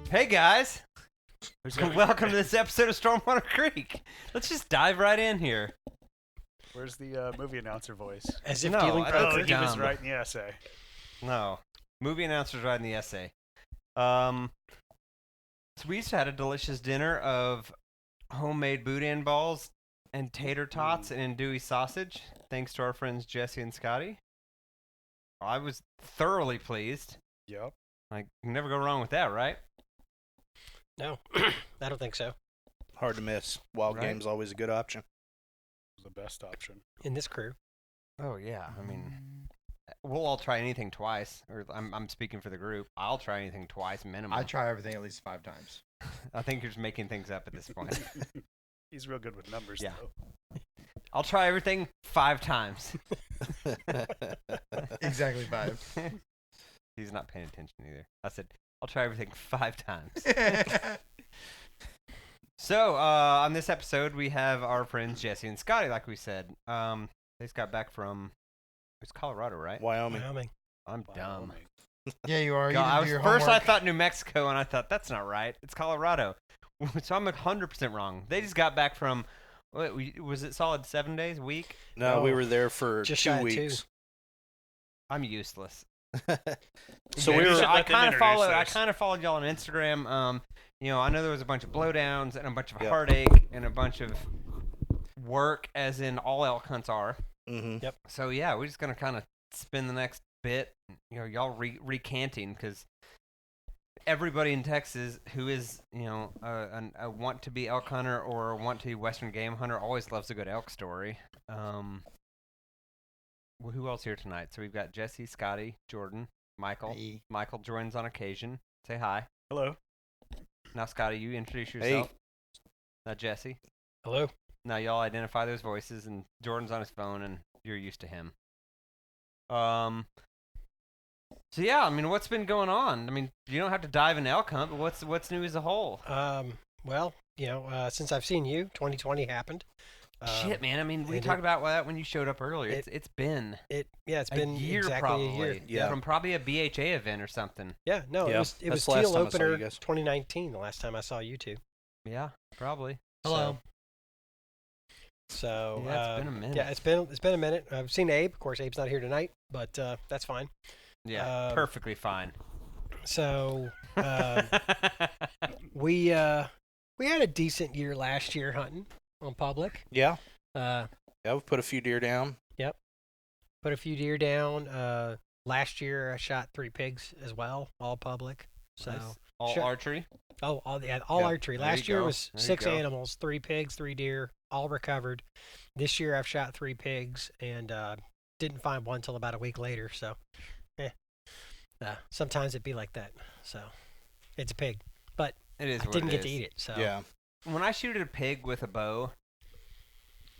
Hey guys, welcome to this episode of Stormwater Creek. Let's just dive right in here. Where's the movie announcer voice? As if No, dealing I- poker. that's He was dumb. writing the essay. No, movie announcers writing the essay. So we just had a delicious dinner of homemade boudin balls and tater tots and andouille sausage, thanks to our friends Jesse and Scotty. I was thoroughly pleased. Yep. Like, you can never go wrong with that, right? No, I don't think so. Hard to miss. Wild Right. game's always a good option. The best option. In this crew. Oh yeah, I mean, we'll all try anything twice. Or I'm speaking for the group. I'll try anything twice minimum. I try everything at least 5 times. I think you're just making things up at this point. He's real good with numbers, Yeah. though. I'll try everything 5 times. Exactly 5. He's not paying attention either. I said, I'll try everything 5 times. So, on this episode, we have our friends Jesse and Scotty, like we said. They just got back from, it's Colorado, right? Wyoming. Wyoming. I'm dumb. Wyoming. Yeah, you are. You God, didn't do your first I homework. thought New Mexico, and I thought, that's not right. It's Colorado. So I'm 100% wrong. They just got back from, was it solid 7 days, a week? No, we Oh, were there for just 2 shy of 2. weeks. I'm useless. So Yeah, we you were. should I let them kind of introduce followed. I theirs. kind of followed y'all on Instagram. I know there was a bunch of blowdowns and a bunch of Yep. heartache and a bunch of work, as in all elk hunts are. Mhm. So yeah, we're just gonna kind of spend the next bit, y'all recanting, because everybody in Texas who is, a want to be elk hunter or want to be Western game hunter always loves a good elk story. Well, who else here tonight? So we've got Jesse, Scotty, Jordan, Michael. Hey. Michael joins on occasion. Say hi. Hello. Now, Scotty, you introduce Hey. yourself. Now, Jesse. Hello. Now, y'all identify those voices, and Jordan's on his phone, and you're used to him. So yeah, I mean, what's been going on? I mean, you don't have to dive into elk hunt, but what's new as a whole? Well, since I've seen you, 2020 happened. Shit, man. I mean, we and talked about that when you showed up earlier. it- it's been It's a been year, exactly probably. a year. Yeah. From probably a BHA event or something. Yeah, no, Yeah, it was that's the last Teal time I saw you Opener guys. 2019, the last time I saw you two. Yeah, probably. So Yeah, it's been a minute. Yeah, it's been a minute. I've seen Abe. Of course, Abe's not here tonight, but that's fine. Yeah, perfectly fine. So we had a decent year last year hunting on public. Yeah. Uh, Yeah, we put a few deer down. Put a few deer down. Last year I shot 3 pigs as well, all public. So Nice. All Sure. archery. all Yeah, archery. there Last you year go. was There you 6 go. animals, 3 pigs, 3 deer, all recovered. This year I've shot 3 pigs and didn't find one till about a week later. So, sometimes it'd be like that. So, it's a pig, but It is. I what didn't it get to is. eat it. So Yeah. When I shoot at a pig with a bow,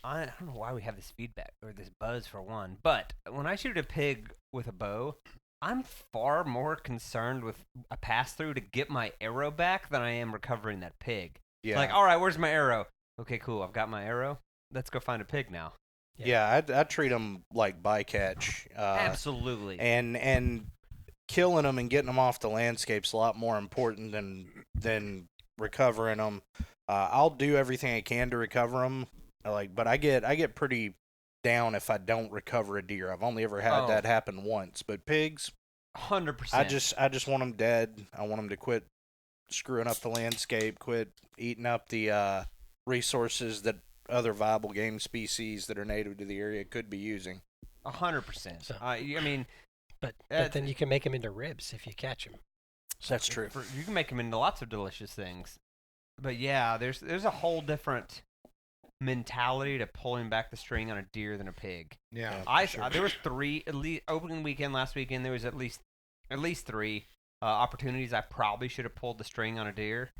I don't know why we have this feedback or this buzz for one, but when I shoot a pig with a bow, I'm far more concerned with a pass through to get my arrow back than I am recovering that pig. Yeah. Like, all right, where's my arrow? Okay, cool. I've got my arrow. Let's go find a pig now. Yeah, I treat them like bycatch. Absolutely. And killing them and getting them off the landscape's a lot more important than recovering them. I'll do everything I can to recover them, but I get pretty down if I don't recover a deer. I've only ever had Oh. that happen once. But pigs, 100%. I just want them dead. I want them to quit screwing up the landscape, quit eating up the resources that other viable game species that are native to the area could be using. 100%. So- I mean, but That's- then you can make them into ribs if you catch them. That's true. you can make them into lots of delicious things. But yeah, there's a whole different mentality to pulling back the string on a deer than a pig. Yeah. There was 3 at least opening weekend last weekend. There was at least 3 opportunities I probably should have pulled the string on a deer,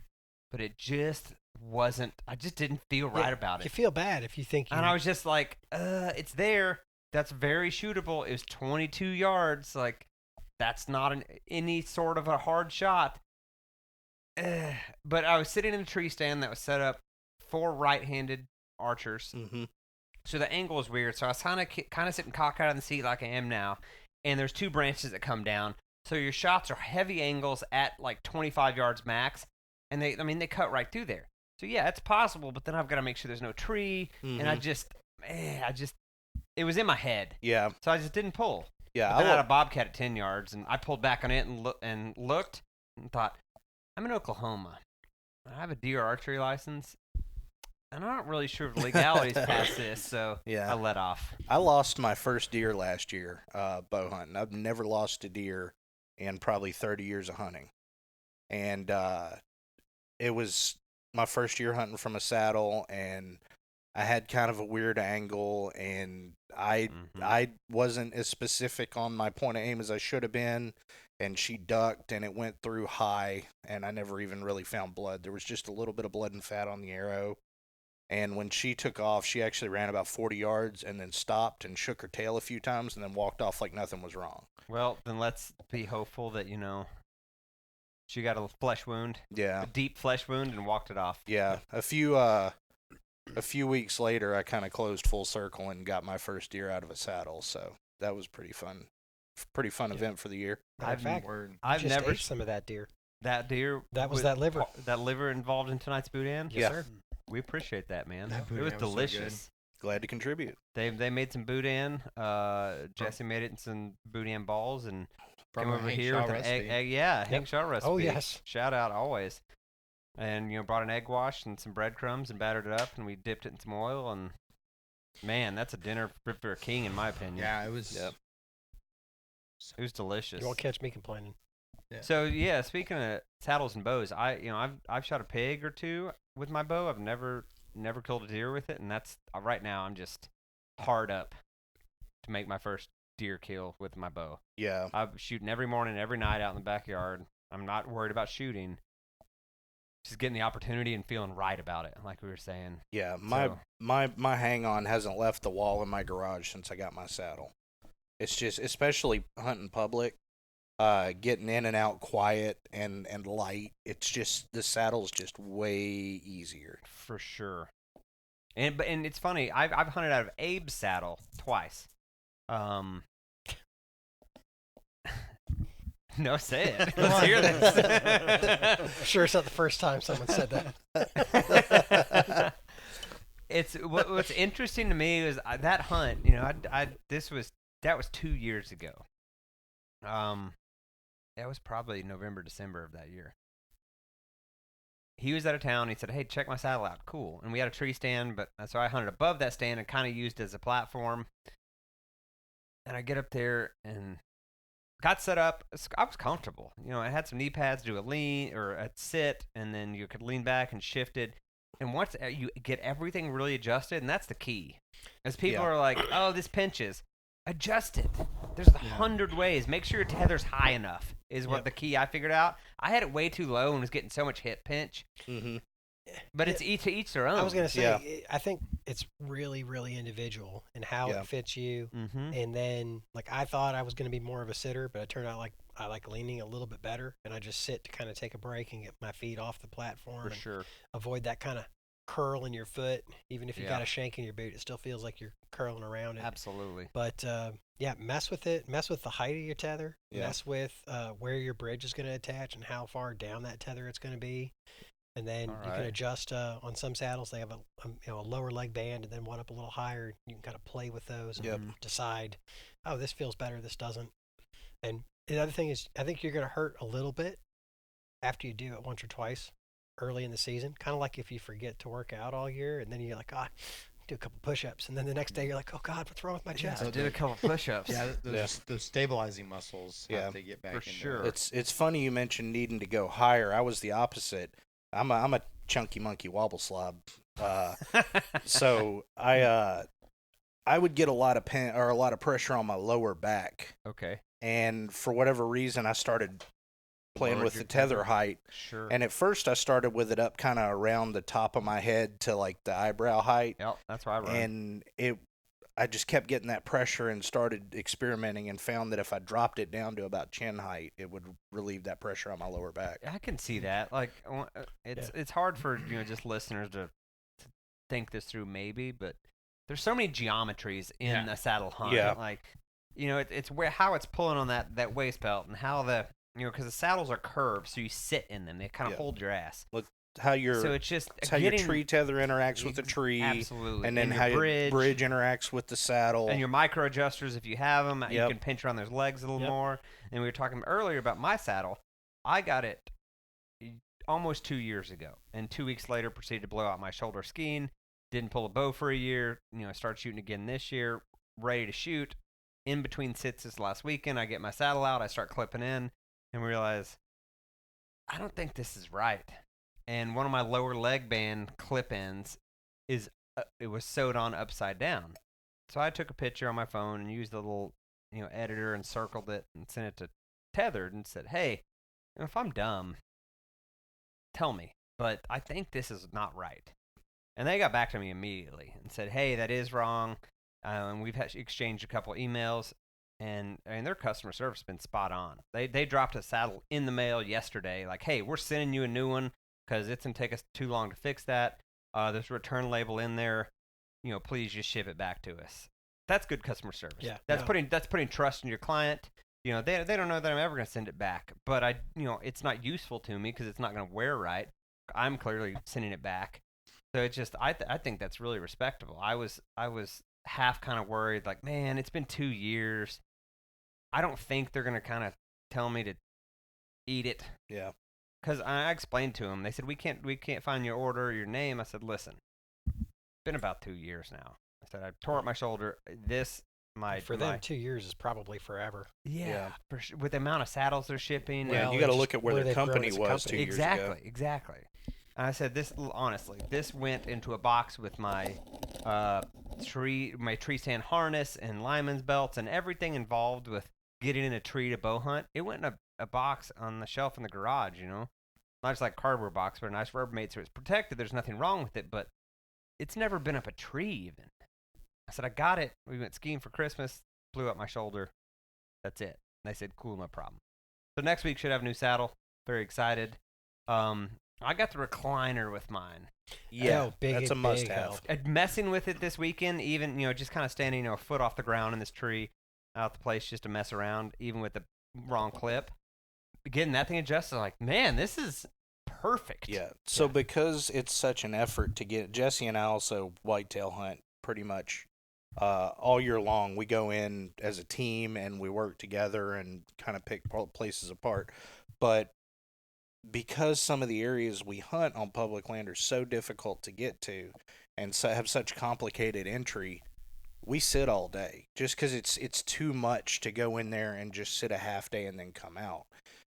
but it just wasn't. I just didn't feel right about You it, feel bad if you think you. and I was just like, it's there. That's very shootable. It was 22 yards. Like, that's not any sort of a hard shot. But I was sitting in a tree stand that was set up for right-handed archers. Mm-hmm. So the angle was weird. So I was kind of sitting cockeyed on the seat like I am now. And there's 2 branches that come down. So your shots are heavy angles at like 25 yards max, and they cut right through there. So yeah, it's possible, but then I've got to make sure there's no tree, and I just, it was in my head. Yeah. So I just didn't pull. Yeah. But then I had a bobcat at 10 yards, and I pulled back on it and looked and thought, I'm in Oklahoma. I have a deer archery license, and I'm not really sure if legality's past this, so Yeah. I let off. I lost my first deer last year, bow hunting. I've never lost a deer in probably 30 years of hunting. And it was my first year hunting from a saddle, and I had kind of a weird angle, and I wasn't as specific on my point of aim as I should have been, and she ducked, and it went through high, and I never even really found blood. There was just a little bit of blood and fat on the arrow. And when she took off, she actually ran about 40 yards and then stopped and shook her tail a few times and then walked off like nothing was wrong. Well, then let's be hopeful that, she got a flesh wound, Yeah. a deep flesh wound, and walked it off. Yeah. A few weeks later, I kind of closed full circle and got my first deer out of a saddle. So that was pretty fun. Pretty fun event for the year. Matter of fact, I've just never ate some of that deer. that deer. That was that liver. That liver involved in tonight's boudin. Yes, Yeah. sir. We appreciate that, man. That It boudin was was so delicious. Glad to contribute. They made some boudin. Jesse made it in some boudin balls and From came a over Hank here Shaw with an recipe. egg. Yeah, Hank Shaw recipe. Oh, yes. Shout out always. And brought an egg wash and some breadcrumbs and battered it up, and we dipped it in some oil. And man, that's a dinner fit for a king, in my opinion. Yeah, it was. Yep. It was delicious. You won't catch me complaining. Yeah. So yeah, speaking of saddles and bows, I've shot a pig or two with my bow. I've never killed a deer with it, and that's right now I'm just hard up to make my first deer kill with my bow. Yeah. I'm shooting every morning, every night out in the backyard. I'm not worried about shooting. Just getting the opportunity and feeling right about it, like we were saying. Yeah. So- My hang on hasn't left the wall in my garage since I got my saddle. It's just, especially hunting public, getting in and out quiet and light. It's just, the saddle's just way easier. For sure. And it's funny. I've hunted out of Abe's saddle twice. No, say it. Let's hear this. I'm sure it's not the first time someone said that. It's what's interesting to me is that hunt. That was 2 years ago. That was probably November, December of that year. He was out of town. He said, "Hey, check my saddle out." Cool. And we had a tree stand, but so I hunted above that stand and kind of used it as a platform. And I get up there and got set up. I was comfortable. I had some knee pads to do a lean or a sit, and then you could lean back and shift it. And once you get everything really adjusted, and that's the key. As people are like, "Oh, this pinches." Adjust it. There's 100 ways. Make sure your tether's high enough is what the key I figured out. I had it way too low and was getting so much hip pinch. Mm-hmm. But it's to each their own. I was going to say, I think it's really, really individual in how it fits you. Mm-hmm. And then, I thought I was going to be more of a sitter, but it turned out I like leaning a little bit better. And I just sit to kind of take a break and get my feet off the platform. For and sure. avoid that kind of curl in your foot. Even if you Yeah. got a shank in your boot, it still feels like you're curling around it. Absolutely. But mess with it. Mess with the height of your tether. Yeah. Mess with where your bridge is going to attach and how far down that tether it's going to be. And then you can adjust on some saddles. They have a lower leg band and then one up a little higher. You can kind of play with those and decide, oh, this feels better, this doesn't. And the other thing is, I think you're going to hurt a little bit after you do it once or twice early in the season. Kind of like if you forget to work out all year and then you're like, do a couple push-ups, and then the next day you're like, oh God, what's wrong with my chest? I did a couple push-ups. Yeah, those stabilizing muscles have to get back for in sure. there. It's funny you mentioned needing to go higher. I was the opposite. I'm a chunky monkey wobble slob. So I would get a lot of pressure on my lower back, Okay. and for whatever reason I started playing Lowered with your the tether tether. height. Sure. And at first I started with it up kind of around the top of my head to like the eyebrow height, Yep, that's where I run. and I just kept getting that pressure and started experimenting and found that if I dropped it down to about chin height, it would relieve that pressure on my lower back. I can see that. Like, it's hard for just listeners to think this through, maybe, but there's so many geometries in a saddle hunt. Yeah. Like, it's where how it's pulling on that waist belt and how because the saddles are curved, so you sit in them. They kind of hold your ass. Look how so it's just how your tree tether interacts with the tree, absolutely, and then how your bridge interacts with the saddle, and your micro adjusters if you have them. You can pinch around those legs a little more. And we were talking earlier about my saddle. I got it almost 2 years ago, and 2 weeks later proceeded to blow out my shoulder skiing. Didn't pull a bow for a year. Started shooting again this year. Ready to shoot. In between sits this last weekend, I get my saddle out. I start clipping in, and realize I don't think this is right. And one of my lower leg band clip ends it was sewed on upside down. So I took a picture on my phone and used the little editor and circled it and sent it to Tethered and said, hey, if I'm dumb, tell me, but I think this is not right. And they got back to me immediately and said, hey, that is wrong. And we've exchanged a couple emails, and their customer service has been spot on. They dropped a saddle in the mail yesterday, like, hey, we're sending you a new one because it's going to take us too long to fix that. There's a return label in there. Please just ship it back to us. That's good customer service. Yeah. That's putting trust in your client. They don't know that I'm ever going to send it back, but it's not useful to me because it's not going to wear right. I'm clearly sending it back. So it's just, I think that's really respectable. I was half kind of worried, like, man, it's been 2 years. I don't think they're going to kind of tell me to eat it. Yeah. Because I explained to them, they said, we can't find your order or your name. I said, listen, it's been about 2 years now. I said, I tore up my shoulder. For them, 2 years is probably forever. Yeah. With the amount of saddles they're shipping. Yeah, you got to look at where the company was 2 years ago. Exactly. And I said, this went into a box with my tree stand harness and lineman's belts and everything involved with getting in a tree to bow hunt. It went in a box on the shelf in the garage, not just like cardboard box, but a nice Rubbermaid, so it's protected. There's nothing wrong with it, but it's never been up a tree even. I said, I got it. We went skiing for Christmas, blew up my shoulder. That's it. And they said, cool, no problem. So next week should have a new saddle. Very excited. I got the recliner with mine. Yeah, that's a must-have. Messing with it this weekend, even, just kind of standing, a foot off the ground in this tree, out the place just to mess around, even with the wrong clip. Getting that thing adjusted, I'm like, man, this is perfect. Yeah, so because it's such an effort to get, Jesse and I also whitetail hunt pretty much all year long. We go in as a team and we work together and kind of pick places apart. But because some of the areas we hunt on public land are so difficult to get to and so have such complicated entry, we sit all day just because it's too much to go in there and just sit a half day and then come out.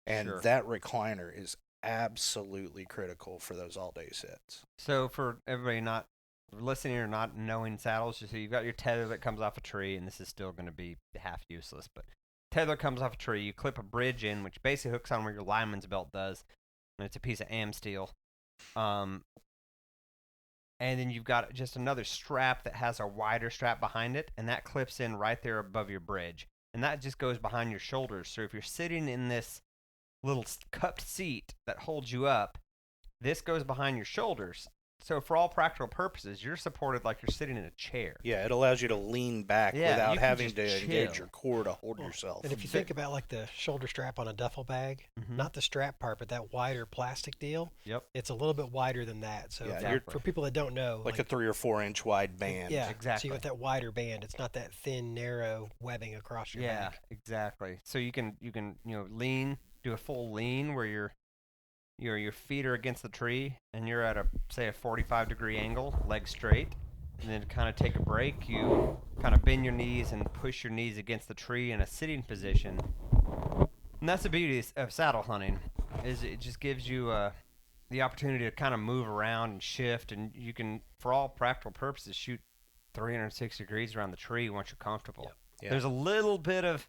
And that recliner is absolutely critical for those all-day sits. So for everybody not listening or not knowing saddles, so you've got your tether that comes off a tree, and this is still going to be half useless, but tether comes off a tree, you clip a bridge in, which basically hooks on where your lineman's belt does, and it's a piece of am steel. And then you've got just another strap that has a wider strap behind it, and that clips in right there above your bridge. And that just goes behind your shoulders. So if you're sitting in this little cupped seat that holds you up, this goes behind your shoulders. So for all practical purposes, you're supported like you're sitting in a chair. Yeah, it allows you to lean back without having to engage your core to hold yourself. And if you think about like the shoulder strap on a duffel bag, not the strap part, but that wider plastic deal, it's a little bit wider than that. So for people that don't know, like a 3 or 4 inch wide band. Yeah, exactly. So you got that wider band. It's not that thin, narrow webbing across your back. Yeah, exactly. So you can lean, do a full lean where your feet are against the tree and you're at a 45-degree angle, legs straight, and then kind of take a break. You kind of bend your knees and push your knees against the tree in a sitting position. And that's the beauty of saddle hunting, is it just gives you the opportunity to kind of move around and shift, and you can, for all practical purposes, shoot 360 degrees around the tree once you're comfortable. Yep. Yeah. There's a little bit of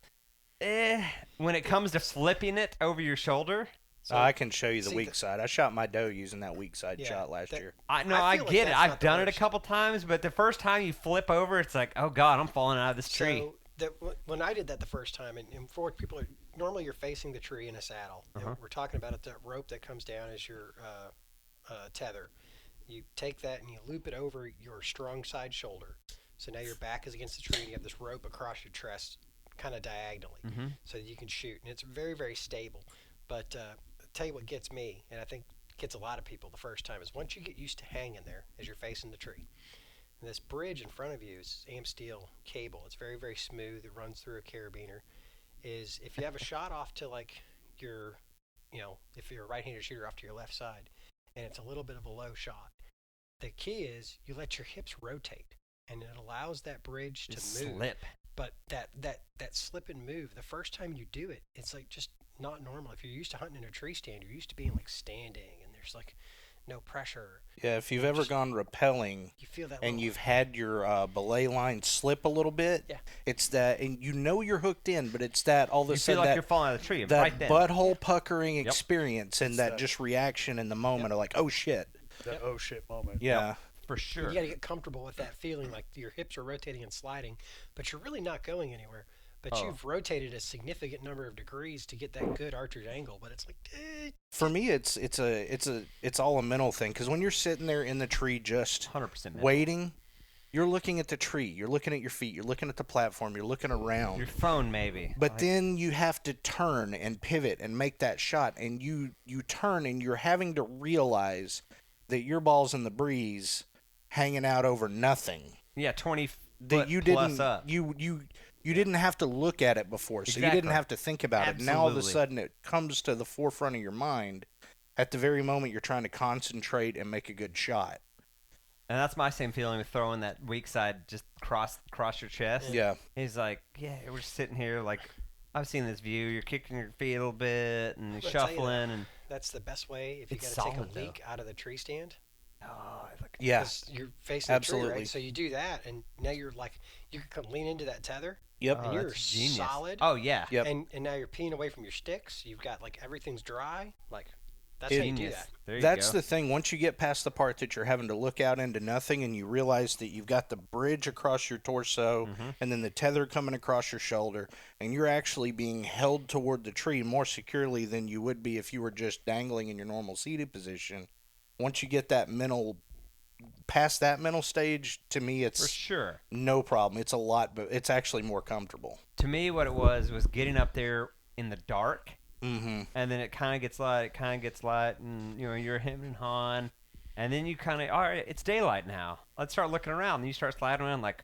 when it comes to flipping it over your shoulder. So, I can show you the weak side. I shot my doe using that weak side shot last year. I get it. I've done it a couple times, but the first time you flip over, it's like, oh God, I'm falling out of this tree. When I did that the first time, and for people, normally you're facing the tree in a saddle. And we're talking about it, that rope that comes down as your tether. You take that and you loop it over your strong side shoulder. So now your back is against the tree and you have this rope across your chest kind of diagonally, so that you can shoot, and it's very, very stable. But I'll tell you what gets me, and I think gets a lot of people the first time, is once you get used to hanging there as you're facing the tree. And this bridge in front of you is AM steel cable. It's very, very smooth. It runs through a carabiner. Is if you have a shot off to like your, if you're a right-handed shooter, off to your left side, and it's a little bit of a low shot, the key is you let your hips rotate, and it allows that bridge to move. Slip. But that slip and move, the first time you do it, it's like just not normal. If you're used to hunting in a tree stand, you're used to being like standing, and there's like no pressure. Yeah, if you've ever gone rappelling, you feel that, and you've had your belay line slip a little bit, it's that, and you're hooked in, but it's that all of a sudden feel like you're falling out of the tree. that Right then. butthole puckering experience, and that just reaction in the moment of like, oh shit. The oh shit moment. Yeah. For sure. You got to get comfortable with that feeling, like your hips are rotating and sliding, but you're really not going anywhere. But you've rotated a significant number of degrees to get that good archer's angle. But it's like, for me, it's all a mental thing, because when you're sitting there in the tree just 100% waiting, you're looking at the tree, you're looking at your feet, you're looking at the platform, you're looking around. Your phone, maybe. But then you have to turn and pivot and make that shot, and you turn, and you're having to realize that your ball's in the breeze, hanging out over nothing. Yeah, 20 that you plus didn't up. you didn't have to look at it before, so you didn't have to think about it. Now all of a sudden it comes to the forefront of your mind at the very moment you're trying to concentrate and make a good shot. And that's my same feeling with throwing that weak side just across your chest. Yeah. He's like, yeah, we're just sitting here like, I've seen this view. You're kicking your feet a little bit and shuffling, and that's the best way if you got to take a leak out of the tree stand. Oh, yeah. You're facing the tree, right? So you do that, and now you're like, you can lean into that tether. Yep. And you're solid. Oh, yeah. Yep. And now you're peeing away from your sticks. You've got, like, everything's dry. Like, that's how you do that. That's the thing. Once you get past the part that you're having to look out into nothing, and you realize that you've got the bridge across your torso, and then the tether coming across your shoulder, and you're actually being held toward the tree more securely than you would be if you were just dangling in your normal seated position. Once you get past that mental stage, to me, it's for sure no problem. It's a lot, but it's actually more comfortable. To me, what it was getting up there in the dark, and then it kind of gets light, and you're hemming and hawing, and then you kind of, all right, it's daylight now. Let's start looking around, and you start sliding around like,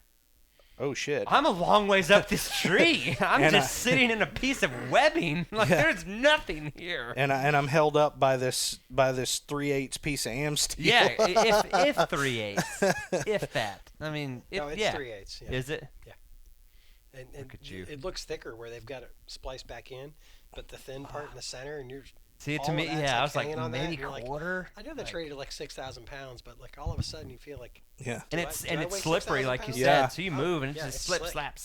oh shit! I'm a long ways up this tree. I'm just sitting in a piece of webbing. Like there's nothing here. And I'm held up by this 3/8 piece of AM steel. Yeah, if 3/8, if that. I mean, no, it's 3/8. Yeah. Is it? Yeah. And look at you. It looks thicker where they've got it spliced back in, but the thin part in the center, and you're. See, to me, I was like, maybe quarter. I know that's rated like 6,000 pounds, but like all of a sudden you feel like. Yeah. And it's slippery, like you said. So you move and it's just slip, slap.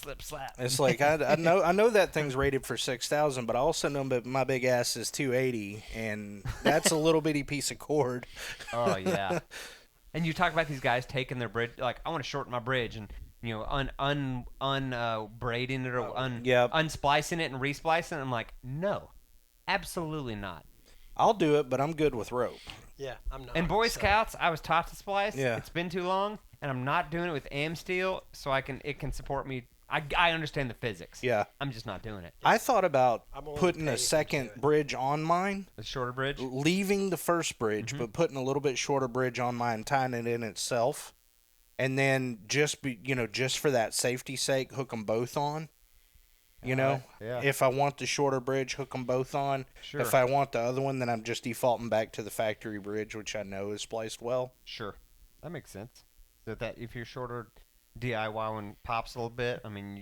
It's like I know that thing's rated for 6,000, but I also know that my big ass is 280, and that's a little bitty piece of cord. Oh yeah. And you talk about these guys taking their bridge, like I want to shorten my bridge, and braiding it or unsplicing it and resplicing it. I'm like, no. Absolutely not. I'll do it, but I'm good with rope. Yeah, I'm not. In Boy Scouts, I was taught to splice. Yeah. It's been too long, and I'm not doing it with AM steel, so it can support me. I understand the physics. Yeah. I'm just not doing it. I thought about putting a second bridge on mine. A shorter bridge? Leaving the first bridge, but putting a little bit shorter bridge on mine, tying it in itself, and then just for that safety's sake, hook them both on. If I want the shorter bridge, hook them both on. Sure. If I want the other one, then I'm just defaulting back to the factory bridge, which I know is spliced well. Sure. That makes sense. So that if your shorter DIY one pops a little bit, I mean,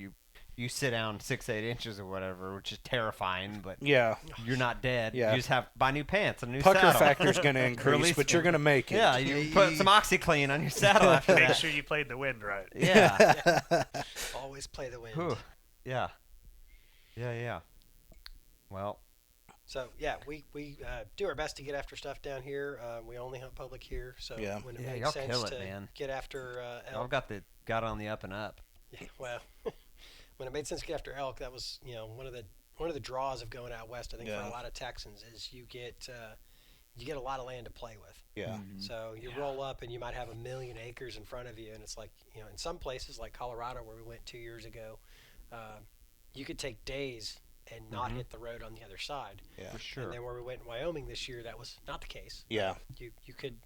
you sit down 6-8 inches or whatever, which is terrifying, but yeah, you're not dead. Yeah. You just have buy new pants, a new pucker saddle. factor's going to increase, but you're going to make it. Yeah, you put some OxyClean on your saddle after that. Make sure you played the wind right. Yeah. Always play the wind. Whew. Yeah. Yeah. Well. So, yeah, we do our best to get after stuff down here. We only hunt public here, so when it makes sense to get after elk. Y'all got on the up and up. Yeah, well, when it made sense to get after elk, that was, one of the draws of going out west, I think, for a lot of Texans is you get a lot of land to play with. Yeah. So you roll up and you might have 1 million acres in front of you, and it's like, in some places like Colorado where we went 2 years ago, you could take days and not hit the road on the other side. Yeah. For sure. And then where we went in Wyoming this year, that was not the case. Yeah. You could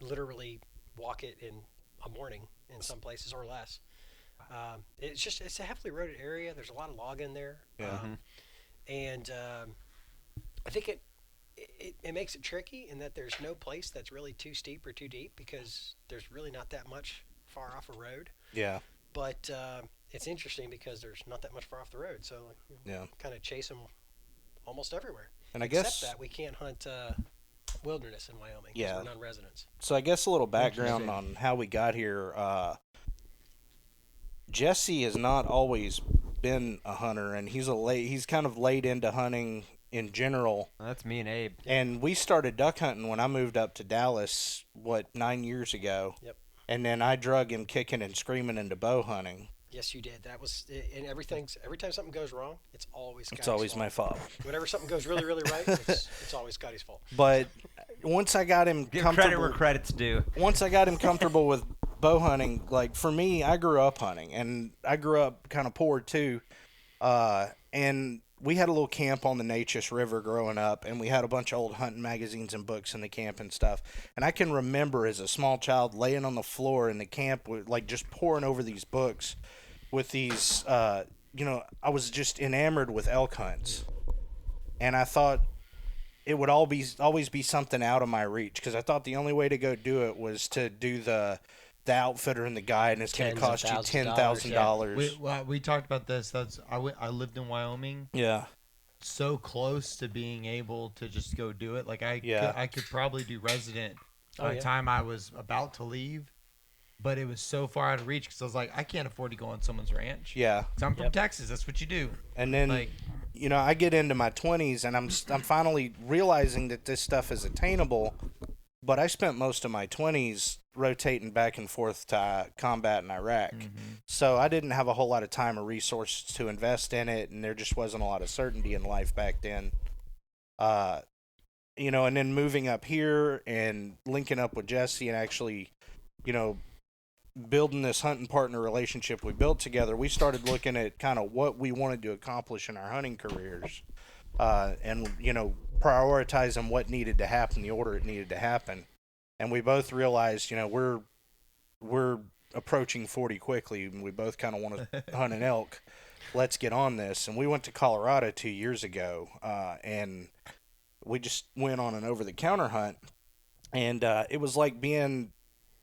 literally walk it in a morning in some places or less. It's a heavily roaded area. There's a lot of log in there. Yeah. And I think it makes it tricky in that there's no place that's really too steep or too deep because there's really not that much far off a road. Yeah. But it's interesting because there's not that much far off the road, so kind of chase them almost everywhere. And I Except guess that we can't hunt wilderness in Wyoming. Yeah. We're non-residents. So I guess a little background on how we got here. Jesse has not always been a hunter, and he's kind of laid into hunting in general. That's me and Abe. And we started duck hunting when I moved up to Dallas, 9 years ago. Yep. And then I drug him kicking and screaming into bow hunting. Yes, you did. That was, and every time something goes wrong, it's always Scotty's It's always fault. my fault. Whenever something goes really, really right, it's always Scotty's fault. But once I got him Give comfortable, credit where credit's due. once I got him comfortable with bow hunting, like for me, I grew up hunting, and I grew up kind of poor too. And we had a little camp on the Natchez River growing up, and we had a bunch of old hunting magazines and books in the camp and stuff. And I can remember as a small child laying on the floor in the camp, with, like just poring over these books with these, I was just enamored with elk hunts. And I thought it would always be something out of my reach, because I thought the only way to go do it was to do the outfitter and the guide, and it's going to cost you $10,000. We talked about this. I lived in Wyoming. Yeah. So close to being able to just go do it. Like I could probably do resident by the time I was about to leave, but it was so far out of reach because I was like, I can't afford to go on someone's ranch. Yeah. 'Cause I'm from Texas. That's what you do. And then, I get into my 20s, and I'm finally realizing that this stuff is attainable. But I spent most of my 20s rotating back and forth to combat in Iraq. So I didn't have a whole lot of time or resources to invest in it, and there just wasn't a lot of certainty in life back then. And then moving up here and linking up with Jesse and actually, building this hunting partner relationship we built together, we started looking at kind of what we wanted to accomplish in our hunting careers. And prioritizing what needed to happen, the order it needed to happen. And we both realized, we're approaching 40 quickly, and we both kind of want to hunt an elk. Let's get on this. And we went to Colorado 2 years ago, and we just went on an over-the-counter hunt, and it was like being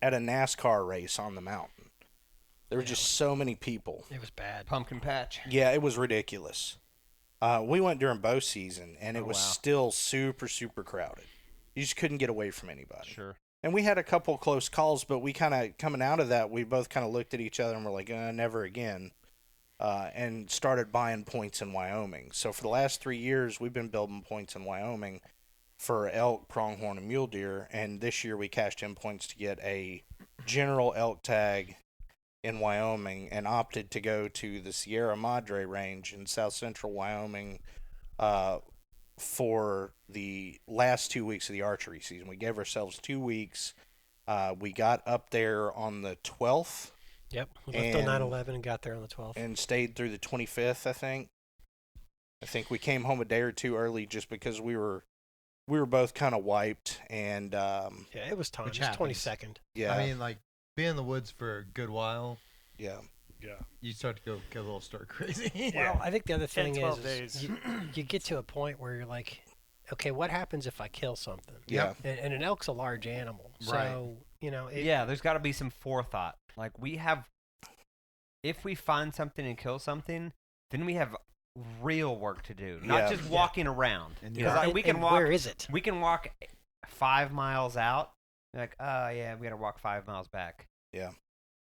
at a NASCAR race on the mountain. There were just so many people. It was bad. Pumpkin patch. Yeah, it was ridiculous. We went during bow season, and it was still super, super crowded. You just couldn't get away from anybody. Sure. And we had a couple close calls, but we kind of, coming out of that, we both kind of looked at each other and were like, never again, and started buying points in Wyoming. So for the last 3 years, we've been building points in Wyoming for elk, pronghorn, and mule deer, and this year we cashed in points to get a general elk tag in Wyoming and opted to go to the Sierra Madre Range in south central Wyoming for the last 2 weeks of the archery season. We gave ourselves 2 weeks. We got up there on the 12th. Yep. We left on 9/11 and got there on the 12th. And stayed through the 25th, I think. I think we came home a day or two early just because we were both kind of wiped. And it was time. Which It was happens. 22nd. yeah. I mean, like, being in the woods for a good while, yeah. Yeah. you start to get a little stir crazy. Well, I think the other 10, thing 12 is days. you get to a point where you're like, okay, what happens if I kill something? Yeah. And an elk's a large animal. Right. So, There's got to be some forethought. Like if we find something and kill something, then we have real work to do, not just walking around. And Because we can walk. Where is it? We can walk 5 miles out. Like, oh yeah, we got to walk 5 miles back. Yeah.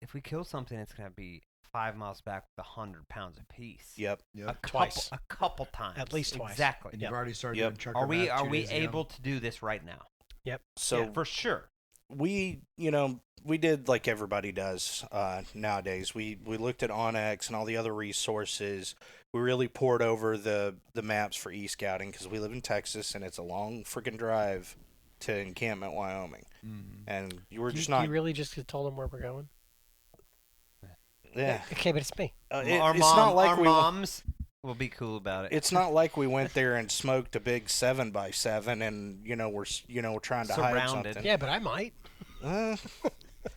If we kill something, it's gonna be 5 miles back with 100 pounds apiece. Yep. Twice. A couple times. At least twice. Exactly. And you've already started Yep. doing chucker Are we math 2 are we days ago. able to do this right now? Yep. So Yeah, for sure. we did like everybody does nowadays. We looked at Onyx and all the other resources. We really poured over the maps for e-scouting because we live in Texas and it's a long freaking drive to encampment, Wyoming. And you were just not. You really just told them where we're going? Yeah. Okay, but it's me. Our It's not like our we. moms We'll be cool about it. It's not like we went there and smoked a big 7x7 and we're trying to hide something. Yeah, but I might.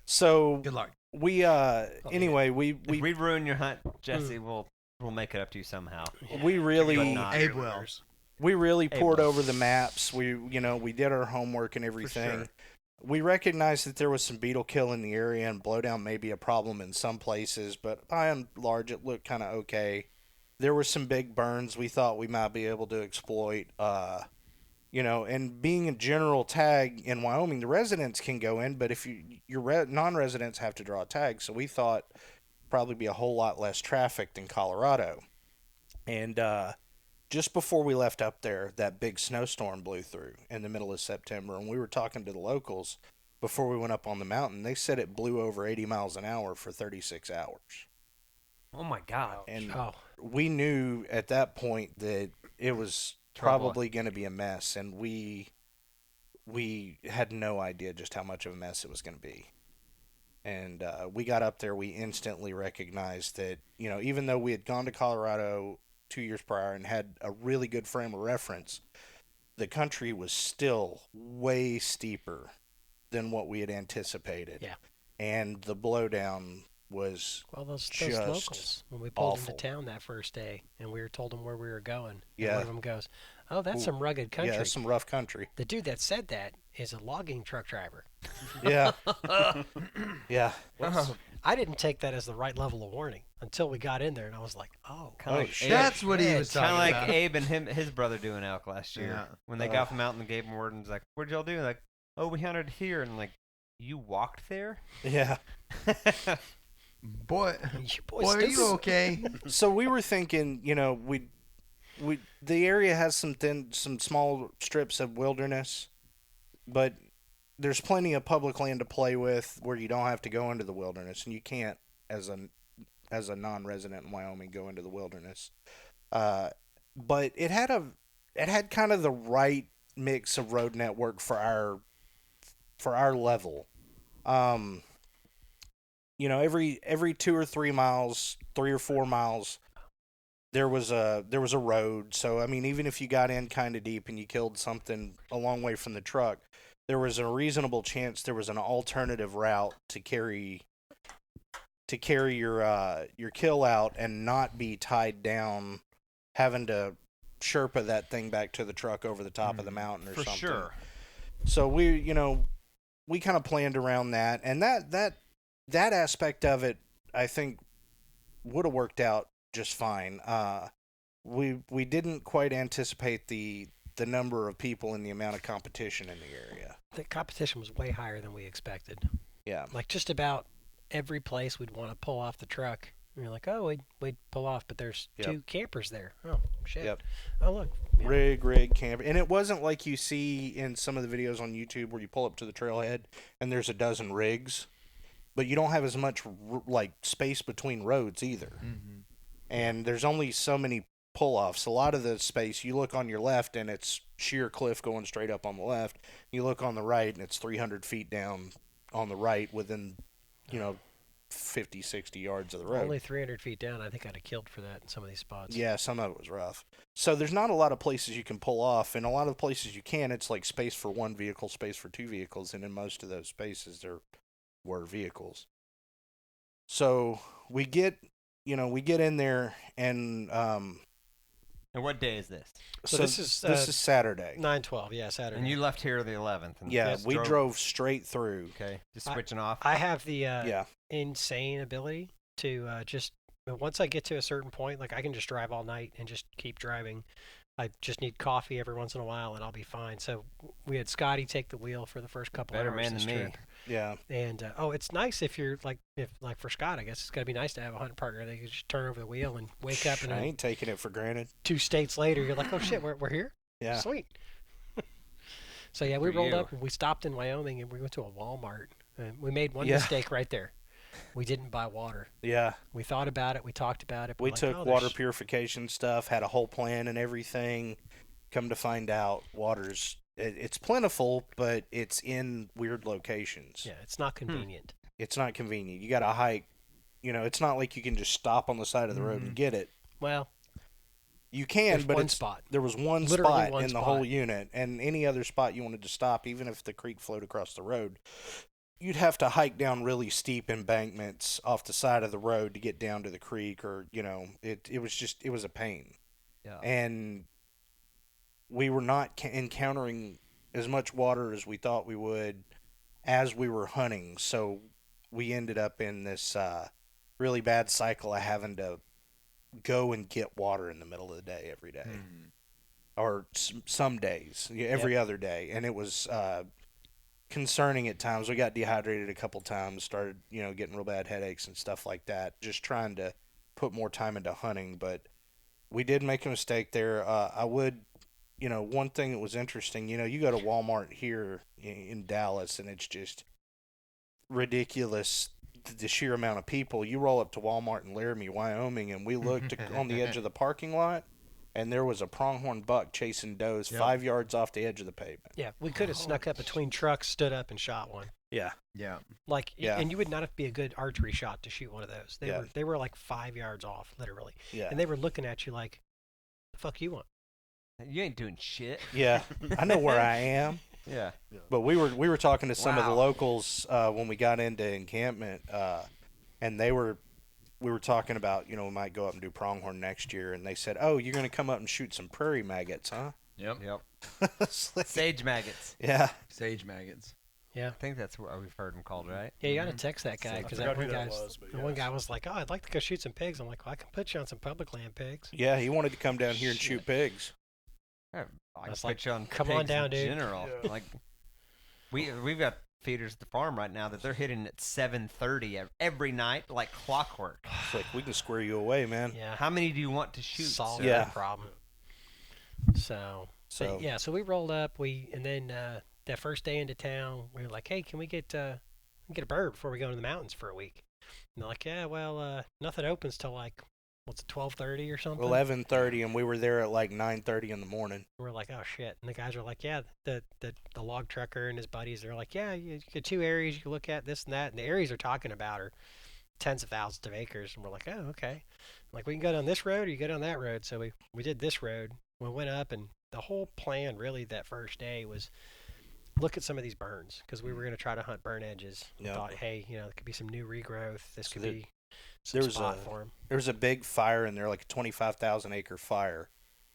So Good luck. we anyway if we ruin your hunt, Jesse, we'll make it up to you somehow. We really Abe will. We really poured over the maps. We did our homework and everything. Sure. We recognized that there was some beetle kill in the area and blowdown may be a problem in some places, but by and large it looked kind of okay. There were some big burns we thought we might be able to exploit. And being a general tag in Wyoming, the residents can go in, but if your non-residents have to draw a tag, so we thought probably be a whole lot less traffic than Colorado. And just before we left up there, that big snowstorm blew through in the middle of September, and we were talking to the locals before we went up on the mountain. They said it blew over 80 miles an hour for 36 hours. Oh my God! And we knew at that point that it was probably going to be a mess, and we had no idea just how much of a mess it was going to be. And we got up there, we instantly recognized that, even though we had gone to Colorado 2 years prior and had a really good frame of reference, the country was still way steeper than what we had anticipated. Yeah. And the blowdown was those just locals, when we pulled awful. into town that first day and we told them where we were going, Yeah. and one of them goes, "Oh, that's some rugged country." Yeah, that's some rough country. The dude that said that is a logging truck driver. Yeah. Yeah. I didn't take that as the right level of warning until we got in there, and I was like, "Oh, shit. That's what he was Kind talking of like about. Abe and his brother doing elk last year. Yeah. When they got from out and gave him word and was like, "What'd y'all do?" Like, "Oh, we hunted here." And like, "You walked there?" Yeah. Boy, you boy, boys are you okay? So we were thinking, the area has some small strips of wilderness, but there's plenty of public land to play with where you don't have to go into the wilderness, and you can't as a non-resident in Wyoming go into the wilderness. But it had kind of the right mix of road network for our level. Every 2 or 3 miles, 3 or 4 miles, there was a road. So I mean, even if you got in kind of deep and you killed something a long way from the truck, there was a reasonable chance there was an alternative route to carry your kill out and not be tied down, having to Sherpa that thing back to the truck over the top of the mountain or something. For sure. So we kind of planned around that, and that aspect of it, I think, would have worked out just fine. We didn't quite anticipate the number of people and the amount of competition in the area. The competition was way higher than we expected. Yeah. Like just about every place we'd want to pull off the truck. And you're like, oh, we'd pull off, but there's 2 campers there. Oh, shit. Yep. Oh, look. Rig, camper. And it wasn't like you see in some of the videos on YouTube where you pull up to the trailhead and there's a dozen rigs, but you don't have as much space between roads either. Mm-hmm. And there's only so many pull-offs. A lot of the space, you look on your left and it's sheer cliff going straight up on the left. You look on the right and it's 300 feet down on the right within, 50, 60 yards of the road. Only 300 feet down. I think I'd have killed for that in some of these spots. Yeah, some of it was rough. So there's not a lot of places you can pull off, and a lot of the places you can, it's like space for 1 vehicle, space for 2 vehicles, and in most of those spaces there were vehicles. So we get in there, and And what day is this? So this is Saturday. 9/12, yeah, Saturday. And you left here the 11th. And Yeah, we drove straight through. Okay, just switching off. I have the insane ability to just once I get to a certain point, like I can just drive all night and just keep driving. I just need coffee every once in a while, and I'll be fine. So we had Scotty take the wheel for the first couple Better hours man this than me. trip. Yeah. And it's nice if you're like for Scott, I guess it's gotta be nice to have a hunting partner that can just turn over the wheel and wake up and I ain't taking it for granted. 2 states later you're like, oh shit, we're here. Yeah. Sweet. So yeah, we rolled up and we stopped in Wyoming and we went to a Walmart and we made one mistake right there. We didn't buy water. Yeah. We thought about it. We talked about it. We took water purification stuff, had a whole plan and everything. Come to find out, it's plentiful, but it's in weird locations. Yeah, it's not convenient. It's not convenient. You got to hike. It's not like you can just stop on the side of the road and get it. Well, You can, There's but one spot. there was one Literally spot one in the spot. whole unit, and any other spot you wanted to stop, even if the creek flowed across the road, you'd have to hike down really steep embankments off the side of the road to get down to the creek, or it was a pain. Yeah. And we were not encountering as much water as we thought we would as we were hunting, so we ended up in this really bad cycle of having to go and get water in the middle of the day every day. Or some days, every other day, and it was concerning at times. We got dehydrated a couple times, started getting real bad headaches and stuff like that, just trying to put more time into hunting. But we did make a mistake there. I would, one thing that was interesting, you go to Walmart here in Dallas and it's just ridiculous, the sheer amount of people. You roll up to Walmart in Laramie, Wyoming, and we looked on the edge of the parking lot, and there was a pronghorn buck chasing does 5 yards off the edge of the pavement. Yeah, we could have snuck up between trucks, stood up, and shot one. Yeah. Yeah. And you would not have to be a good archery shot to shoot one of those. They were like 5 yards off, literally. Yeah. And they were looking at you like, the fuck you want? You ain't doing shit. Yeah. I know where I am. Yeah. But we were talking to some of the locals when we got into encampment, and we were talking about, we might go up and do pronghorn next year, and they said, "Oh, you're going to come up and shoot some prairie maggots, huh?" Yep. Sage maggots. Yeah. Sage maggots. Yeah. I think that's what we've heard them called, right? Yeah, you got to text that guy, because I that forgot one who guy, that was, but one guy was like, "Oh, I'd like to go shoot some pigs." I'm like, "Well, I can put you on some public land pigs." Yeah, he wanted to come down here and shoot pigs. Yeah, I That's put like, you on come on pigs down, in dude. general. Yeah. Like we've got feeders at the farm right now that they're hitting at 7:30 every night, like clockwork. It's like, we can square you away, man. Yeah. How many do you want to shoot? Solve sir? Yeah. that problem. So we rolled up. And then that first day into town, we were like, "Hey, can we get a bird before we go into the mountains for a week?" And they're like, "Yeah, well, nothing opens till like, what's it, 12:30 or something?" 11:30, and we were there at like 9:30 in the morning. We're like, "Oh shit!" And the guys are like, "Yeah, the log trucker and his buddies, they're like, yeah, you get 2 areas you can look at, this and that." And the areas they're talking about are tens of thousands of acres. And we're like, "Oh, okay." Like, we can go down this road or you go down that road. So we did this road. We went up, and the whole plan really that first day was look at some of these burns, because we were going to try to hunt burn edges. We thought, hey, there could be some new regrowth. This could be some spot for them. There was a big fire in there, like a 25,000 acre fire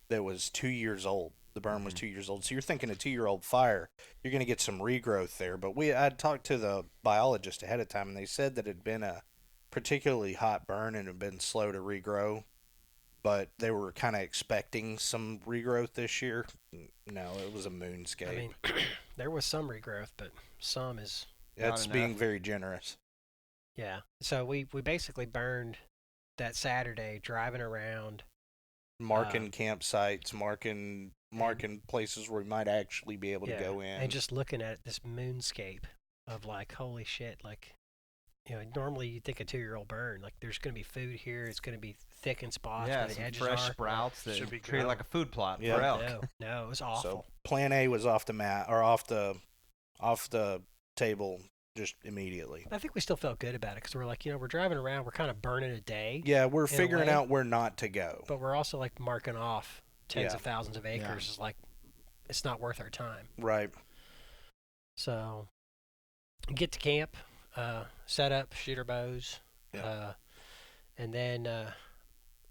that was 2 years old. The burn was 2 years old. So you're thinking a 2-year-old fire, you're going to get some regrowth there. But I'd talked to the biologist ahead of time, and they said that it had been a particularly hot burn and had been slow to regrow. But they were kind of expecting some regrowth this year. No, it was a moonscape. I mean, there was some regrowth, but some is... That's being very generous. Yeah. So we basically burned that Saturday driving around. Marking campsites, marking places where we might actually be able to go in. And just looking at this moonscape of like, holy shit, like, normally you think a 2-year-old burn, like there's going to be food here, it's going to be thick in spots where the edges fresh are. sprouts that Should be treat good. like a food plot Yeah. for elk. No, it was awful. So plan A was off the mat, or off the table just immediately. I think we still felt good about it, because we're like, we're driving around, we're kind of burning a day. Yeah, we're in a figuring way, out where not to go. but we're also like marking off tens of thousands of acres. Yeah. It's like, it's not worth our time. Right. So get to camp, set up, shoot our bows, Yeah. and then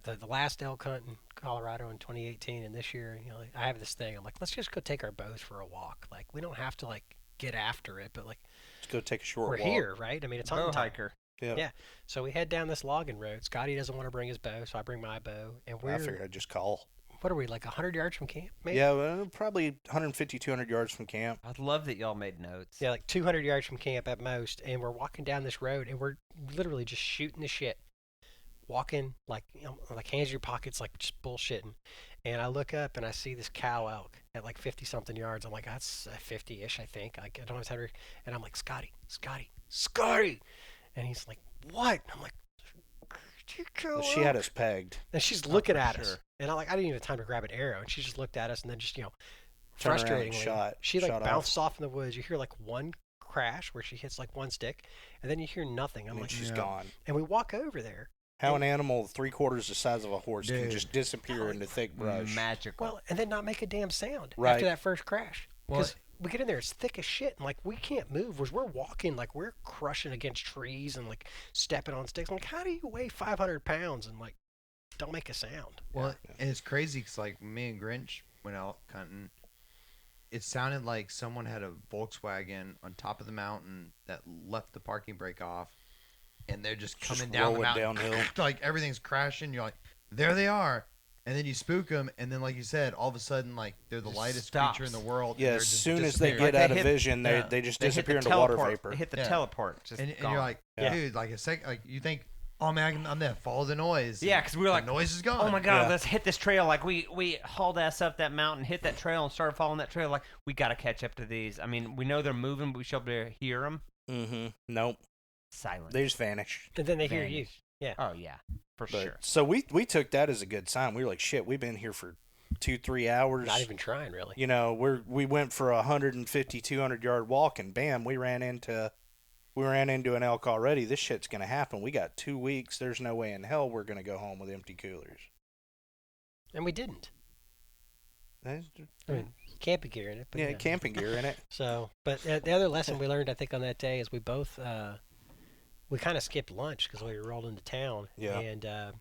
the last elk hunt in Colorado in 2018 and this year, I have this thing. I'm like, let's just go take our bows for a walk. Like, we don't have to like get after it, but like, Let's go take a short we're walk. here, right? I mean, it's hunting Bow time. hiker. Yeah. So we head down this logging road. Scotty doesn't want to bring his bow, so I bring my bow, and I figured I'd just call. what are we, like 100 yards from camp? Maybe? Yeah, well, probably 150, 200 yards from camp. I'd love that y'all made notes. Yeah, like 200 yards from camp at most, and we're walking down this road, and we're literally just shooting the shit, walking like like hands in your pockets, like just bullshitting. And I look up and I see this cow elk at like 50 something yards. I'm like, that's 50-ish, I think. Like, I don't know how to. And I'm like, Scotty, and he's like, what? I'm like, did you kill She had us pegged. And she's looking for at us, sure. and I didn't even have time to grab an arrow, and she just looked at us, and then just Turned around and frustratingly, she shot bounced off in the woods. You hear like one crash where she hits like one stick, and then you hear nothing. I'm And like, she's gone. and we walk over there, How an animal 3/4 the size of a horse can just disappear into thick brush. Magical. Well, and then not make a damn sound Right. after that first crash. Well, Because we get in there, it's thick as shit, and like we can't move. We're walking, like we're crushing against trees and like stepping on sticks. I'm like, how do you weigh 500 pounds and like don't make a sound? Well, and it's crazy because like me and Grinch went out hunting. It sounded like someone had a Volkswagen on top of the mountain that left the parking brake off, and they're just coming down the mountain. Downhill. Like everything's crashing. You're like, there they are. And then you spook them, and then, like you said, all of a sudden, like they're the lightest creature in the world. Yeah, as soon as they get out of vision, they just disappear into water vapor. They hit the teleport, just and gone. you're like, dude, like a sec, like you think, oh man, I'm there. Follow the noise. Yeah, because we were like, the noise is gone. Oh my god, let's hit this trail. Like we hauled ass up that mountain, hit that trail, and started following that trail. Like we got to catch up to these. I mean, we know they're moving, but we should be able to hear them. Mm-hmm. Nope. Silent. They just vanish. And then they hear you. Yeah. Oh yeah, for sure. So we took that as a good sign. We were like, shit, we've been here for 2-3 hours. Not even trying, really. You know, we went for a 150, 200-yard walk, and bam, we ran into an elk already. This shit's gonna happen. We got 2 weeks. There's no way in hell we're gonna go home with empty coolers. And we didn't. I mean, camping gear in it. But yeah, camping gear in it. So, but the other lesson we learned, I think, on that day is we both we kind of skipped lunch because we rolled into town. Yeah. And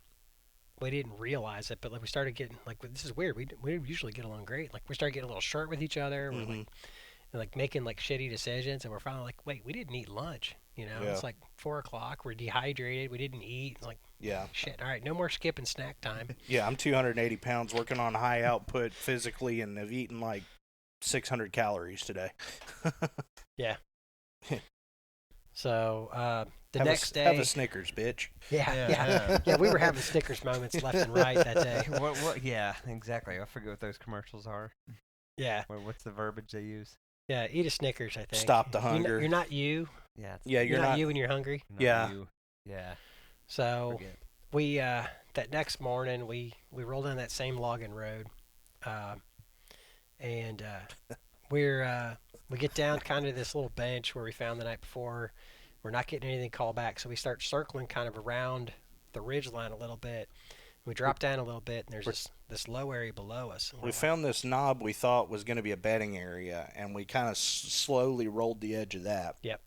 we didn't realize it, but like we started getting like this is weird. We usually get along great. Like we started getting a little short with each other. We're like making like shitty decisions, and we're finally like, wait, we didn't eat lunch. You know, it's like 4:00. We're dehydrated. We didn't eat. It's like, shit. All right, no more skipping snack time. Yeah, I'm 280 pounds, working on high output physically, and have eaten like 600 calories today. Yeah. So the next day, have a Snickers, bitch. Yeah. We were having Snickers moments left and right that day. What? Yeah, exactly. I forget what those commercials are. Yeah. What's the verbiage they use? Yeah, eat a Snickers, I think. Stop the hunger. You're not you. Yeah. You're not you when you're hungry. Yeah. Yeah. So we that next morning we rolled down that same logging road, and we get down kind of this little bench where we found the night before. We're not getting anything called back, so we start circling kind of around the ridge line a little bit. We drop down a little bit, and there's this low area below us. We found this knob we thought was going to be a bedding area, and we kind of slowly rolled the edge of that. Yep.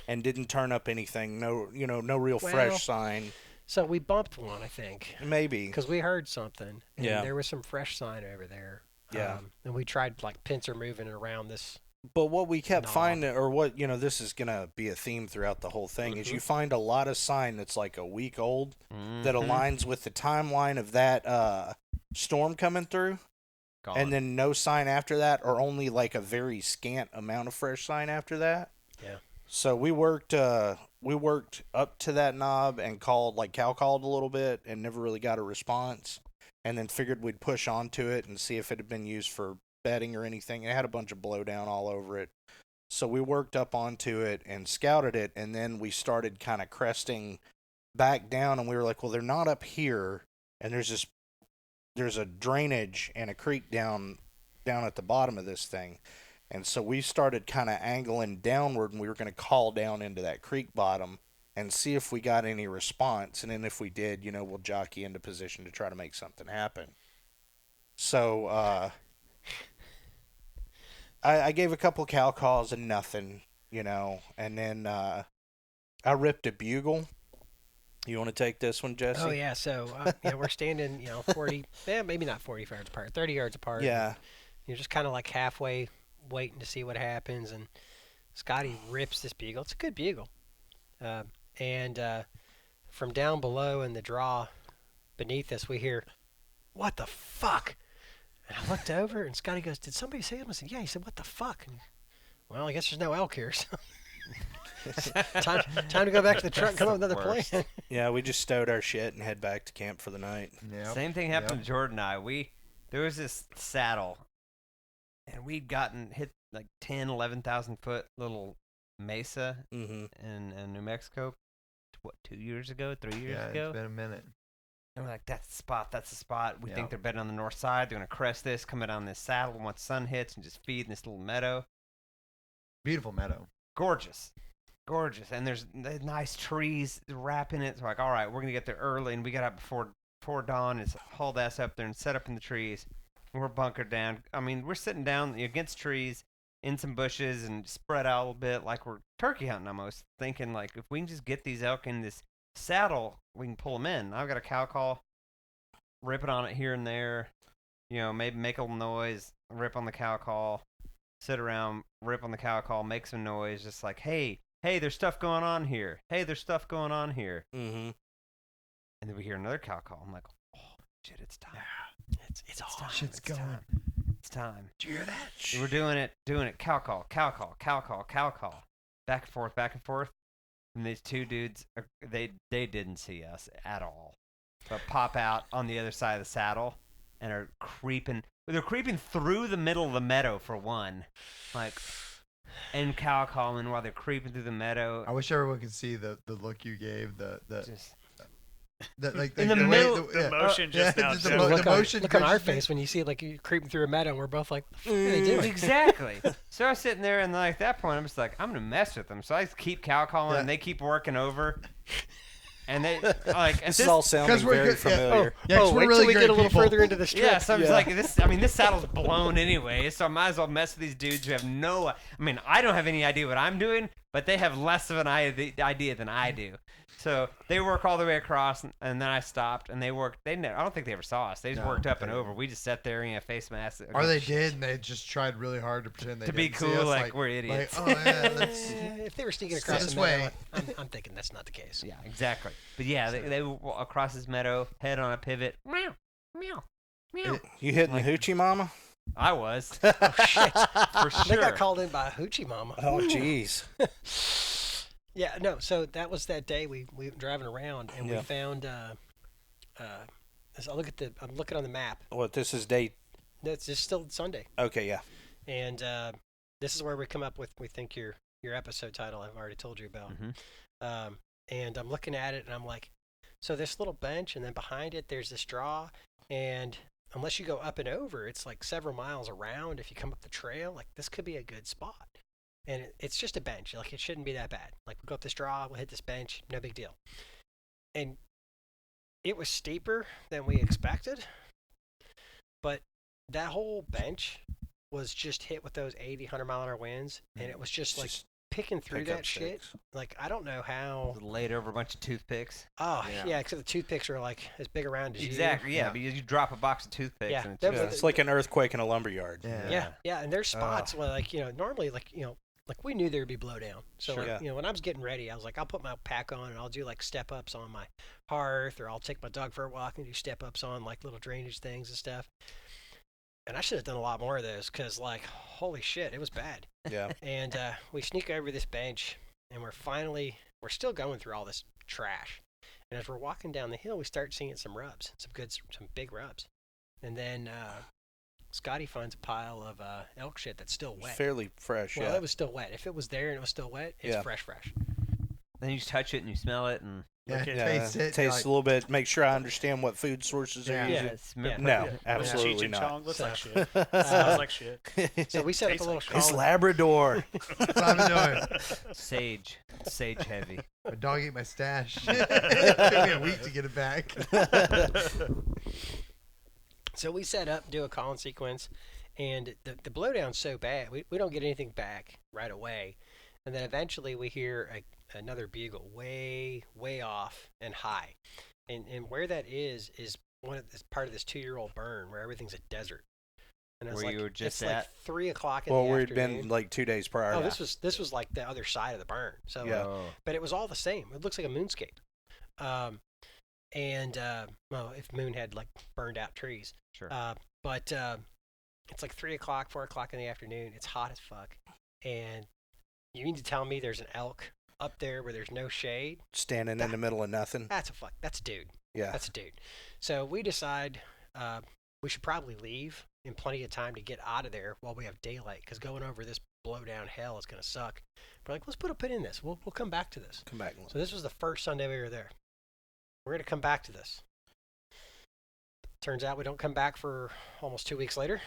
And didn't turn up anything. No real fresh sign. So we bumped one, I think. Maybe. Because we heard something. And yeah. There was some fresh sign over there. Yeah. And we tried like pincer moving it around this. But what we kept finding, or what, this is going to be a theme throughout the whole thing, is you find a lot of sign that's like a week old that aligns with the timeline of that storm coming through. Gone. And then no sign after that, or only like a very scant amount of fresh sign after that. Yeah. So we worked up to that knob and cow called a little bit and never really got a response, and then figured we'd push onto it and see if it had been used for bedding or anything. It had a bunch of blowdown all over it. So we worked up onto it and scouted it, and then we started kind of cresting back down, and we were like, well, they're not up here, and there's a drainage and a creek down at the bottom of this thing. And so we started kind of angling downward, and we were going to call down into that creek bottom and see if we got any response. And then if we did, we'll jockey into position to try to make something happen. So I gave a couple of cow calls and nothing, and then I ripped a bugle. You want to take this one, Jesse? Oh, yeah. So we're standing, 40, maybe not 40 yards apart, 30 yards apart. Yeah. You're just kind of like halfway waiting to see what happens, and Scotty rips this bugle. It's a good bugle. And from down below in the draw beneath us, we hear, "What the fuck?" And I looked over, and Scotty goes, "Did somebody say something?" I said, "Yeah." He said, "What the fuck?" And, well, I guess there's no elk here, so time to go back to the truck and come up with another plan. Yeah, we just stowed our shit and head back to camp for the night. Yep. Same thing happened to Jordan and I. There was this saddle, and we'd hit like 10, 11,000 foot little mesa in New Mexico, 2 years ago, 3 years ago? Yeah, it's been a minute. And we're like, that's the spot. We think they're bedding on the north side. They're going to crest this, come down this saddle, once sun hits, and just feed in this little meadow. Beautiful meadow. Gorgeous. gorgeous. And there's nice trees wrapping it. So like, all right, we're going to get there early. And we got up before dawn. It's hauled ass up there and set up in the trees. And we're bunkered down. I mean, we're sitting down against trees in some bushes and spread out a little bit like we're turkey hunting almost. Thinking like, if we can just get these elk in this saddle, we can pull them in. I've got a cow call, rip it on it here and there, maybe make a little noise, rip on the cow call, sit around, rip on the cow call, make some noise, just like, hey, there's stuff going on here. Hey, there's stuff going on here. Mm-hmm. And then we hear another cow call. I'm like, oh shit, it's time. It's time. Shit's going. Time. It's time. Did you hear that? We're doing it. Cow call, cow call, cow call, cow call, back and forth. And these two dudes, they didn't see us at all, but pop out on the other side of the saddle and are creeping. They're creeping through the middle of the meadow for one, like, and cow calling while they're creeping through the meadow. I wish everyone could see the look you gave. In the middle, the motion just now. Just the look on our face when you see like you creeping through a meadow, and we're both like, what are they doing? Exactly. So I was sitting there, and like, at that point, I'm just like, I'm gonna mess with them. So I keep cow calling, and they keep working over. And they like this is all sounding very familiar. Wait till we get a little further into the strip. Yeah, so I'm just like, this saddle's blown anyway, so I might as well mess with these dudes who have I don't have any idea what I'm doing, but they have less of an idea than I do. So they work all the way across, and then I stopped, and they worked. I don't think they ever saw us. They just worked up and over. We just sat there, face mask. Or they did, and they just tried really hard to pretend they to didn't be cool, see us, like we're idiots. Like, oh yeah, that's if they were sneaking across this the meadow, way. I'm thinking that's not the case. Yeah, exactly. But yeah, they walk across this meadow, head on a pivot. Meow, meow, meow. You hitting the hoochie mama? I was. Oh shit! For sure. They got called in by a hoochie mama. Oh jeez. Yeah, no. So that was that day we were driving around and we found. I'm looking on the map. What? This is day. That's just still Sunday. Okay, yeah. And this is where we come up with we think your episode title. I've already told you about. Mm-hmm. And I'm looking at it and I'm like, so this little bench and then behind it there's this draw, and unless you go up and over, it's like several miles around. If you come up the trail, like this could be a good spot. And it's just a bench. Like, it shouldn't be that bad. Like, we'll go up this draw, we'll hit this bench, no big deal. And it was steeper than we expected. But that whole bench was just hit with those 80, 100-mile-an-hour winds. And it was just, like, picking through that shit. Like, I don't know how. Laid over a bunch of toothpicks. Oh, yeah, except the toothpicks are, like, as big around as you. Exactly, yeah. Because you drop a box of toothpicks. Yeah, and it's like an earthquake in a lumberyard. Yeah. And there's spots where, like, normally, like, like we knew there would be blowdown. So, when I was getting ready, I was like, I'll put my pack on and I'll do like step ups on my hearth, or I'll take my dog for a walk and do step ups on like little drainage things and stuff. And I should have done a lot more of those because, like, holy shit, it was bad. Yeah. And we sneak over this bench and we're still going through all this trash. And as we're walking down the hill, we start seeing some rubs, some big rubs. And then Scotty finds a pile of elk shit that's still wet. Fairly fresh, Well, it was still wet. If it was there and it was still wet, it's fresh. Then you just touch it and you smell it and taste it. Taste a little bit. Make sure I understand what food sources are using. No, absolutely not. Looks like shit. Smells like shit. So we set up a little call. It's Labrador. Sage heavy. My dog ate my stash. It took me a week to get it back. So we set up, do a calling sequence, and the blowdown's so bad, we don't get anything back right away. And then eventually we hear another bugle way, way off and high. And where that is part of this 2-year-old burn where everything's a desert. And where you were just it's at? like 3 o'clock in the afternoon. Well, we'd been like 2 days prior. Oh, this was like the other side of the burn. So, but it was all the same. It looks like a moonscape. If Moon had like burned out trees. Sure. But it's like 3 o'clock, 4 o'clock in the afternoon. It's hot as fuck. And you mean to tell me there's an elk up there where there's no shade? Standing in the middle of nothing? That's a dude. Yeah. That's a dude. So we decide we should probably leave in plenty of time to get out of there while we have daylight, because going over this blowdown hell is going to suck. We're like, let's put a pin in this. We'll come back to this. Come back. So this was the first Sunday we were there. We're going to come back to this. Turns out we don't come back for almost 2 weeks later.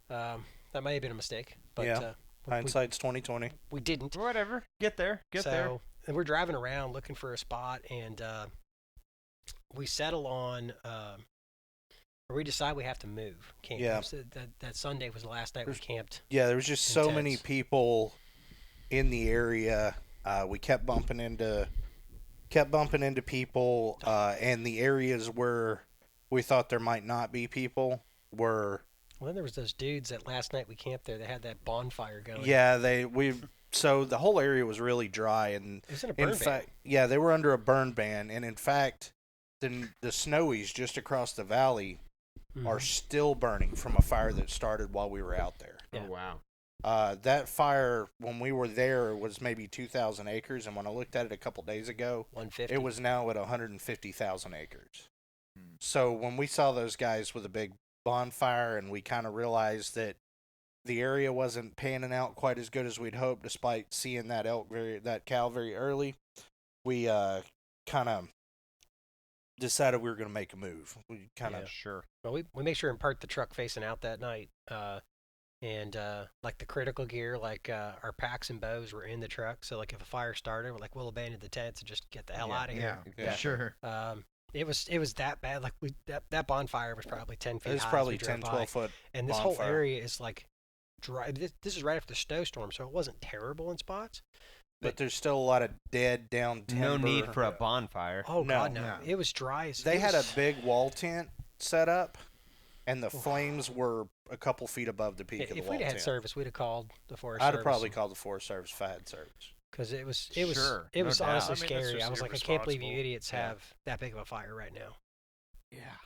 That may have been a mistake, but Hindsight's 2020. We didn't. Whatever. Get there. Get there. And we're driving around looking for a spot, and we settle on, or we decide we have to move camp. Yeah. So that Sunday was the last night we camped. Yeah, there was just so many Intense. people in the area. We kept bumping into people, and the areas where we thought there might not be people were. Well, then there was those dudes that last night we camped there. They had that bonfire going. Yeah, so the whole area was really dry, and It was in a burn ban. yeah, they were under a burn ban, and in fact, the Snowies just across the valley are still burning from a fire that started while we were out there. Yeah. Oh, wow. That fire, when we were there, was maybe 2,000 acres, and when I looked at it a couple days ago, 150. it was now at 150,000 acres. So when we saw those guys with a big bonfire, and we kind of realized that the area wasn't panning out quite as good as we'd hoped, despite seeing that cow very early, we kind of decided we were going to make a move. We kind of Sure. Well, we make sure and park the truck facing out that night. And like the critical gear, like our packs and bows were in the truck. So like if a fire started, we'll abandon the tents and just get the hell out of here. Yeah. Sure. It was that bad. Like that bonfire was probably 10 feet high. it was as probably we drove 10, by. 12 foot. And this bonfire. whole area is like dry. This is right after the snowstorm, so it wasn't terrible in spots. But there's still a lot of dead down timber. No need for a bonfire. Oh No. God, no! No. It was dry. They had a big wall tent set up, and the flames were a couple feet above the peak of the If wall we'd had tent. service, we'd have called the Forest I'd Service. have probably called the Forest Service if I had service. Because it was Sure, no honestly doubt. I mean, that's scary. just I was like, I can't believe you irresponsible. idiots Yeah. have that big of a fire right now. Yeah.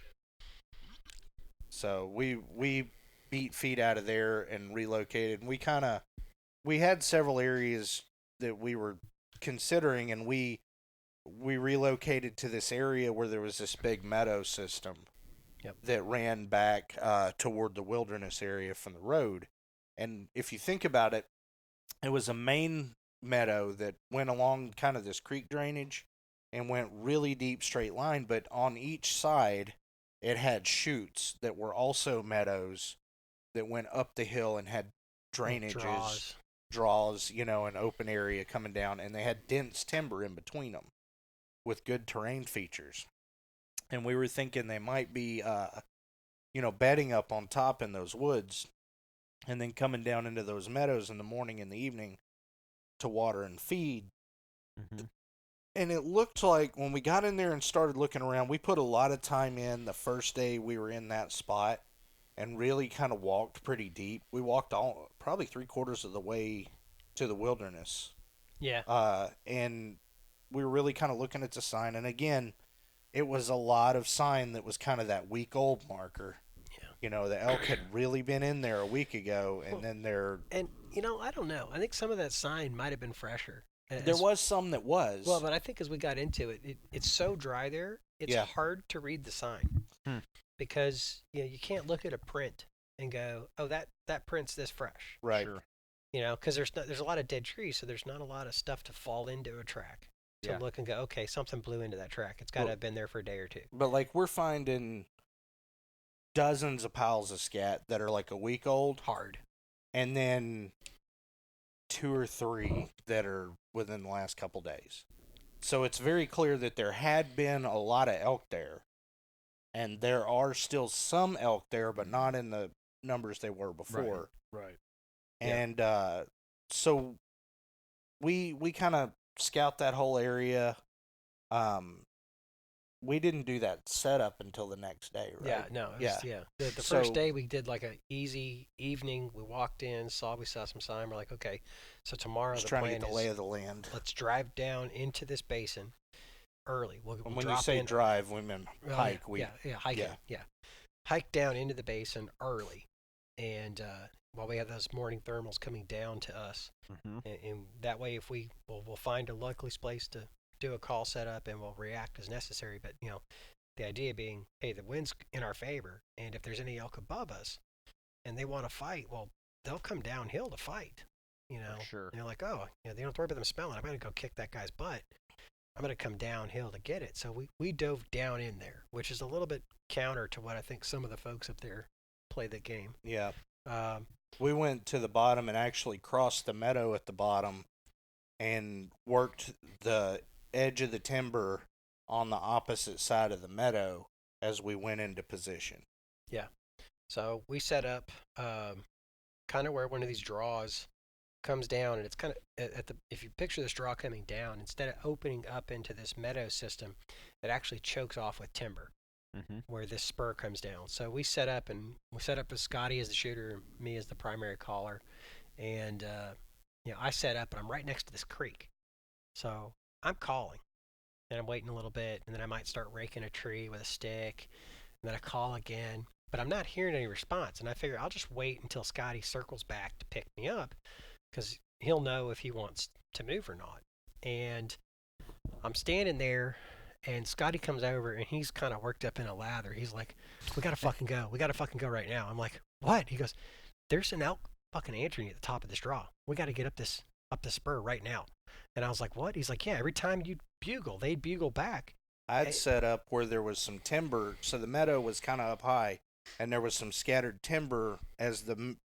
So we beat feet out of there and relocated. And we had several areas that we were considering, and we relocated to this area where there was this big meadow system that ran back toward the wilderness area from the road. And if you think about it, it was a main meadow that went along kind of this creek drainage and went really deep straight line, but on each side it had chutes that were also meadows that went up the hill and had drainages, draws, an open area coming down, and they had dense timber in between them with good terrain features. And we were thinking they might be, bedding up on top in those woods and then coming down into those meadows in the morning and the evening to water and feed. Mm-hmm. And it looked like when we got in there and started looking around, we put a lot of time in the first day we were in that spot and really kind of walked pretty deep. We walked probably 3/4 of the way to the wilderness. Yeah. And we were really kind of looking at the sign. And again, it was a lot of sign that was kind of that week-old marker. Yeah. The elk had really been in there a week ago, and then they're... And, I don't know. I think some of that sign might have been fresher. There was some that was. Well, but I think as we got into it, it's so dry there, it's hard to read the sign. Because, you can't look at a print and go, oh, that print's this fresh. Right. Sure. Because there's a lot of dead trees, so there's not a lot of stuff to fall into a track. To look and go, okay, something blew into that track. It's got to have been there for a day or two. But, we're finding dozens of piles of scat that are, a week old. Hard. And then 2 or 3 that are within the last couple days. So it's very clear that there had been a lot of elk there. And there are still some elk there, but not in the numbers they were before. Right. And so we kind of scout that whole area. We didn't do that setup until the next day, right? Yeah, no. The first day we did an easy evening. We walked in, we saw some sign. We're like, okay, so tomorrow Just the trying plan to get the is lay of the land. let's drive down into this basin early. We'll And when you drop say in. drive, we mean hike. Hiking. Yeah. Hike down into the basin early. And while we have those morning thermals coming down to us. Mm-hmm. And that way, if we'll find a likely place to do a call setup and we'll react as necessary. But, the idea being, hey, the wind's in our favor. And if there's any elk above us and they want to fight, well, they'll come downhill to fight, Sure. And they're like, oh, they don't have to worry about them smelling. I'm going to go kick that guy's butt. I'm going to come downhill to get it. So we dove down in there, which is a little bit counter to what I think some of the folks up there play the game. Yeah. We went to the bottom and actually crossed the meadow at the bottom and worked the edge of the timber on the opposite side of the meadow as we went into position. Yeah. So we set up kind of where one of these draws comes down, and it's kind of if you picture this draw coming down, instead of opening up into this meadow system, it actually chokes off with timber. Where this spur comes down. So we set up with Scotty as the shooter and me as the primary caller. And, I set up and I'm right next to this creek. So I'm calling and I'm waiting a little bit, and then I might start raking a tree with a stick, and then I call again, but I'm not hearing any response. And I figure I'll just wait until Scotty circles back to pick me up, because he'll know if he wants to move or not. And I'm standing there, and Scotty comes over, and he's kind of worked up in a lather. He's like, we got to fucking go. We got to fucking go right now. I'm like, what? He goes, there's an elk fucking answering at the top of this draw. We got to get up the spur right now. And I was like, what? He's like, yeah, every time you bugle, they'd bugle back. I'd set up where there was some timber, so the meadow was kind of up high, and there was some scattered timber as the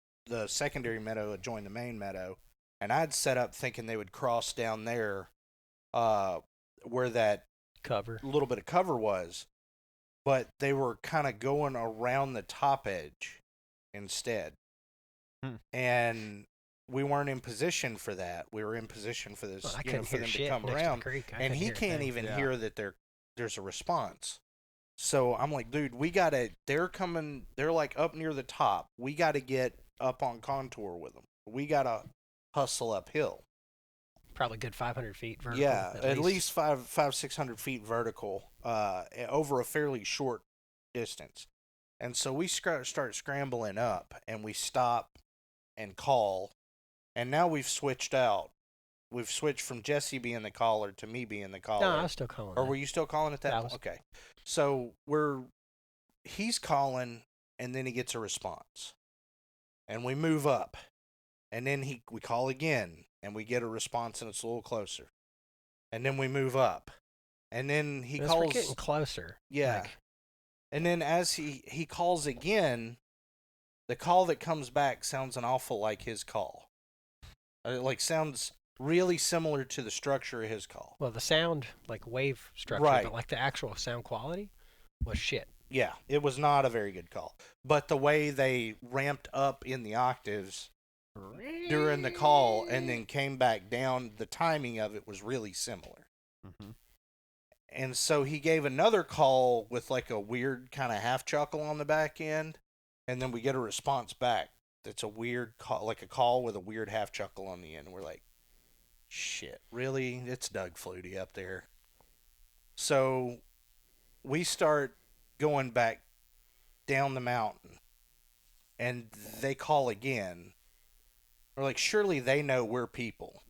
secondary meadow had joined the main meadow. And I'd set up thinking they would cross down there where that cover, a little bit of cover was, but they were kind of going around the top edge instead. And we weren't in position for that. We were in position for this, for them to come around, and he can't even hear that there's a response. So I'm like, dude, they're coming, they're like up near the top. We got to get up on contour with them. We got to hustle uphill. Probably good 500 feet vertical. Yeah, at least 600 feet vertical, over a fairly short distance. And so we start scrambling up, and we stop and call. And now we've switched out. We've switched from Jesse being the caller to me being the caller. No, I was still calling. Or were you still calling at that point? Okay. So he's calling, and then he gets a response. And we move up. And then we call again, and we get a response, and it's a little closer. And then we move up. And then he calls. We're getting closer. Yeah. And then as he calls again, the call that comes back sounds an awful like his call. Sounds really similar to the structure of his call. Well, the sound, wave structure, right, but the actual sound quality was shit. Yeah, it was not a very good call. But the way they ramped up in the octaves during the call and then came back down, the timing of it was really similar. And so he gave another call with a weird kind of half chuckle on the back end, and then we get a response back that's a weird call, a call with a weird half chuckle on the end. And we're like, shit, really? It's Doug Flutie up there. So we start going back down the mountain, and they call again. We're like, surely they know we're people.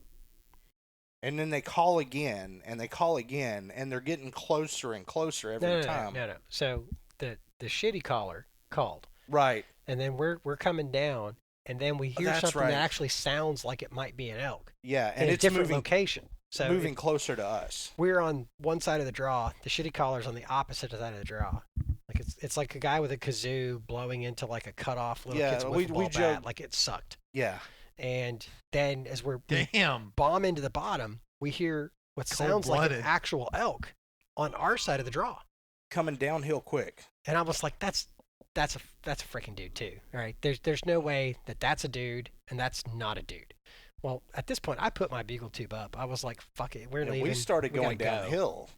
And then they call again, and they call again, and they're getting closer and closer every time. No. So the shitty caller called. Right. And then we're coming down, and then we hear something that actually sounds like it might be an elk. Yeah, and it's a different location. So moving closer to us. We're on one side of the draw. The shitty caller's on the opposite side of the draw. It's like a guy with a kazoo blowing into a cutoff little kid's wiffle ball bat. It sucked. Yeah. And then as we bomb into the bottom, we hear what sounds like an actual elk on our side of the draw, coming downhill quick. And I was like, that's a freaking dude too. All right, there's no way that's a dude and that's not a dude. Well, at this point, I put my bugle tube up. I was like, fuck it, we're leaving. We started going downhill.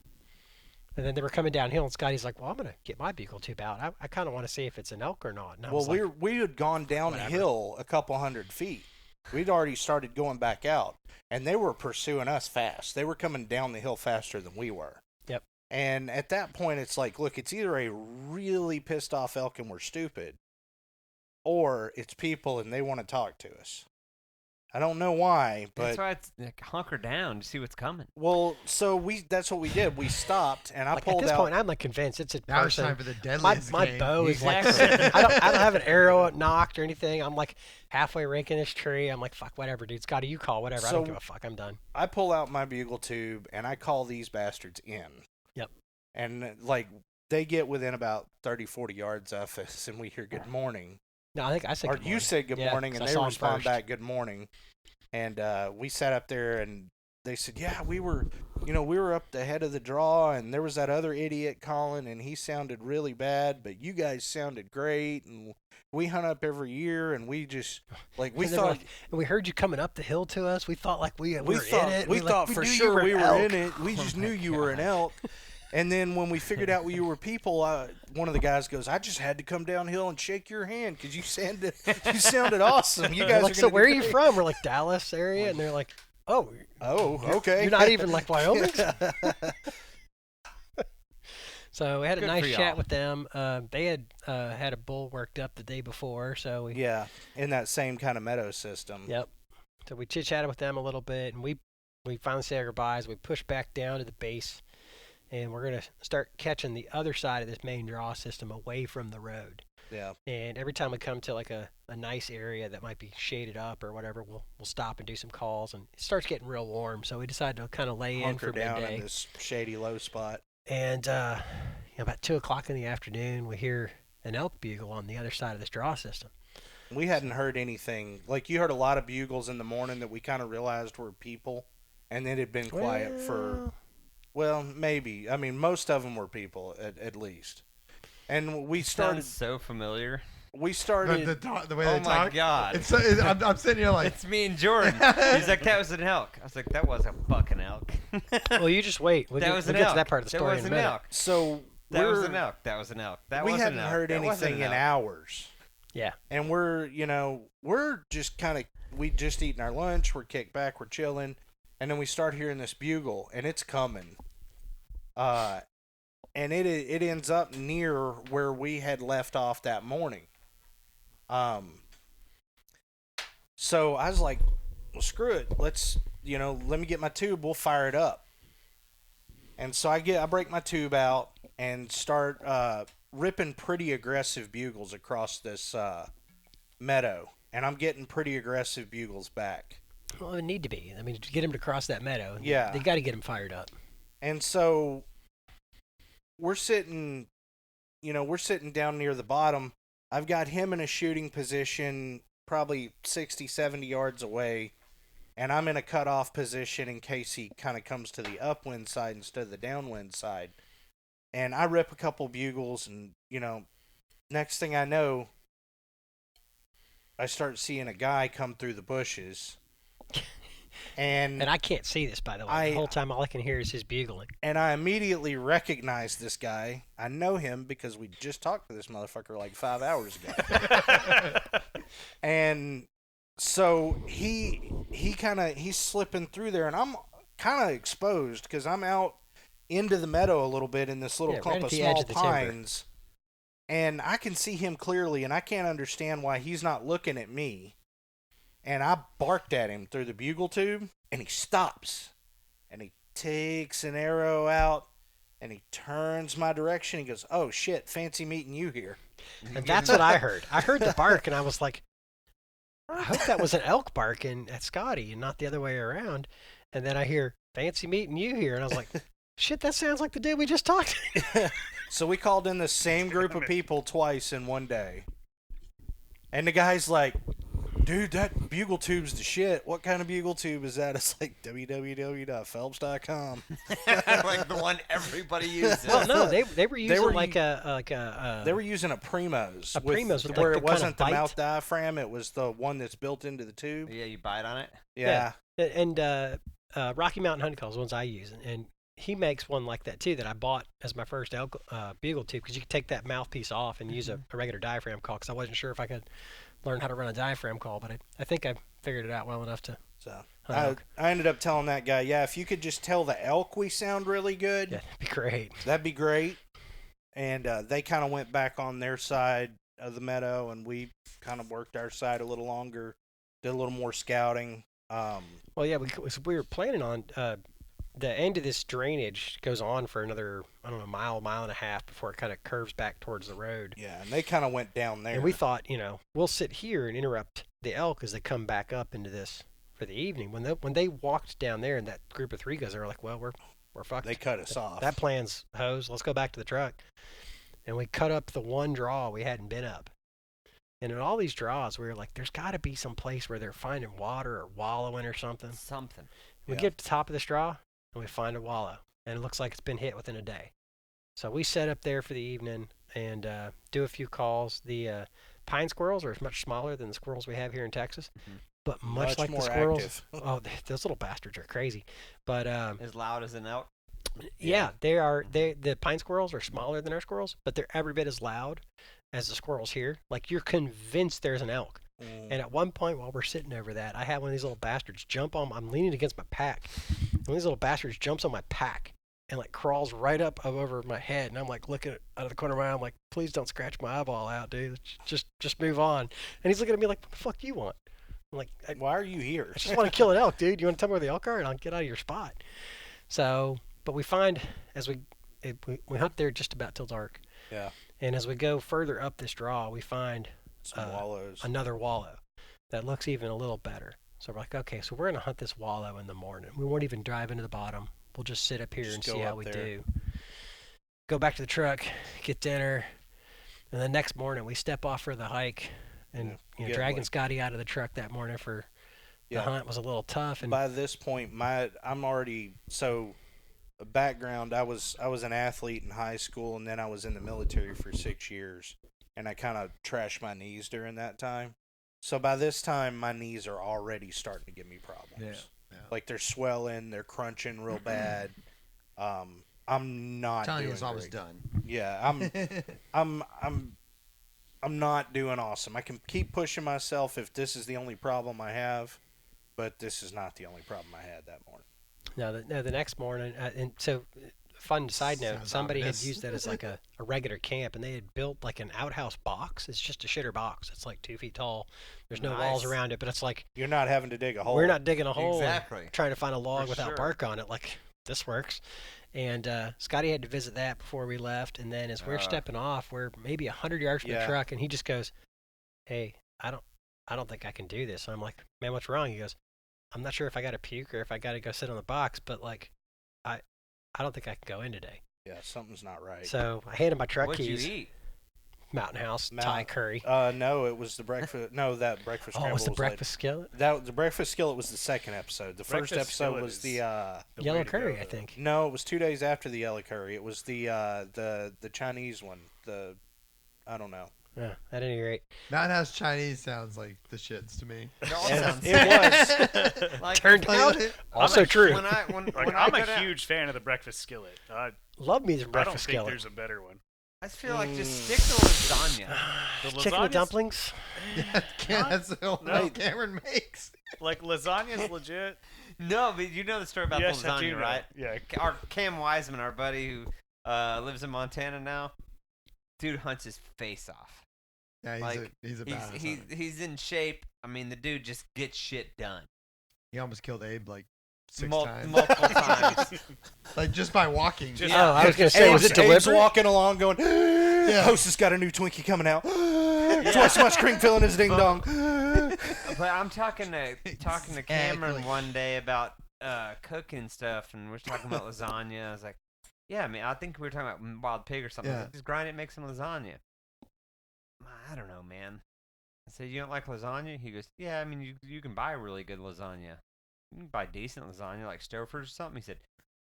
And then they were coming downhill, and Scotty's like, well, I'm going to get my bugle tube out. I kind of want to see if it's an elk or not. And we had gone downhill a couple 100 feet. We'd already started going back out, and they were pursuing us fast. They were coming down the hill faster than we were. Yep. And at that point, it's like, look, it's either a really pissed off elk and we're stupid, or it's people and they want to talk to us. I don't know why, but... That's why it's hunker down to see what's coming. Well, so that's what we did. We stopped, and I pulled out... At this point, I'm convinced it's a person. Now it's time for the deadliest my bow is I don't have an arrow knocked or anything. I'm halfway raking this tree. I'm like, fuck, whatever, dude. Scotty, you call, whatever. I don't give a fuck. I'm done. I pull out my bugle tube, and I call these bastards in. Yep. And, they get within about 30, 40 yards of us, and we hear good morning. No, I think I said or good morning. you said good morning, 'cause and I they saw 'em respond first. back good morning. And we sat up there, and they said, yeah, we were up the head of the draw, and there was that other idiot calling, and he sounded really bad, but you guys sounded great, and we hunt up every year, and we just we And thought and we heard you coming up the hill to us. We thought we were thought in it. we thought for sure we were in it. We just my knew you were an elk. And then when we figured out you were people, one of the guys goes, "I just had to come downhill and shake your hand because you sounded awesome. You guys like, are so gonna where are do you great." from? We're like Dallas area, and they're like, oh, Okay. you're not even like Wyoming. So we had a Good nice for chat y'all. with them. They had had a bull worked up the day before, so we Yeah, in that same kind of meadow system. Yep. So we chit chatted with them a little bit, and we finally said our goodbyes. We pushed back down to the base, and we're gonna start catching the other side of this main draw system away from the road. Yeah. And every time we come to like a nice area that might be shaded up or whatever, we'll stop and do some calls. And it starts getting real warm, so we decided to kind of lay Hunker in for down midday. in this shady low spot. And about 2:00 in the afternoon, we hear an elk bugle on the other side of this draw system. We hadn't heard anything. Like, you heard a lot of bugles in the morning that we kind of realized were people, and it had been quiet for, well, maybe. I mean, most of them were people, at least. And we started. Sounds so familiar. We started. The way Oh they my talk. God. I'm sitting here like, It's me and Jordan. He's like, that was an elk. I was like, that was a fucking elk. Well, you just wait. We'll that get, was we'll an get elk. to that part of the story That was in a an minute. elk. So That was we're- an elk. That was an elk. That we wasn't hadn't an elk. heard That wasn't anything an in elk. hours. Yeah. And we're just kind of, we just eaten our lunch, we're kicked back, we're chilling, and then we start hearing this bugle, and it's coming. And it ends up near where we had left off that morning. So I was like, well, screw it. Let's, let me get my tube, we'll fire it up. And so I break my tube out and start ripping pretty aggressive bugles across this meadow, and I'm getting pretty aggressive bugles back. Well, it need to be. I mean, to get him to cross that meadow, Yeah. they got to get him fired up. And so we're sitting down near the bottom. I've got him in a shooting position probably 60, 70 yards away, and I'm in a cutoff position in case he kind of comes to the upwind side instead of the downwind side. And I rip a couple bugles, and, next thing I know, I start seeing a guy come through the bushes. And I can't see this, by the way. The whole time, all I can hear is his bugling. And I immediately recognize this guy. I know him because we just talked to this motherfucker like 5 hours ago. And so he's slipping through there, and I'm kind of exposed because I'm out into the meadow a little bit in this little clump of small pines. And I can see him clearly, and I can't understand why he's not looking at me. And I barked at him through the bugle tube, and he stops. And he takes an arrow out, and he turns my direction. He goes, "Oh, shit, fancy meeting you here." And that's what I heard. I heard the bark, and I was like, I hope that was an elk barking at Scotty and not the other way around. And then I hear, "Fancy meeting you here." And I was like, shit, that sounds like the dude we just talked to. So we called in the same group of people twice in one day. And the guy's like, "Dude, that bugle tube's the shit. What kind of bugle tube is that?" It's like www.phelps.com. Like the one everybody uses. Well, no, they were using were they were using a Primos. A Primos with, where like, it the kinda wasn't the bite. mouth diaphragm, it was the one that's built into the tube. Yeah, you bite on it. Yeah. and Rocky Mountain Hunting Calls, ones I use, and he makes one like that too that I bought as my first elk bugle tube because you could take that mouthpiece off and use a regular diaphragm call because I wasn't sure if I could learn how to run a diaphragm call, but I think I figured it out well enough to. So hunt elk. I ended up telling that guy, yeah, if you could just tell the elk we sound really good, Yeah, that'd be great. that'd be great. And they kind of went back on their side of the meadow, and we kind of worked our side a little longer, did a little more scouting. Well, yeah, we were planning on the end of this drainage goes on for another, I don't know, mile and a half before it kind of curves back towards the road. Yeah, and they kind of went down there. And we thought, we'll sit here and interrupt the elk as they come back up into this for the evening. When they walked down there, and that group of three guys, they were like, "Well, we're fucked. They cut us off. That plan's hosed. Let's go back to the truck." And we cut up the one draw we hadn't been up. And in all these draws, we were like, there's got to be some place where they're finding water or wallowing or something. We get to the top of this draw, and we find a wallow. And it looks like it's been hit within a day. So we set up there for the evening and do a few calls. The pine squirrels are much smaller than the squirrels we have here in Texas. But much like the squirrels, those little bastards are crazy. But as loud as an elk. Yeah, they are. The pine squirrels are smaller than our squirrels, but they're every bit as loud as the squirrels here. Like, you're convinced there's an elk. And at one point while we're sitting over that, I had one of these little bastards jump on. I'm leaning against my pack. One of these little bastards jumps on my pack and like crawls right up over my head. And I'm like looking out of the corner of my eye. I'm like, please don't scratch my eyeball out, dude. Just move on. And he's looking at me like, what the fuck do you want? I'm like, why are you here? I just want to kill an elk, dude. You want to tell me where the elk are, and I'll get out of your spot. So, but we find as we hunt there just about till dark. Yeah. And as we go further up this draw, we find some wallows. Another wallow that looks even a little better. So we're like, okay, so we're gonna hunt this wallow in the morning. We won't even drive into the bottom. We'll just sit up here and see how we do. Go back to the truck, get dinner, and the next morning we step off for the hike. And dragging Scotty out of the truck that morning for the hunt was a little tough. And by this point, I'm already background. I was an athlete in high school, and then I was in the military for 6 years, and I kind of trashed my knees during that time. So by this time, my knees are already starting to give me problems. Yeah. Like they're swelling, they're crunching real bad. I'm not. Telling you doing it's almost great. done. Yeah, I'm not doing awesome. I can keep pushing myself if this is the only problem I have, but this is not the only problem I had that morning. No, the next morning, and so fun side note, somebody had used that as like a regular camp, and they had built like an outhouse box. It's just a shitter box. It's like 2 feet tall. There's no walls around it, but it's like you're not having to dig a hole. We're not digging a hole. Exactly. Trying to find a log without bark on it. Like, this works. And Scotty had to visit that before we left. And then as we're stepping off, we're maybe 100 yards from the truck, and he just goes, "Hey, I don't think I can do this." And I'm like, "Man, what's wrong?" He goes, "I'm not sure if I got to puke or if I got to go sit on the box, but like, I don't think I can go in today." Yeah, something's not right. So I handed my truck What'd keys. you eat? Mountain House Thai curry. No, it was the breakfast. No, that breakfast. Oh, it was the breakfast skillet? The breakfast skillet was the second episode. The first episode was the yellow curry, I think. No, it was 2 days after the yellow curry. It was the Chinese one. I don't know. Yeah, at any rate, Mountain House Chinese sounds like the shits to me. It was. Like, turned out also true. I'm a huge fan of the breakfast skillet. Love me some breakfast skillet. I don't think there's a better one. I just feel like just stick to lasagna. Chicken and dumplings. That's all Cameron makes. Like, lasagna's legit. No, but you know the story about the lasagna, right? Yeah. Our Cam Wiseman, our buddy who lives in Montana now, dude hunts his face off. Yeah, he's a badass. He's in shape. I mean, the dude just gets shit done. He almost killed Abe like 6 times. Multiple times. Like just by walking. I was gonna say, was it Abe's deliberate? walking along, going, "Host has got a new Twinkie coming out. Twice as much cream filling his ding dong." But I'm talking to Cameron one day about cooking stuff, and we're talking about lasagna. I was like, "Yeah, I mean, I think we were talking about wild pig or something. Yeah. Like, just grind it, and make some lasagna." I don't know, man. I said, "You don't like lasagna?" He goes, "Yeah, I mean, you can buy really good lasagna. You can buy decent lasagna, like Stouffer's or something." He said,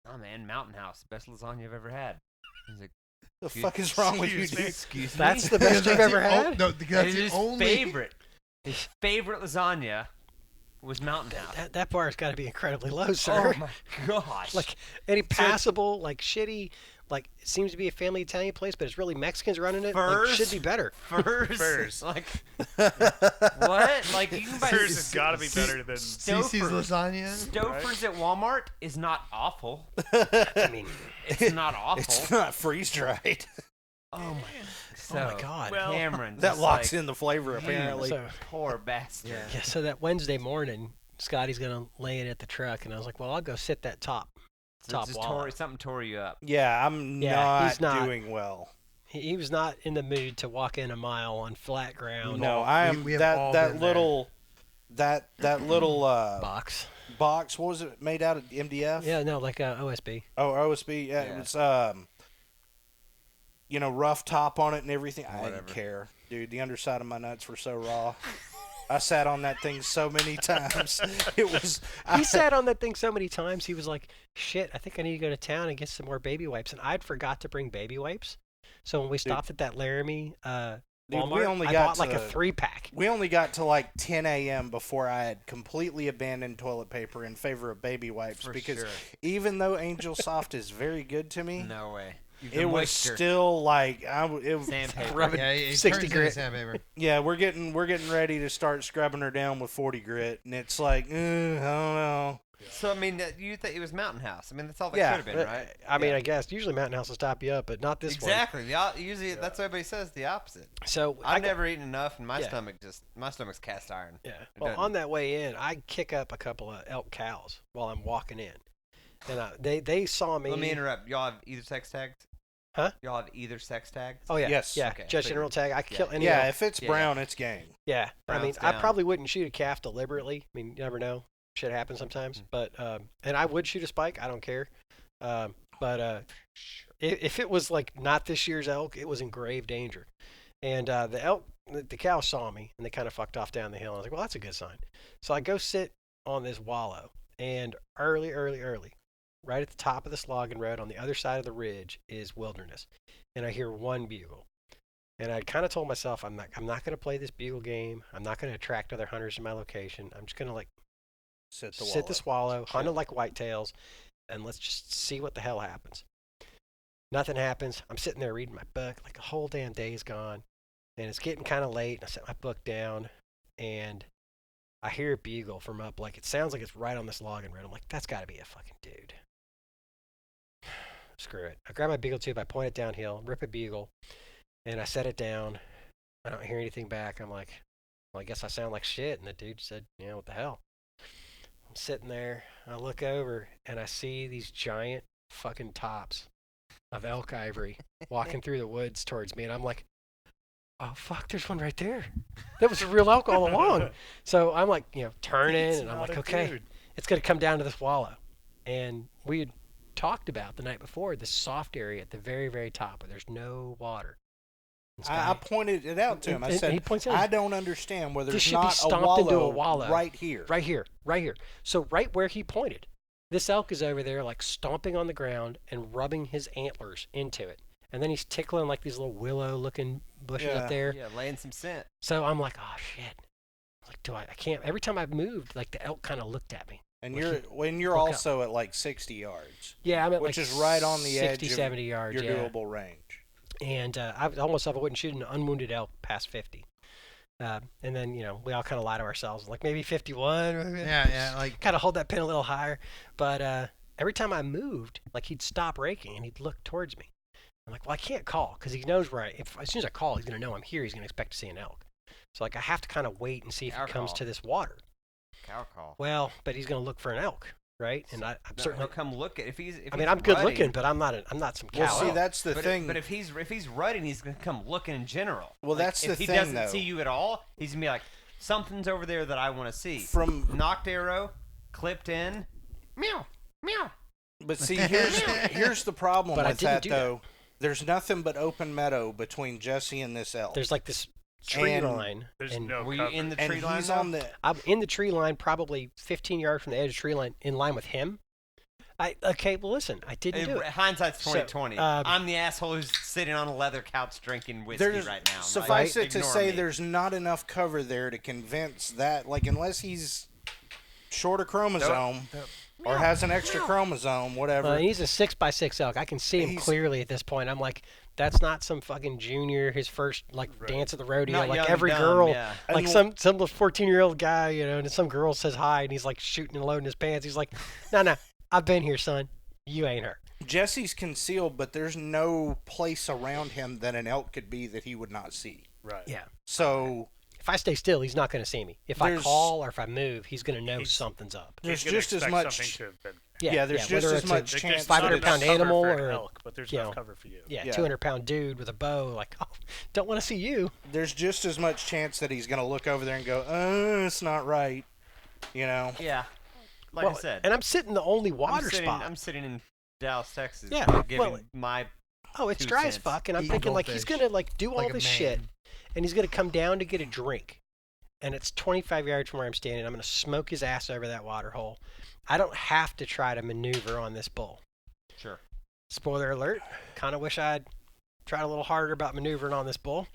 "Oh, man, Mountain House, best lasagna I've ever had." He's like, The fuck is wrong with you, dude? Excuse me? That's the best you've ever had? No, that's His the only favorite. His favorite lasagna was Mountain House. That bar's got to be incredibly low, sir. Oh, my gosh. Like, any passable, like, shitty, like, it seems to be a family Italian place, but it's really Mexicans running it. Like, should be better. Furs. Like, what? Like, you can buy Furs has got to be better than Cece's lasagna. Stouffer's at Walmart is not awful. I mean, It's not awful. It's not freeze dried. Oh my God. Well, Cameron. That just locks like, in the flavor, apparently. So, Poor bastard. yeah, so that Wednesday morning, Scotty's going to lay it at the truck, and I was like, well, I'll go sit that top wall. Something tore you up. Yeah, he's not doing well. He was not in the mood to walk in a mile on flat ground. No, I am. We have all that been little Box. box. What was it made out of? MDF? Yeah, no, like OSB. Oh, OSB. Yeah, it was. Rough top on it and everything. I Whatever. didn't care. Dude, the underside of my nuts were so raw. I sat on that thing so many times. It was. He sat on that thing so many times. He was like, "Shit, I think I need to go to town and get some more baby wipes." And I'd forgot to bring baby wipes. So when we stopped at that Laramie Walmart, I bought like a 3-pack. We only got to like 10 a.m. before I had completely abandoned toilet paper in favor of baby wipes because even though Angel Soft is very good to me, no way. It was still like sandpaper. Yeah, 60 grit. Sandpaper. Yeah, we're getting ready to start scrubbing her down with 40 grit, and it's like, I don't know. So I mean, you think it was Mountain House? I mean, that's all that could have been, right? I mean, I guess usually Mountain House will stop you up, but not this one. Exactly. Usually, that's what everybody says. The opposite. So I've never eaten enough, and my stomach's cast iron. Yeah. Well, on that way in, I kick up a couple of elk cows while I'm walking in, and they saw me. Let me interrupt. Y'all have either sex tags? Huh? Y'all have either sex tags? Oh yeah. Yes. Yeah. Okay. Judge General tag. I can kill any. Yeah, if it's brown, it's game. Yeah. I mean, Brown's I down. probably wouldn't shoot a calf deliberately. I mean, you never know. Shit happens sometimes. But and I would shoot a spike. I don't care. But if it was like not this year's elk, it was in grave danger. And the cow saw me and they kind of fucked off down the hill. And I was like, well, that's a good sign. So I go sit on this wallow, and early, right at the top of this logging road on the other side of the ridge is wilderness. And I hear one bugle. And I kind of told myself, I'm not going to play this bugle game. I'm not going to attract other hunters to my location. I'm just going to like sit the swallow, hunt it like whitetails, and let's just see what the hell happens. Nothing happens. I'm sitting there reading my book, like the whole damn day is gone. And it's getting kind of late, and I set my book down, and I hear a bugle from up, like it sounds like it's right on this logging road. I'm like, that's got to be a fucking dude. Screw it. I grab my bugle tube, I point it downhill, rip a bugle, and I set it down. I don't hear anything back. I'm like, well, I guess I sound like shit. And the dude said, yeah, what the hell? I'm sitting there. I look over, and I see these giant fucking tops of elk ivory walking through the woods towards me. And I'm like, oh, fuck, there's one right there. That was a real elk all along. So I'm like, turning, and I'm like, okay, it's going to come down to this wallow. And we had talked about the night before this soft area at the very, very top where there's no water. I pointed it out to him. I said, I don't understand where there's not a wallow right here. Right here. So right where he pointed, this elk is over there like stomping on the ground and rubbing his antlers into it. And then he's tickling like these little willow-looking bushes up there. Yeah, laying some scent. So I'm like, oh, shit. Like, I can't. Every time I moved, like the elk kind of looked at me. And you're also at like 60 yards. Yeah, I'm at which like is right on the 60, edge 70 yards, your doable range. And I almost thought I wouldn't shoot an unwounded elk past 50. And then, we all kind of lie to ourselves, like maybe 51. Yeah, like kind of hold that pin a little higher. But every time I moved, like he'd stop raking and he'd look towards me. I'm like, well, I can't call because he knows where as soon as I call, he's going to know I'm here. He's going to expect to see an elk. So like I have to kind of wait and see if he comes to this water. Cow call. Well, but he's going to look for an elk, right? And I'm certainly he'll come look at if he's. I'm good looking, but I'm not some cow. Well, see, that's the thing. But if he's rutting, he's gonna come looking in general. Well, like, that's the thing. If he doesn't see you at all, he's gonna be like, something's over there that I want to see. From knocked arrow, clipped in, meow, meow. But see, here's the problem with that though. There's nothing but open meadow between Jesse and this elk. There's like this tree line. There's no were cover. you in the tree line? He's on the. I'm in the tree line, probably 15 yards from the edge of the tree line, in line with him. Okay, well, listen, I didn't do it. Hindsight's 2020. So, I'm the asshole who's sitting on a leather couch drinking whiskey right now. Suffice it to say, there's not enough cover there to convince that, like, unless he's short a chromosome or has an extra chromosome, whatever. He's a 6x6 elk. I can see him clearly at this point. I'm like, that's not some fucking junior, his first dance at the rodeo. Not like young, every dumb, girl, yeah. like some 14-year-old guy, and some girl says hi, and he's like shooting and loading his pants. He's like, no, I've been here, son. You ain't her. Jesse's concealed, but there's no place around him that an elk could be that he would not see. Right. Yeah. So if I stay still, he's not going to see me. If I call or if I move, he's going to know something's up. There's just as much. There's just as much chance. 500-pound animal or elk, but there's no cover for you. Yeah, 200-pound dude with a bow. Like, oh, don't want to see you. There's just as much chance that he's going to look over there and go, it's not right. Yeah. Like I said. And I'm sitting in the only water spot. I'm sitting in Dallas, Texas. Yeah. Giving my Oh, it's 2 dry as cents. fuck, and I'm Eating thinking like he's goldfish gonna like do all like a this man. shit, and he's gonna come down to get a drink, and it's 25 yards from where I'm standing. I'm gonna smoke his ass over that water hole. I don't have to try to maneuver on this bull. Sure. Spoiler alert. Kind of wish I'd tried a little harder about maneuvering on this bull,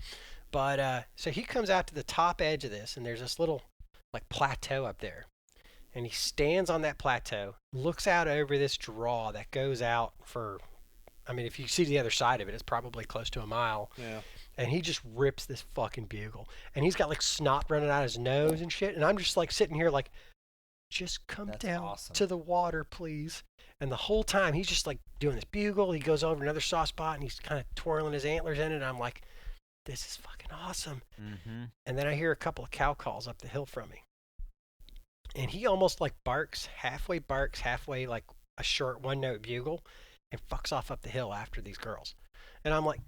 but so he comes out to the top edge of this, and there's this little like plateau up there. And he stands on that plateau, looks out over this draw that goes out for, I mean, if you see the other side of it, it's probably close to a mile. Yeah. And he just rips this fucking bugle. And he's got like snot running out his nose and shit. And I'm just like sitting here like, just come That's down awesome. to the water, please. And the whole time he's just like doing this bugle. He goes over another soft spot and he's kind of twirling his antlers in it. And I'm like, this is fucking awesome. Mm-hmm. And then I hear a couple of cow calls up the hill from me. And he almost like barks, halfway like a short 1-note bugle, and fucks off up the hill after these girls. And I'm like,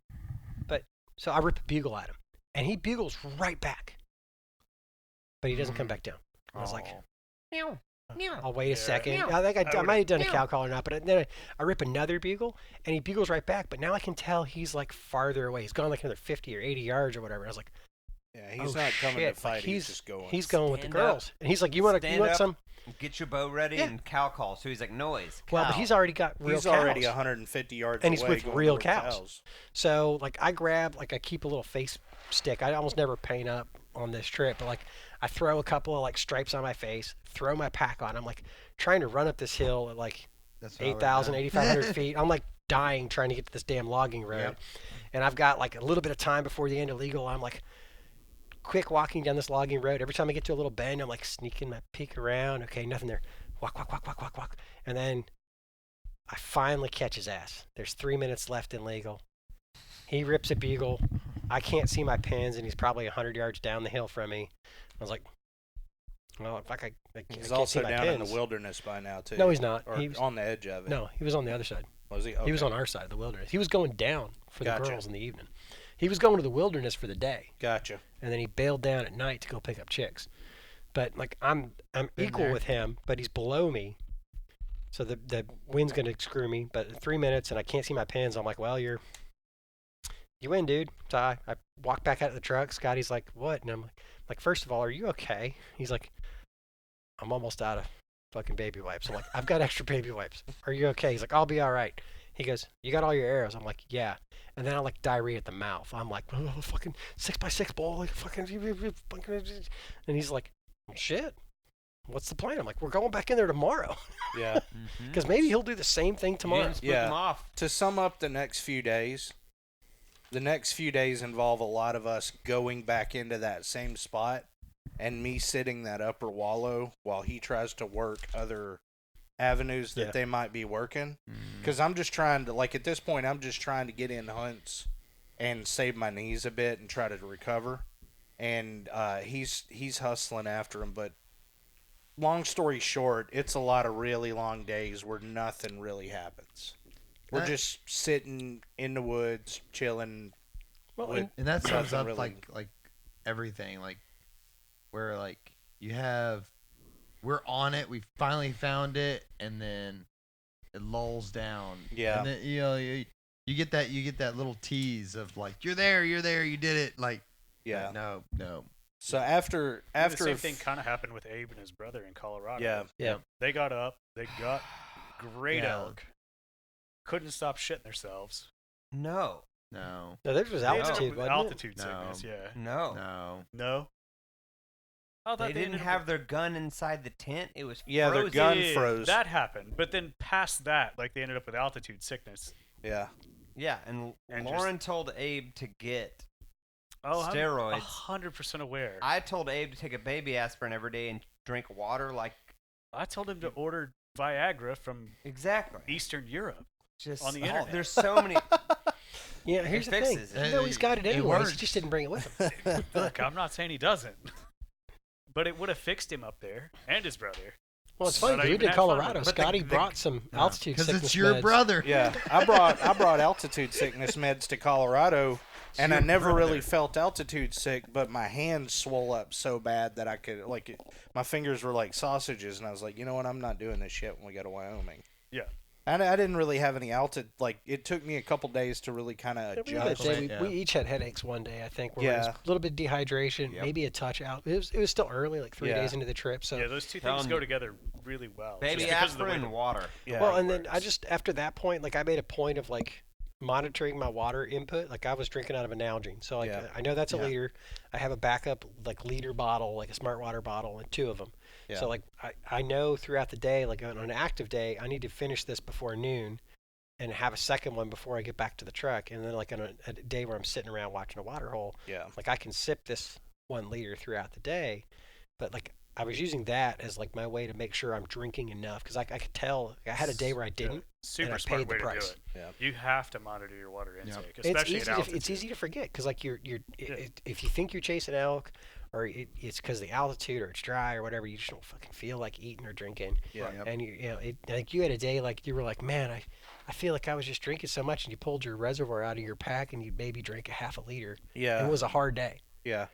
so I rip a bugle at him, and he bugles right back. But he doesn't come back down. I was like, meow, meow. I'll wait a second. Meow. I think I might have done a Meow. cow call or not, but then I rip another bugle, and he bugles right back. But now I can tell he's like farther away. He's gone like another 50 or 80 yards or whatever. I was like, Yeah, he's oh, not coming shit. to fight. Like, He's just going. He's going with the Stand up. girls. And he's like, you want Stand up. some? Get your bow ready Yeah. and cow call. So he's like, noise. Well, but cow. he's already got real He's cows. already 150 yards And he's away with going real over cows. So, like, I grab, like, I keep a little face stick. I almost never paint up on this trip, but, like, I throw a couple of, like, stripes on my face, throw my pack on. I'm, like, trying to run up this hill at, like, That's what I would've 8,000, done. 8,500 feet. I'm, like, dying trying to get to this damn logging road. Yep. And I've got, like, a little bit of time before the end of legal. I'm, like, quick walking down this logging road. Every time I get to a little bend, I'm, like, sneaking my peek around. Okay, nothing there. Walk, walk, walk, walk, walk, walk. And then I finally catch his ass. There's 3 minutes left in legal. He rips a bugle. I can't see my pins, and he's probably 100 yards down the hill from me. I was like, well, if I can't He's see also my down pins. in the wilderness by now too. No, he's not. Or He was, on the edge of it. no, he was on the other side. Was he? He was Okay. on our side of the wilderness. He was going down for the Gotcha. girls in the evening. He was going to the wilderness for the day, Gotcha. and then he bailed down at night to go pick up chicks. But like I'm equal there. with him, but he's below me. So the wind's gonna screw me. But in 3 minutes, and I can't see my pins. I'm like, well, you win, dude. So I walk back out of the truck. Scotty's like, what? And I'm like, first of all, are you okay? He's like, I'm almost out of fucking baby wipes. I'm like, I've got extra baby wipes. Are you okay? He's like, I'll be all right. He goes, you got all your arrows? I'm like, yeah. And then I like diarrhea at the mouth. I'm like, oh, fucking 6x6 ball, like fucking. And he's like, well, shit. What's the plan? I'm like, we're going back in there tomorrow. Yeah. Because maybe he'll do the same thing tomorrow. You didn't split Yeah. them off. To sum up the next few days involve a lot of us going back into that same spot and me sitting that upper wallow while he tries to work other avenues that Yeah. they might be working. Because I'm just trying to, like, at this point, I'm just trying to get in hunts and save my knees a bit and try to recover. And he's hustling after him. But long story short, it's a lot of really long days where nothing really happens. We're just sitting in the woods, chilling. Well, with And that sums nothing up really- like everything, like where like we're on it, we finally found it, and then it lulls down. Yeah. And then you get that little tease of like you're there, you did it. Like Yeah. no. So after The same a thing kind of happened with Abe and his brother in Colorado. Yeah. Yeah. They got up. They got great Yeah. elk. Couldn't stop shitting themselves. No. No. no, this was They ended up altitude, with wasn't altitude No. sickness. Yeah. No. No. No. I thought They didn't ended up have with- their gun inside the tent. It was Yeah, their frozen. gun Yeah, froze. That happened, but then past that, like they ended up with altitude sickness. yeah. Yeah, and And Lauren told Abe to get Oh, steroids. I'm 100% aware. I told Abe to take a baby aspirin every day and drink water like I told him to order Viagra from exactly. Eastern Europe. Just on the all- internet. There's so many Yeah, here's the thing. fixes it. You know he's got it It anyway. He works. just didn't bring it with him. Look, I'm not saying he doesn't, but it would have fixed him up there and his brother. Well, it's So funny now because you we can did have fun with Colorado. it. But Scotty the- brought some altitude Because sickness it's your meds. brother. Yeah. I brought altitude sickness meds to Colorado, and I your never really brother. felt altitude sick, but my hands swole up so bad that I could my fingers were like sausages, and I was like, you know what, I'm not doing this shit when we go to Wyoming. Yeah. I didn't really have any altitude. Like, it took me a couple days to really kind of adjust. We each had headaches one day, I think. Where it was a little bit of dehydration, maybe a touch out. It was still early, like 3 days into the trip. So those two things go together really well. Baby aspirin and water. Yeah. Well, and then after that point, like I made a point of like monitoring my water input. Like I was drinking out of a Nalgene, so like I know that's a liter. I have a backup like liter bottle, like a smart water bottle, and 2 of them. Yeah. So like I know throughout the day, like on an active day, I need to finish this before noon, and have a second one before I get back to the truck. And then like on a day where I'm sitting around watching a water hole, like I can sip this 1 liter throughout the day, but like I was using that as like my way to make sure I'm drinking enough because I could tell I had a day where I didn't. Super and I smart paid way the price. to do it. You have to monitor your water intake, especially at altitude. It's easy to forget because like if you think you're chasing elk, or it's because the altitude or it's dry or whatever, you just don't fucking feel like eating or drinking. Yeah. And like you had a day like you were like, man, I feel like I was just drinking so much, and you pulled your reservoir out of your pack and you maybe drank a half a liter. Yeah. And it was a hard day. Yeah.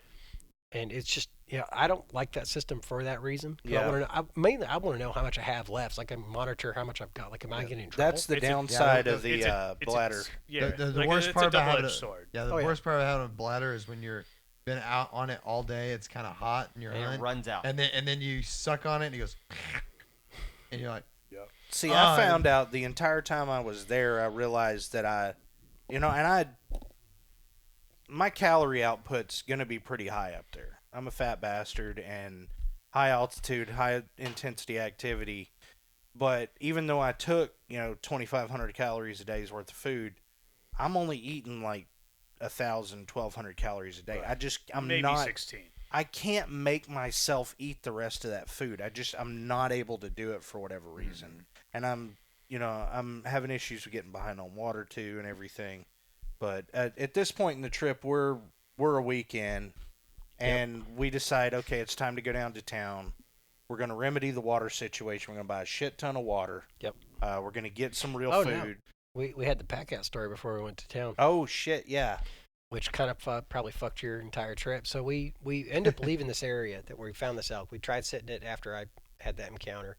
And it's just, I don't like that system for that reason. Yeah. I want to know how much I have left, so I can monitor how much I've got. Like, am I getting in trouble? That's the downside of the bladder. The worst part about having worst part about having a bladder is when you're been out on it all day. It's kind of hot and it runs out, and then you suck on it and it goes, and you're like, See, I found out the entire time I was there. I realized that my calorie output's going to be pretty high up there. I'm a fat bastard, and high altitude, high intensity activity. But even though I took, 2,500 calories a day's worth of food, I'm only eating like 1,000, 1,200 calories a day. Right. I'm maybe not 16. I can't make myself eat the rest of that food. I'm not able to do it for whatever reason. And I'm having issues with getting behind on water too and everything. But at this point in the trip, we're a week in, and we decide, okay, it's time to go down to town. We're going to remedy the water situation. We're going to buy a shit ton of water. Yep. We're going to get some real food. No. We had the pack-out story before we went to town. Oh, shit, yeah. Which kind of probably fucked your entire trip. So we ended up leaving this area where we found this elk. We tried sitting it after I had that encounter.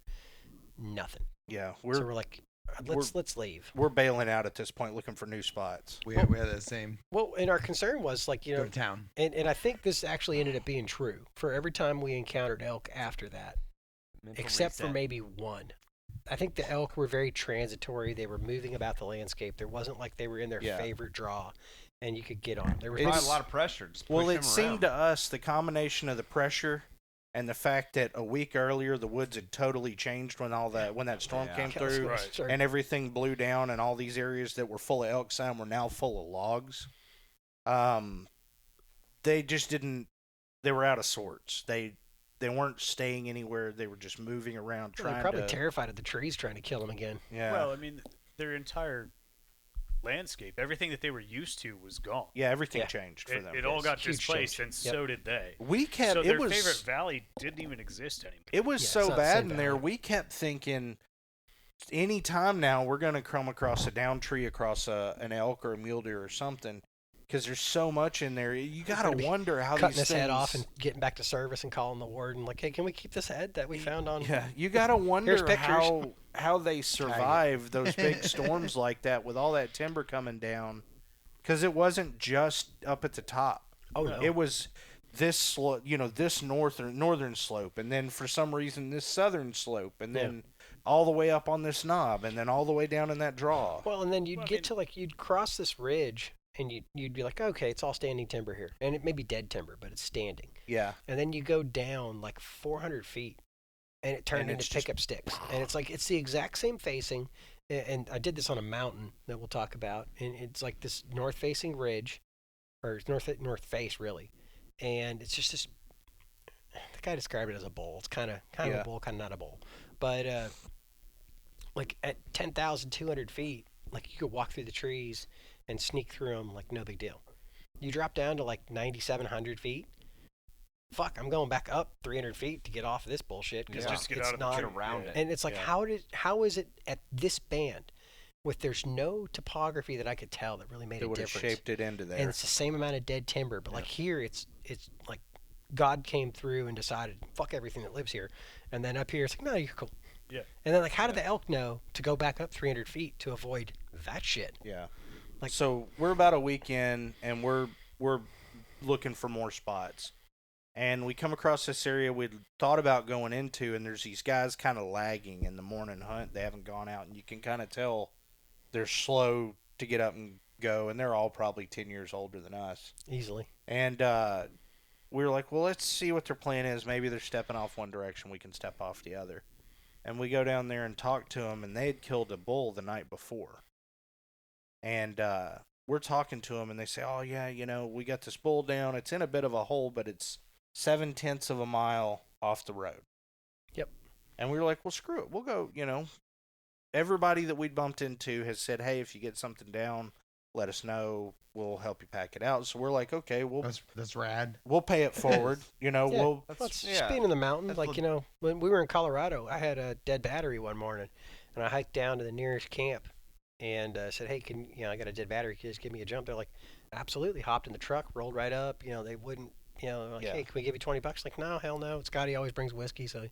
Nothing. Yeah. So we're like, let's leave. We're bailing out at this point, looking for new spots. We had that same. Well, and our concern was like, go to town. And I think this actually ended up being true for every time we encountered elk after that, except for maybe one. I think the elk were very transitory. They were moving about the landscape. There wasn't like they were in their favorite draw, and you could get on. There was a lot of pressure. It seemed to us the combination of the pressure and the fact that a week earlier the woods had totally changed when that storm came through and everything blew down, and all these areas that were full of elk sign were now full of logs. They just didn't. They were out of sorts. They weren't staying anywhere. They were just moving around trying. They're probably terrified of the trees trying to kill them again. Yeah. Well, I mean, their entire landscape, everything that they were used to was gone. Yeah, everything changed for them. It all got displaced, and so did they. So their favorite valley didn't even exist anymore. It was so bad in there. We kept thinking, any time now we're going to come across a down tree, across an elk or a mule deer or something, because there's so much in there. You got to wonder how cutting these this head off and getting back to service and calling the warden like, hey, can we keep this head that we found on? Yeah, you got to wonder how they survive those big storms like that with all that timber coming down, because it wasn't just up at the top. Oh no, it was this this northern slope, and then for some reason this southern slope, and then all the way up on this knob, and then all the way down in that draw. Well, and then you'd cross this ridge. And you'd be like, okay, it's all standing timber here. And it may be dead timber, but it's standing. Yeah. And then you go down like 400 feet, and it turned into pickup sticks. And it's like, it's the exact same facing. And I did this on a mountain that we'll talk about. And it's like this north-facing ridge, or north face, really. And it's just this, the guy described it as a bowl. It's kind of a bowl, kind of not a bowl. But like at 10,200 feet, like you could walk through the trees and sneak through them like no big deal. You drop down to like 9,700 feet. Fuck, I'm going back up 300 feet to get off of this bullshit. Just get around it. And it's like, how is it at this band with there's no topography that I could tell that really made a difference? It would have shaped it into there. And it's the same amount of dead timber, but like here, it's like God came through and decided, fuck everything that lives here. And then up here, it's like, no, you're cool. Yeah. And then, like, how did the elk know to go back up 300 feet to avoid that shit? Yeah. Like, so we're about a week in, and we're looking for more spots. And we come across this area we'd thought about going into, and there's these guys kind of lagging in the morning hunt. They haven't gone out, and you can kind of tell they're slow to get up and go, and they're all probably 10 years older than us. easily. And we were like, well, let's see what their plan is. Maybe they're stepping off one direction, we can step off the other. And we go down there and talk to them, and they had killed a bull the night before. And we're talking to them, and they say, oh, yeah, we got this bull down. It's in a bit of a hole, but it's 0.7 of a mile off the road. Yep. And we were like, well, screw it. We'll go, Everybody that we'd bumped into has said, hey, if you get something down, let us know. We'll help you pack it out. So we're like, okay, that's rad. We'll pay it forward. Well, it's just being in the mountains. Like, when we were in Colorado, I had a dead battery one morning, and I hiked down to the nearest camp and said, hey, I got a dead battery. Can you just give me a jump? They're like, absolutely. Hopped in the truck, rolled right up. They wouldn't, like, hey, can we give you $20? Like, no, hell no. Scotty always brings whiskey, so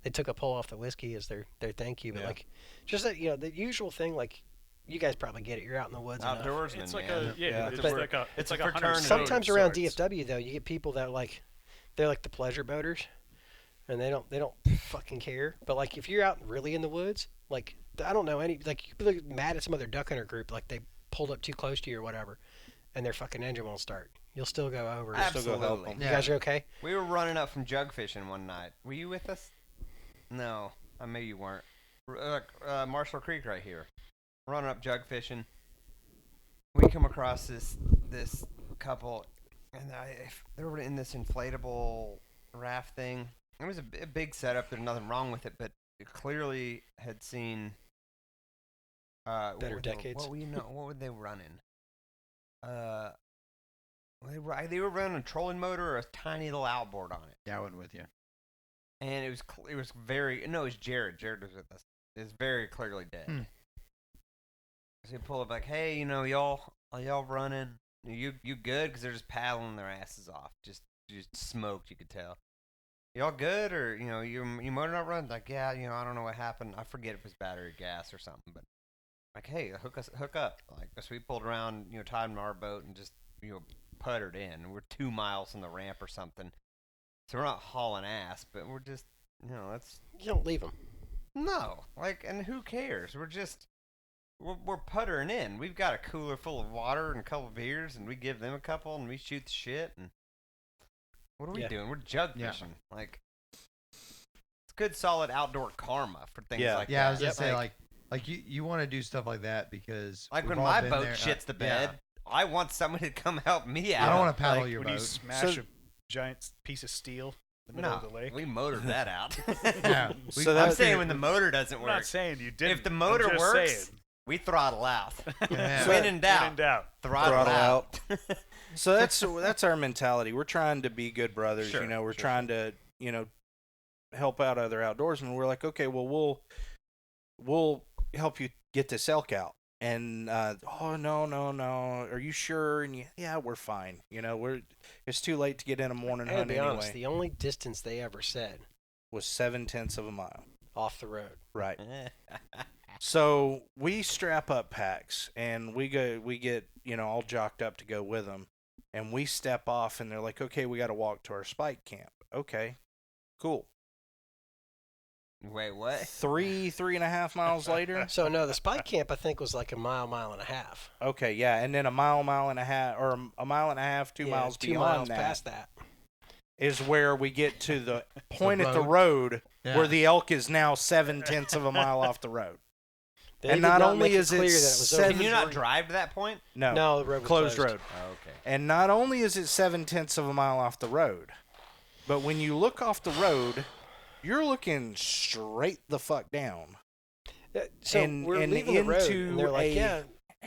they took a pull off the whiskey as their thank you. But like, just that, the usual thing, like, you guys probably get it. You're out in the woods. Outdoorsman. It's like man. it's like a fraternity. Sometimes around DFW though, you get people that they're like the pleasure boaters, and they don't fucking care. But like if you're out really in the woods, like I don't know any like you look mad at some other duck hunter group, like they pulled up too close to you or whatever, and their fucking engine won't start. You'll still go over. Absolutely. Still go help them. You guys are okay? We were running up from jug fishing one night. Were you with us? No, maybe you weren't. Marshall Creek right here. Running up jug fishing. We come across this couple, and they were in this inflatable raft thing. It was a big setup. There's nothing wrong with it, but it clearly had seen better decades. What were they running? They were running a trolling motor or a tiny little outboard on it. Yeah, I went with you. And it was it was Jared. Jared was with us. It was very clearly dead. So he pulled up like, hey, y'all running? You good? Because they're just paddling their asses off. Just smoked, you could tell. Y'all good? Or, your motor not running? Like, yeah, I don't know what happened. I forget if it was battery, gas, or something. But, like, hey, hook up. Like, so we pulled around, tied in our boat and just, puttered in. We're 2 miles from the ramp or something. So we're not hauling ass, but we're just, that's... You don't leave them. No. Like, and who cares? We're puttering in. We've got a cooler full of water and a couple of beers, and we give them a couple, and we shoot the shit. And what are we doing? We're jug fishing. Like, it's good, solid outdoor karma for things like that. Yeah, I was gonna say like you want to do stuff like that because like when my boat shits the bed, I want somebody to come help me out. I don't want to paddle like your when boat. You smash a giant piece of steel in the middle of the lake. We motored that out. Yeah, I'm saying when the motor doesn't work. I'm not saying you didn't. If the motor works. We throttle out. Yeah. When in doubt. Throttle out. So that's our mentality. We're trying to be good brothers. Sure, we're trying to help out other outdoorsmen. We're like, okay, well we'll help you get this elk out. And oh no, are you sure? And yeah, we're fine. It's too late to get in a morning hunt be anyway. Honest, the only distance they ever said was 0.7 of a mile off the road. Right. So we strap up packs and we get all jocked up to go with them, and we step off and they're like, okay, we got to walk to our spike camp. Okay, cool. Wait, what? 3.5 miles later. So no, the spike camp I think was like a mile and a half. Okay, yeah, and then a mile and a half, or a mile and a half, 2 miles 2 beyond miles past that is where we get to the point at the road where the elk is now 0.7 of a mile off the road. And not only is it can you not drive to that point? No, the road was closed road. Oh, okay. And not only is it 0.7 of a mile off the road, but when you look off the road, you're looking straight the fuck down. So we're leaving the road, and they're like,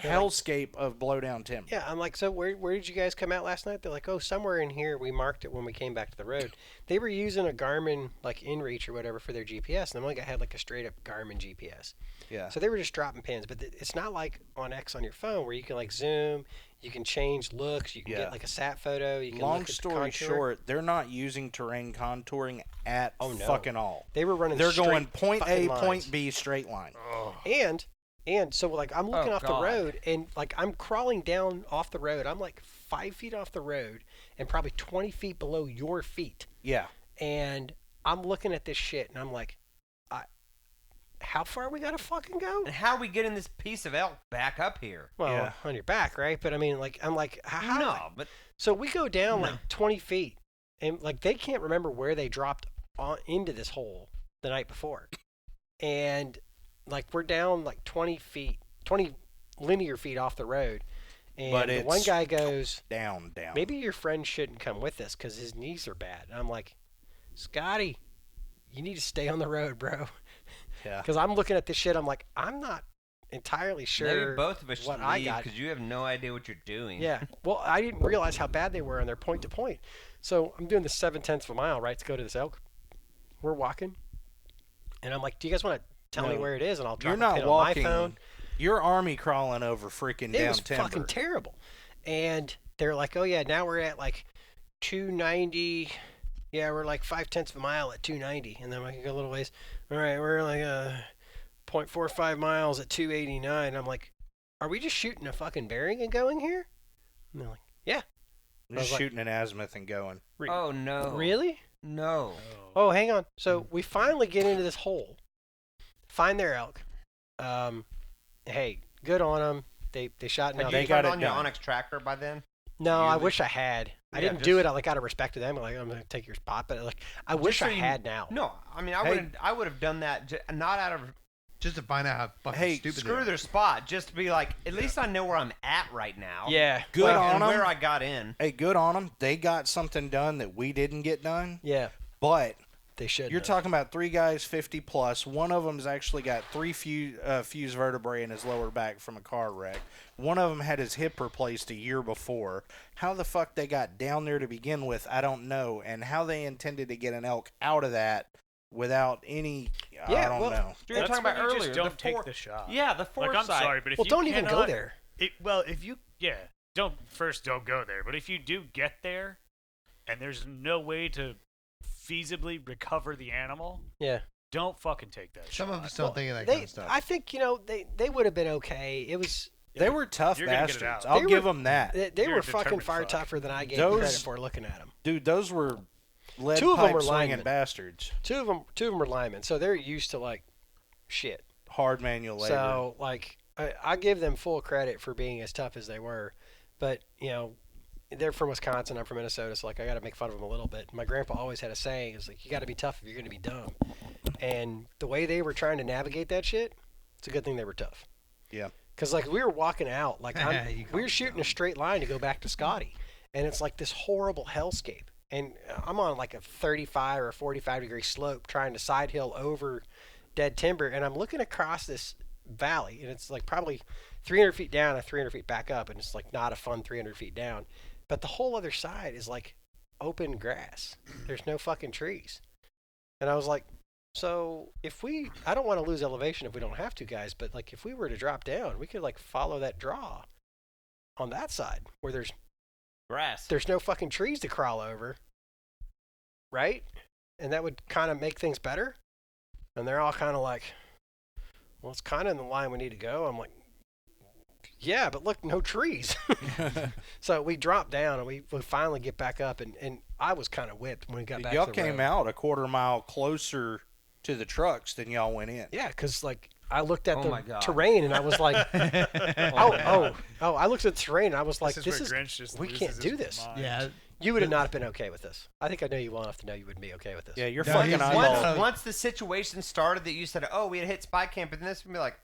hellscape of blowdown timber. Yeah, I'm like, so where did you guys come out last night? They're like, oh, somewhere in here. We marked it when we came back to the road. They were using a Garmin like InReach or whatever for their GPS, and I'm like, I had like a straight up Garmin GPS. Yeah. So they were just dropping pins, but it's not like on X on your phone where you can like zoom, you can change looks, you can get like a sat photo. You can Long look at story the contour. short, they're not using terrain contouring at fucking all. They were running. They're going point A, lines. point B, straight line. Oh. And so like I'm looking off the road and like I'm crawling down off the road. I'm like 5 feet off the road and probably 20 feet below your feet. Yeah. And I'm looking at this shit and I'm like, how far we gotta fucking go? And how are we getting this piece of elk back up here? Well, on your back, right? But I mean, like, I'm like, how? No, but So we go down like 20 feet, and like they can't remember where they dropped into this hole the night before, and like we're down like 20 linear feet off the road, and the one guy goes down. Maybe your friend shouldn't come with us because his knees are bad. And I'm like, Scotty, you need to stay on the road, bro. Yeah. Because I'm looking at this shit, I'm like, I'm not entirely sure. Maybe both of us should leave because you have no idea what you're doing. Yeah. Well, I didn't realize how bad they were on their point to point. So I'm doing the 0.7 of a mile, right, to go to this elk. We're walking, and I'm like, do you guys want to tell me where it is, and I'll drop a pin on my phone. You're army crawling over freaking down timber. It was fucking terrible. And they're like, oh yeah, now we're at like 290. Yeah, we're like 0.5 of a mile at 290, and then I can go a little ways. All right, we're like 0.45 miles at 289. I'm like, are we just shooting a fucking bearing and going here? And they're like, yeah. Just shooting an azimuth and going. Oh no. Really? No. Oh, hang on. So we finally get into this hole, find their elk. Hey, good on them. They shot. Had you got it on your Onyx tracker by then? No, I wish I had. I didn't do it. I out of respect to them. Like, I'm gonna take your spot, but like I wish I had now. No, I mean I would have done that not out of just to find out how fucking stupid screw their spot. Just to be like, at least I know where I'm at right now. Yeah, good on them. Where I got in. Hey, good on them. They got something done that we didn't get done. Yeah, but they should. You're talking about 3 guys 50 plus. One of them's actually got 3 fused vertebrae in his lower back from a car wreck. One of them had his hip replaced a year before. How the fuck they got down there to begin with, I don't know. And how they intended to get an elk out of that without any, I don't know. You were talking about earlier. Just don't take the shot. Yeah, the foresight. Like, I'm sorry, but if you don't even go there. Don't go there. But if you do get there, and there's no way to feasibly recover the animal, don't fucking take that shot. Some of us don't think of that kind of stuff. I think, they would have been okay. It was... They were tough bastards. I'll give them that. They were fucking far tougher than I gave them credit for looking at them. Dude, those were lead Two of them were pipe linemen. swinging bastards. Two of them were linemen, so they're used to like shit. Hard manual labor. So like I give them full credit for being as tough as they were, but they're from Wisconsin. I'm from Minnesota, so like I got to make fun of them a little bit. My grandpa always had a saying: "Is like you got to be tough if you're going to be dumb." And the way they were trying to navigate that shit, it's a good thing they were tough. Yeah. Because like we were walking out, like we were shooting a straight line to go back to Scotty, and it's like this horrible hellscape. And I'm on like a 35 or 45 degree slope trying to side hill over dead timber, and I'm looking across this valley, and it's like probably 300 feet down and 300 feet back up, and it's like not a fun 300 feet down. But the whole other side is like open grass. There's no fucking trees. And I was like, so I don't want to lose elevation if we don't have to, guys, but like if we were to drop down, we could like follow that draw on that side where there's grass. There's no fucking trees to crawl over, right? And that would kind of make things better. And they're all kind of like, well, it's kind of in the line we need to go. I'm like, yeah, but look, no trees. So we dropped down and we finally get back up, and I was kind of whipped when we got back to the road. Y'all came out a quarter mile closer to the trucks than y'all went in. Yeah, because like I looked at the terrain and I was like, I looked at the terrain and I was like, we can't do this. Yeah. You would have not been okay with this. I think I know you well enough to know you wouldn't be okay with this. Yeah, you're fucking eyeball. Once the situation started that you said, we had hit spy camp, and this would be like,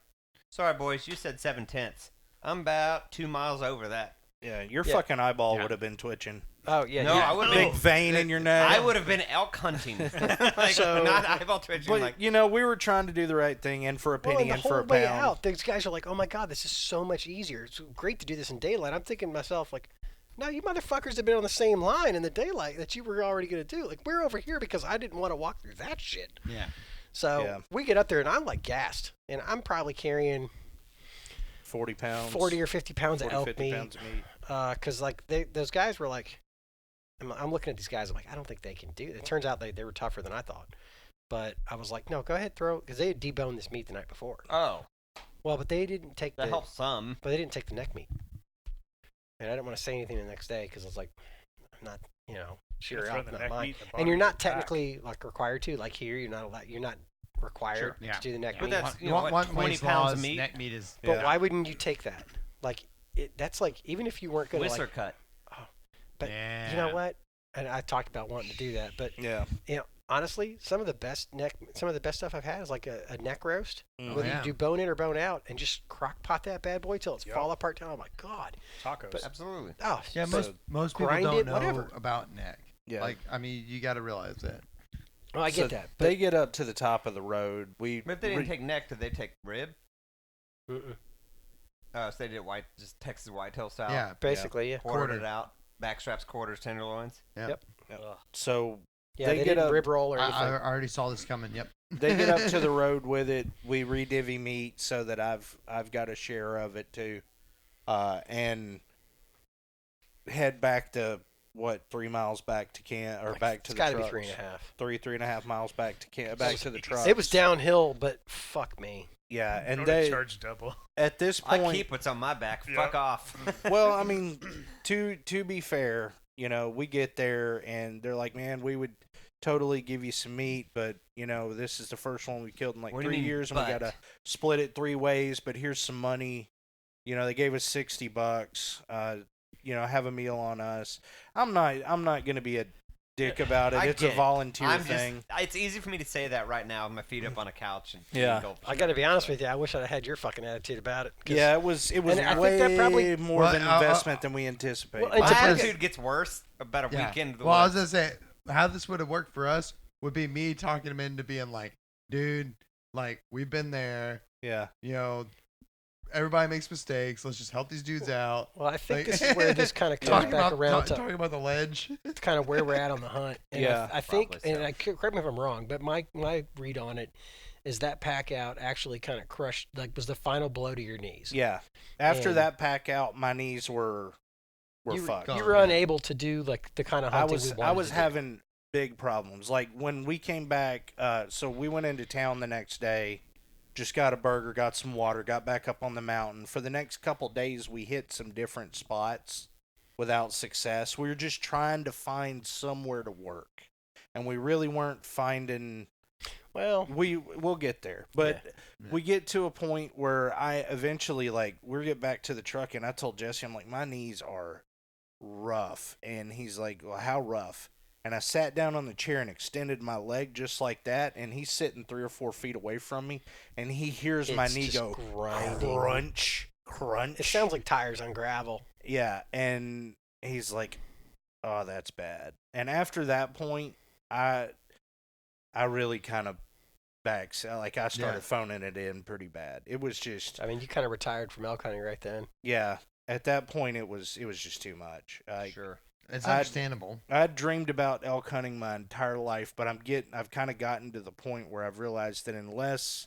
sorry boys, you said 0.7. I'm about 2 miles over that. Yeah, your fucking eyeball would have been twitching. Oh yeah, no, I would big vein in your neck. I would have been elk hunting, like, not eyeball twitching. But like, we were trying to do the right thing, in for a penny, in for a the whole way pound. out, these guys are like, "Oh my god, this is so much easier. It's great to do this in daylight." I'm thinking to myself, like, "No, you motherfuckers have been on the same line in the daylight that you were already going to do. Like, we're over here because I didn't want to walk through that shit." Yeah. So we get up there and I'm like gassed, and I'm probably carrying 40 pounds, 40 or 50 pounds of elk 50 meat. pounds of meat. Because like those guys were like, I'm looking at these guys. I'm like, I don't think they can do it. It turns out they were tougher than I thought. But I was like, no, go ahead, throw, because they had deboned this meat the night before. oh, Well, but they didn't take that helps some. But they didn't take the neck meat. And I didn't want to say anything the next day because I was like, I'm not, sure, Throw I'm the not neck mine. meat in the And you're bottom not of the pack. technically like required to. Like here, you're not allowed. You're not required Yeah. to do the neck But meat. that's, One 20 waste pounds laws, of meat. neck meat is. But why wouldn't you take that? Like, that's like, even if you weren't going to Whistler like, cut. but you know what? And I talked about wanting to do that, but honestly, some of the best stuff I've had is like a neck roast. Whether you do bone in or bone out, and just crock pot that bad boy till it's fall apart. Oh my god! Tacos. But, Absolutely. Oh Yeah, most people grind don't it, know whatever. about neck. Yeah. Like, I mean, you got to realize that. well, I get that. But They get up to the top of the road. But if they didn't take neck, did they take rib? mm-mm. So they did just Texas whitetail style. Yeah. Basically, yeah. Quartered Quarter. it out. Backstraps, quarters, tenderloins. Yep. So Yeah, they they get didn't up. rib roll or I anything. already saw this coming. Yep. They get up to the road with it. We redivvy meat so that I've got a share of it too, and head back to 3 miles back to camp or back to it's the got to trucks. be 3.5. 3.5 miles back to camp, back to the trucks. It was downhill, but fuck me. Yeah, and Don't they charge double. at this point. I keep what's on my back. Yeah. Fuck off. Well, I mean, to be fair, we get there and they're like, "Man, we would totally give you some meat, but this is the first one we killed in like What do you 3 mean, years, and we but? gotta split it 3 ways. But here's some money. They gave us $60. Have a meal on us. I'm not gonna be a dick about it. I It's get a it. volunteer thing. It's easy for me to say that right now with my feet up on a couch. And Yeah. I got to be honest with you. I wish I'd had your fucking attitude about it. 'Cause- Yeah, it was and I think way that probably- more of an investment than we anticipated. Well, My It depends. attitude gets worse about a weekend. Of the Well, I was woods. gonna say how this would have worked for us would be me talking him into being like, dude, like we've been there. Yeah. Everybody makes mistakes. Let's just help these dudes out. Well, I think Like- this is where this kind of comes Talking back about around to talking about the ledge. it's kind of where we're at on the hunt. And Yeah, I think, probably and so. correct me if I'm wrong, but my read on it is that pack out actually kind of crushed, like was the final blow to your knees. Yeah. After And- that pack out, my knees were fucked. You were unable to do like the kind of hunting we wanted I was to do. having big problems. Like when we came back, so we went into town the next day, just got a burger, got some water, got back up on the mountain. For the next couple days, we hit some different spots without success. We were just trying to find somewhere to work, and we really weren't finding. Well, We'll get there, but we get to a point where I eventually we get back to the truck, and I told Jesse, I'm like, my knees are rough, and he's like, well, how rough? And I sat down on the chair and extended my leg just like that, and he's sitting 3 or 4 feet away from me, and he hears my It's knee just go grinding. crunch. It sounds like tires on gravel. Yeah, and he's like, oh, that's bad. And after that point, I really kind of I started phoning it in pretty bad. It was just, I mean, you kind of retired from elk hunting right then. yeah. At that point, it was just too much. Sure. It's understandable. I dreamed about elk hunting my entire life, but I've kind of gotten to the point where I've realized that unless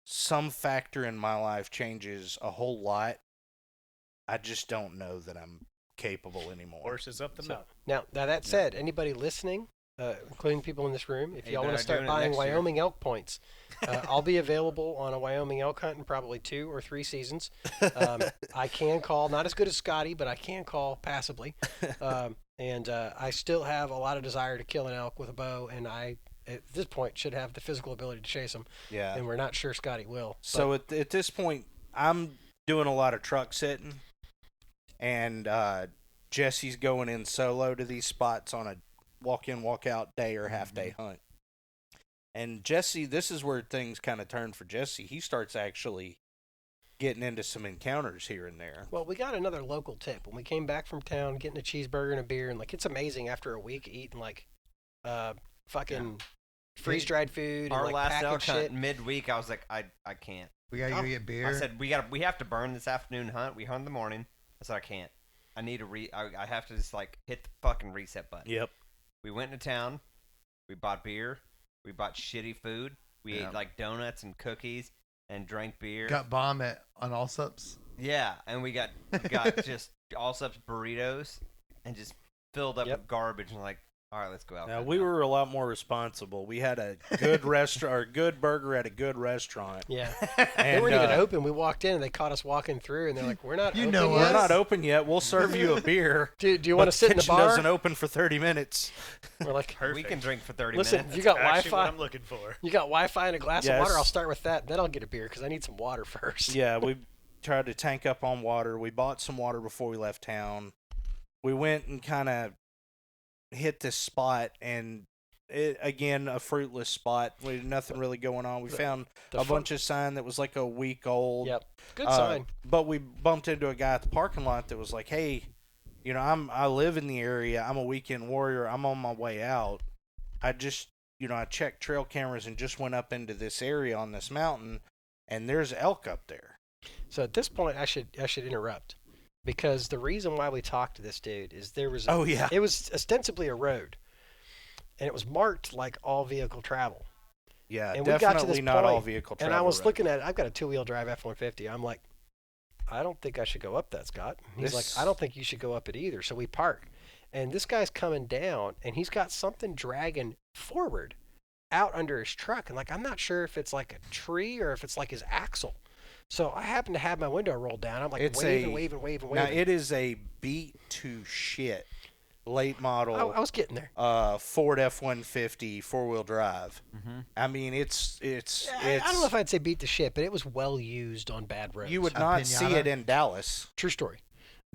some factor in my life changes a whole lot, I just don't know that I'm capable anymore. Horses up the mountain. Now that said, anybody listening, including people in this room, if Hey, y'all they're want to start doing it buying next year. Wyoming elk points, I'll be available on a Wyoming elk hunt in probably 2 or 3 seasons. I can call, not as good as Scotty, but I can call passably. And I still have a lot of desire to kill an elk with a bow, and I, at this point, should have the physical ability to chase them. Yeah. And we're not sure Scotty will. So at this point, I'm doing a lot of truck sitting, and Jesse's going in solo to these spots on a walk-in, walk-out day or half-day hunt. And Jesse, this is where things kind of turn for Jesse. He starts actually getting into some encounters here and there. Well, we got another local tip when we came back from town, getting a cheeseburger and a beer, and like it's amazing after a week eating like fucking freeze dried food. Our and, like, last elk shit. hunt midweek, I was like, I can't. We gotta go get beer. I said we have to burn this afternoon hunt. We hunt in the morning. I said I can't. I need to I have to just like hit the fucking reset button. Yep. We went into town. We bought beer. We bought shitty food. We ate like donuts and cookies and drank beer. Got bomb on Allsups. Yeah, and we got just Allsups burritos and just filled up with garbage and like, all right, let's go out. Now we were a lot more responsible. We had a good restaurant, or a good burger at a good restaurant. Yeah, and, they weren't even open. We walked in and they caught us walking through, and they're like, "We're not. You open know yet. We're not open yet. We'll serve you a beer. Do you want to sit in the kitchen bar? doesn't open for 30 minutes. We're like, Perfect. We can drink for 30 listen, minutes. you got Actually, what Wi-Fi. I'm looking for. You got Wi-Fi and a glass of Yes. water. I'll start with that. Then I'll get a beer because I need some water first. Yeah, we tried to tank up on water. We bought some water before we left town. We went and kind of hit this spot, and again, a fruitless spot. We had nothing really going on. We found a bunch of sign that was like a week old. Yep, good sign. But we bumped into a guy at the parking lot that was like, "Hey, you know, I live in the area. I'm a weekend warrior. I'm on my way out. I just, I checked trail cameras and just went up into this area on this mountain, and there's elk up there." So at this point, I should interrupt because the reason why we talked to this dude is there was it was ostensibly a road, and it was marked like all vehicle travel. Yeah, and definitely we got to this not point, all vehicle travel. And I was road. looking at it. I've got a 2-wheel drive F-150. I'm like, I don't think I should go up that, Scott. He's like, I don't think you should go up it either. So we park, and this guy's coming down, and he's got something dragging forward out under his truck, and like I'm not sure if it's like a tree or if it's like his axle. So I happen to have my window rolled down. I'm like waving. Now it is a beat to shit late model. I was getting there. Ford F-150 4-wheel drive. Mm-hmm. I mean, it's. I don't know if I'd say beat the shit, but it was well used on bad roads. You would not see it in Dallas. True story.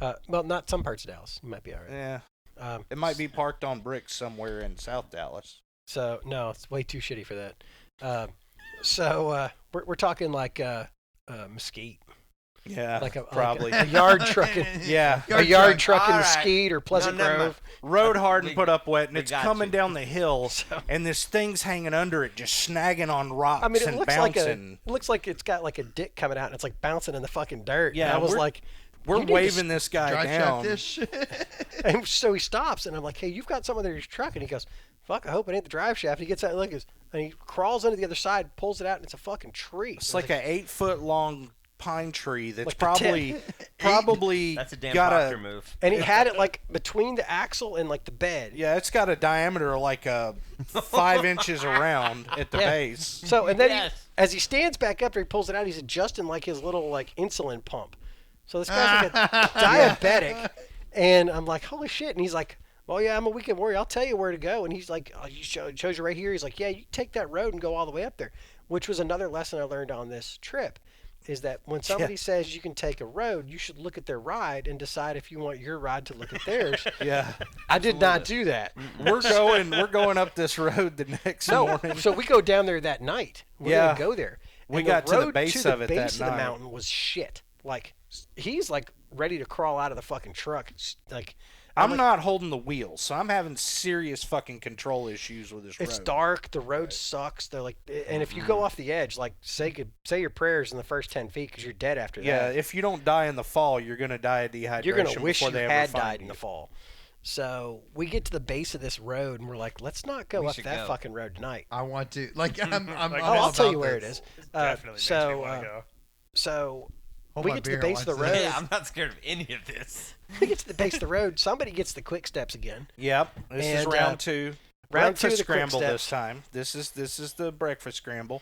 Well, not some parts of Dallas. You might be all right. Yeah. It might be parked on bricks somewhere in South Dallas. So no, it's way too shitty for that. We're talking like Mesquite. Yeah, like probably like a yard trucking. Yeah, a yard trucking All right. Mesquite or Pleasant Grove. Road hard and put up wet, and we it's got coming you. down the hill, and this thing's hanging under it, just snagging on rocks I mean, it and looks bouncing. it looks like it's got like a dick coming out, and it's like bouncing in the fucking dirt. Yeah, and I was like, we're you need to waving this guy Dry down. truck this shit. And so he stops, and I'm like, hey, you've got something in your truck. And he goes, fuck, I hope it ain't the drive shaft. He gets out and looks, and he crawls under the other side, pulls it out, and it's a fucking tree. It's like an 8-foot long pine tree that's Like probably That's a damn got Proctor move. and he had it like between the axle and like the bed. Yeah, it's got a diameter of like 5 inches around at the base. So, and then Yes. as he stands back up there, he pulls it out, he's adjusting like his little like insulin pump. So this guy's like a diabetic. And I'm like, holy shit. And he's like, well, yeah, I'm a weekend warrior. I'll tell you where to go. And he's like, oh, shows you right here. He's like, yeah, you take that road and go all the way up there, which was another lesson I learned on this trip, is that when somebody says you can take a road, you should look at their ride and decide if you want your ride to look at theirs. Yeah, I did not do that. we're going up this road the next morning. So we go down there that night. We're going to go there. We And got to the road base of it that base of the night. mountain was shit. Like, he's like ready to crawl out of the fucking truck. It's like, I'm not holding the wheel, so I'm having serious fucking control issues with this road. it's dark. The road sucks. They're like, and if you go off the edge, like say your prayers in the first 10 feet because you're dead after Yeah, that. if you don't die in the fall, you're gonna die of dehydration. You're gonna wish before you they ever had find died in you. the fall. So we get to the base of this road and we're like, let's not go We up should that go. fucking road tonight. I want to. Like, I'm Like, Oh, I'll this tell about you where it this. is. Definitely makes me want to go. So Hold we my get to the beer, base of the watch road. this. Yeah, I'm not scared of any of this. We get to the base of the road. Somebody gets the quick steps again. Yep, this is And, round 2. round 2 Breakfast of the quick scramble steps. this time. This is the breakfast scramble,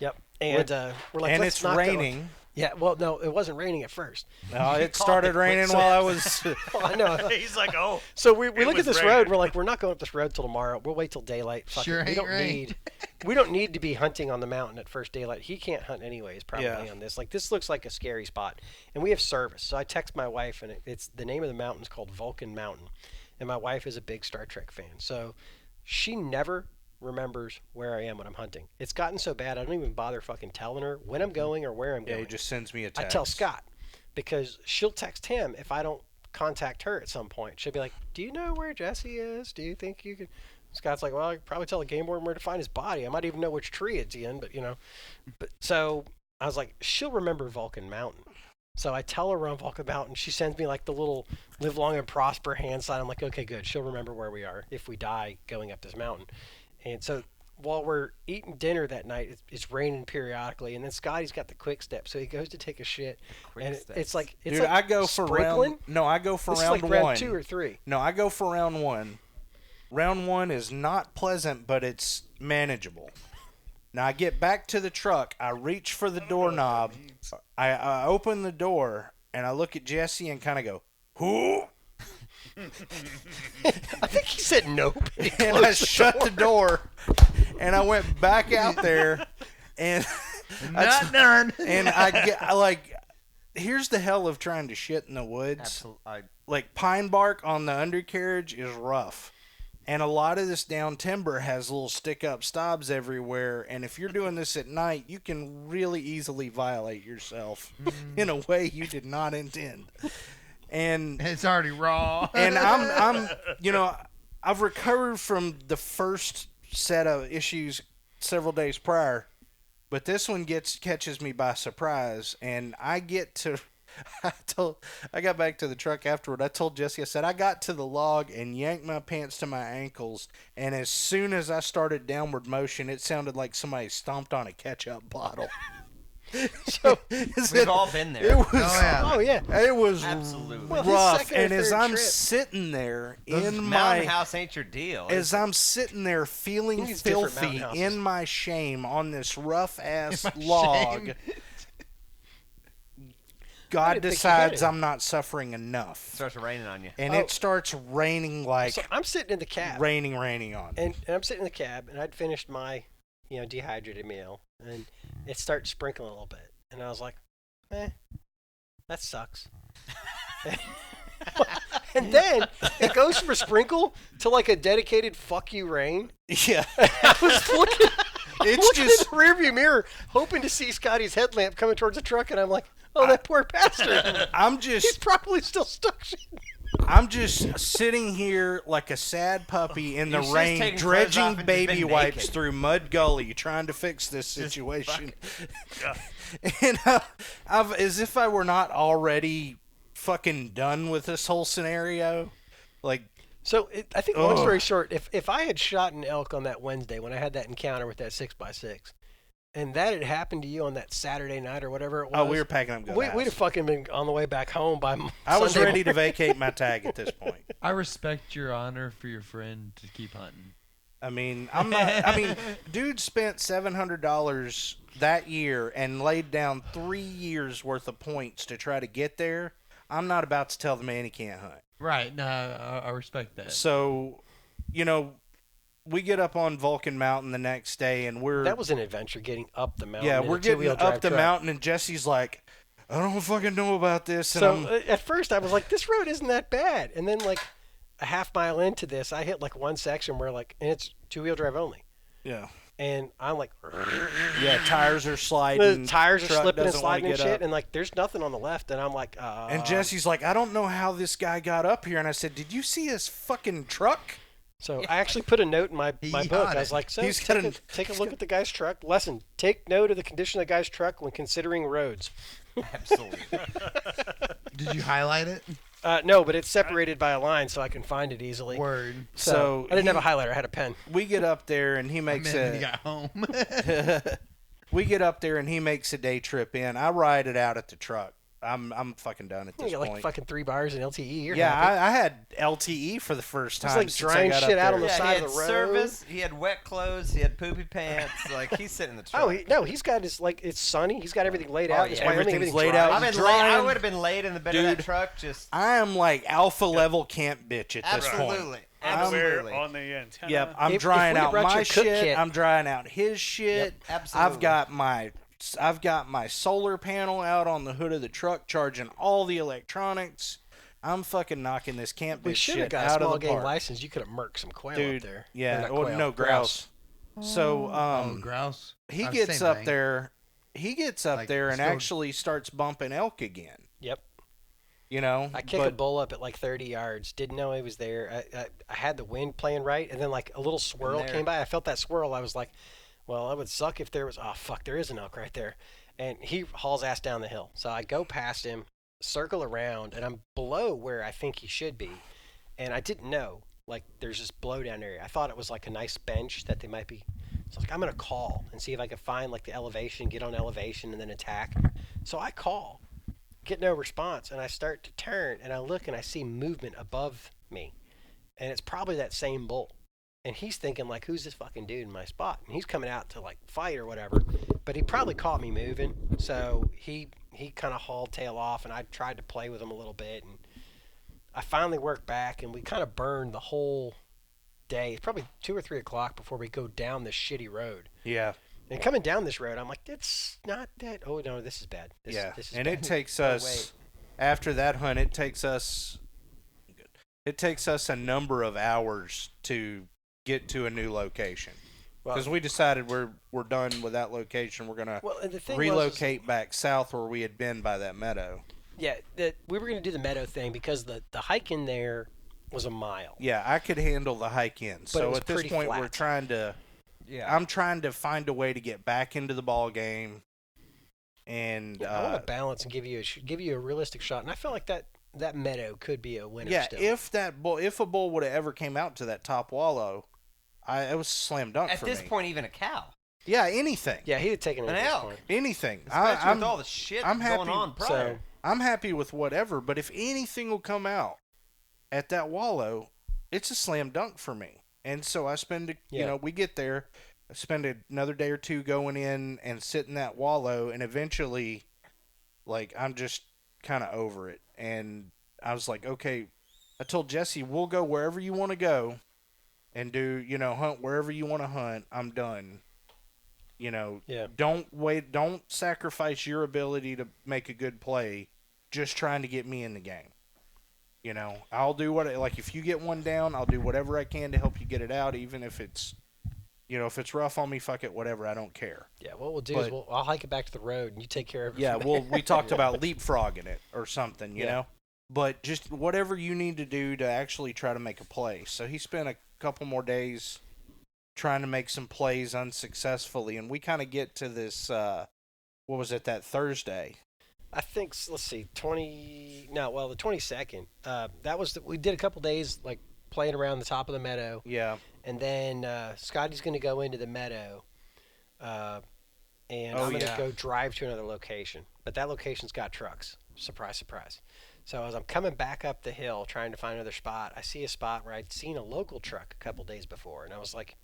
Yep. And we're like, and let's it's not go. raining. Yeah. Well, no, it wasn't raining at first. It started raining while I was. Well, I know. He's like, oh. So we It look at was this raining. road. We're like, we're not going up this road till tomorrow. We'll wait till daylight. Fuck Sure it. ain't We don't need to be hunting on the mountain at first daylight. He can't hunt anyways, probably Yeah. on this. Like, this looks like a scary spot, and we have service. So I text my wife, and it's the name of the mountain's called Vulcan Mountain, and my wife is a big Star Trek fan. So she never remembers where I am when I'm hunting. It's gotten so bad I don't even bother fucking telling her when I'm going or where I'm going. Yeah, he just sends me a text. I tell Scott because she'll text him if I don't contact her at some point. She'll be like, "Do you know where Jesse is? Do you think you could?" Scott's like, "Well, I could probably tell the game warden where to find his body. I might even know which tree it's in, but But so I was like, she'll remember Vulcan Mountain. So I tell her we're on Vulcan Mountain. She sends me like the little live long and prosper hand sign. I'm like, okay, good. She'll remember where we are if we die going up this mountain. And so while we're eating dinner that night, it's raining periodically, and then Scotty's got the quick step, so he goes to take a shit, and it's like Dude, I go for round. No, I go for round like one. Round 2 or 3. No, I go for round 1. Round 1 is not pleasant, but it's manageable. Now I get back to the truck. I reach for the doorknob. I open the door and I look at Jesse and kind of go, "Who?" I think he said nope. And I shut the door, and I went back out there, and not done. And I like, here's the hell of trying to shit in the woods. Absolutely. Like pine bark on the undercarriage is rough. And a lot of this down timber has little stick-up stobs everywhere, and if you're doing this at night, you can really easily violate yourself in a way you did not intend. And it's already raw. And I'm I've recovered from the first set of issues several days prior, but this one catches me by surprise, and I got back to the truck afterward. I told Jesse, I said, I got to the log and yanked my pants to my ankles, and as soon as I started downward motion, it sounded like somebody stomped on a ketchup bottle. So we've all been there. It was, oh yeah, it was absolutely rough. And as I'm sitting there in my mountain house, ain't your deal. As I'm sitting there feeling filthy in my shame on this rough ass log. God decides I'm not suffering enough. It starts raining on you. And it starts raining like... So I'm sitting in the cab. Raining on me. And I'm sitting in the cab, and I'd finished my, dehydrated meal, and it started sprinkling a little bit. And I was like, that sucks. And then it goes from a sprinkle to like a dedicated fuck you rain. Yeah. I was looking in the rearview mirror, hoping to see Scotty's headlamp coming towards the truck, and I'm like, oh, that poor bastard. He's probably still stuck. I'm just sitting here like a sad puppy in the rain, dredging baby wipes through Mud Gully, trying to fix this situation. And as if I were not already fucking done with this whole scenario. Like, so I think long story short, if I had shot an elk on that Wednesday when I had that encounter with that 6x6, and that had happened to you on that Saturday night or whatever it was. Oh, we were packing up. We'd have fucking been on the way back home by I was ready to vacate my tag at this point. I respect your honor for your friend to keep hunting. I mean, dude spent $700 that year and laid down 3 years worth of points to try to get there. I'm not about to tell the man he can't hunt. Right. No, I respect that. So, we get up on Vulcan Mountain the next day, and that was an adventure getting up the mountain. Yeah, we're getting up the mountain, and Jesse's like, I don't fucking know about this. And so at first I was like, this road isn't that bad. And then like a half mile into this, I hit like one section where and it's 2-wheel drive only. Yeah. And I'm like, yeah, tires are sliding. The tires are slipping and sliding and shit. Up. And like, there's nothing on the left. And I'm like, And Jesse's like, I don't know how this guy got up here. And I said, did you see his fucking truck? So I actually put a note in my book. I was like, so take a look at the guy's truck. Lesson, take note of the condition of the guy's truck when considering roads. Absolutely. Did you highlight it? No, but it's separated by a line so I can find it easily. Word. So I didn't have a highlighter. I had a pen. We get up there and he makes he got home. We get up there and he makes a day trip in. I ride it out at the truck. I'm fucking done at this point. Like fucking 3 bars in LTE. You're I had LTE for the first time. It's like drying shit out on the side of the road. Service. He had wet clothes. He had poopy pants. Like he's sitting in the truck. He's got his it's sunny. He's got everything laid out. Yeah. Everything's laid out. I would have been laid in the bed of that truck. I am like alpha level camp bitch at this point. Absolutely. On the antenna. Yep. I'm drying out my shit. I'm drying out his shit. Yep, absolutely. I've got my solar panel out on the hood of the truck, charging all the electronics. I'm fucking knocking this camp bitch shit out of the park. We should have got a small game license. You could have murked some quail up there. Yeah, no grouse. So grouse. He gets up there. He gets up there and actually starts bumping elk again. Yep. You know, I kick a bull up at like 30 yards. Didn't know he was there. I had the wind playing right, and then like a little swirl came by. I felt that swirl. I was like, well, it would suck if there was. Oh fuck, there is an elk right there, and he hauls ass down the hill. So I go past him, circle around, and I'm below where I think he should be, and I didn't know like there's this blowdown area. I thought it was like a nice bench that they might be. So I was like, I'm gonna call and see if I can find like the elevation, get on elevation, and then attack. So I call. Get no response, and I start to turn, and I look, and I see movement above me, and it's probably that same bull, and he's thinking like, who's this fucking dude in my spot? And he's coming out to like fight or whatever, but he probably caught me moving, so he kind of hauled tail off, and I tried to play with him a little bit, and I finally worked back, and we kind of burned the whole day. It's probably 2 or 3 o'clock before we go down this shitty road. Yeah. And coming down this road, I'm like, it's not that. Oh no, this is bad. This is and bad. it takes us after that hunt. It takes us a number of hours to get to a new location because we decided we're done with that location. We're gonna relocate back south where we had been by that meadow. Yeah, we were gonna do the meadow thing because the hike in there was a mile. Yeah, I could handle the hike in. So at this point, we're trying to. Yeah, I'm trying to find a way to get back into the ball game, and I want to balance and give you a realistic shot. And I feel like that meadow could be a winner. Yeah, still. if a bull would have ever came out to that top wallow, it was a slam dunk at for me. At this point, even a cow. Yeah, anything. Yeah, he'd have taken it an at elk. This point. Anything. Especially with all the shit going on prior. So, I'm happy with whatever, but if anything will come out at that wallow, it's a slam dunk for me. And so I spend, we get there, I spend another day or two going in and sitting that wallow, and eventually, like, I'm just kind of over it. And I was like, okay, I told Jesse, we'll go wherever you want to go and do, hunt wherever you want to hunt. I'm done. Don't sacrifice your ability to make a good play just trying to get me in the game. I'll do if you get one down, I'll do whatever I can to help you get it out, even if it's, if it's rough on me, fuck it, whatever, I don't care. Yeah, what we'll do is I'll hike it back to the road, and you take care of it. Yeah, we talked about leapfrogging it or something, you know? But just whatever you need to do to actually try to make a play. So he spent a couple more days trying to make some plays unsuccessfully, and we kind of get to this, that Thursday? I think, let's see, the 22nd. We did a couple days, like, playing around the top of the meadow. Yeah. And then Scotty's going to go into the meadow, and I'm going to go drive to another location. But that location's got trucks. Surprise, surprise. So as I'm coming back up the hill trying to find another spot, I see a spot where I'd seen a local truck a couple days before. And I was like,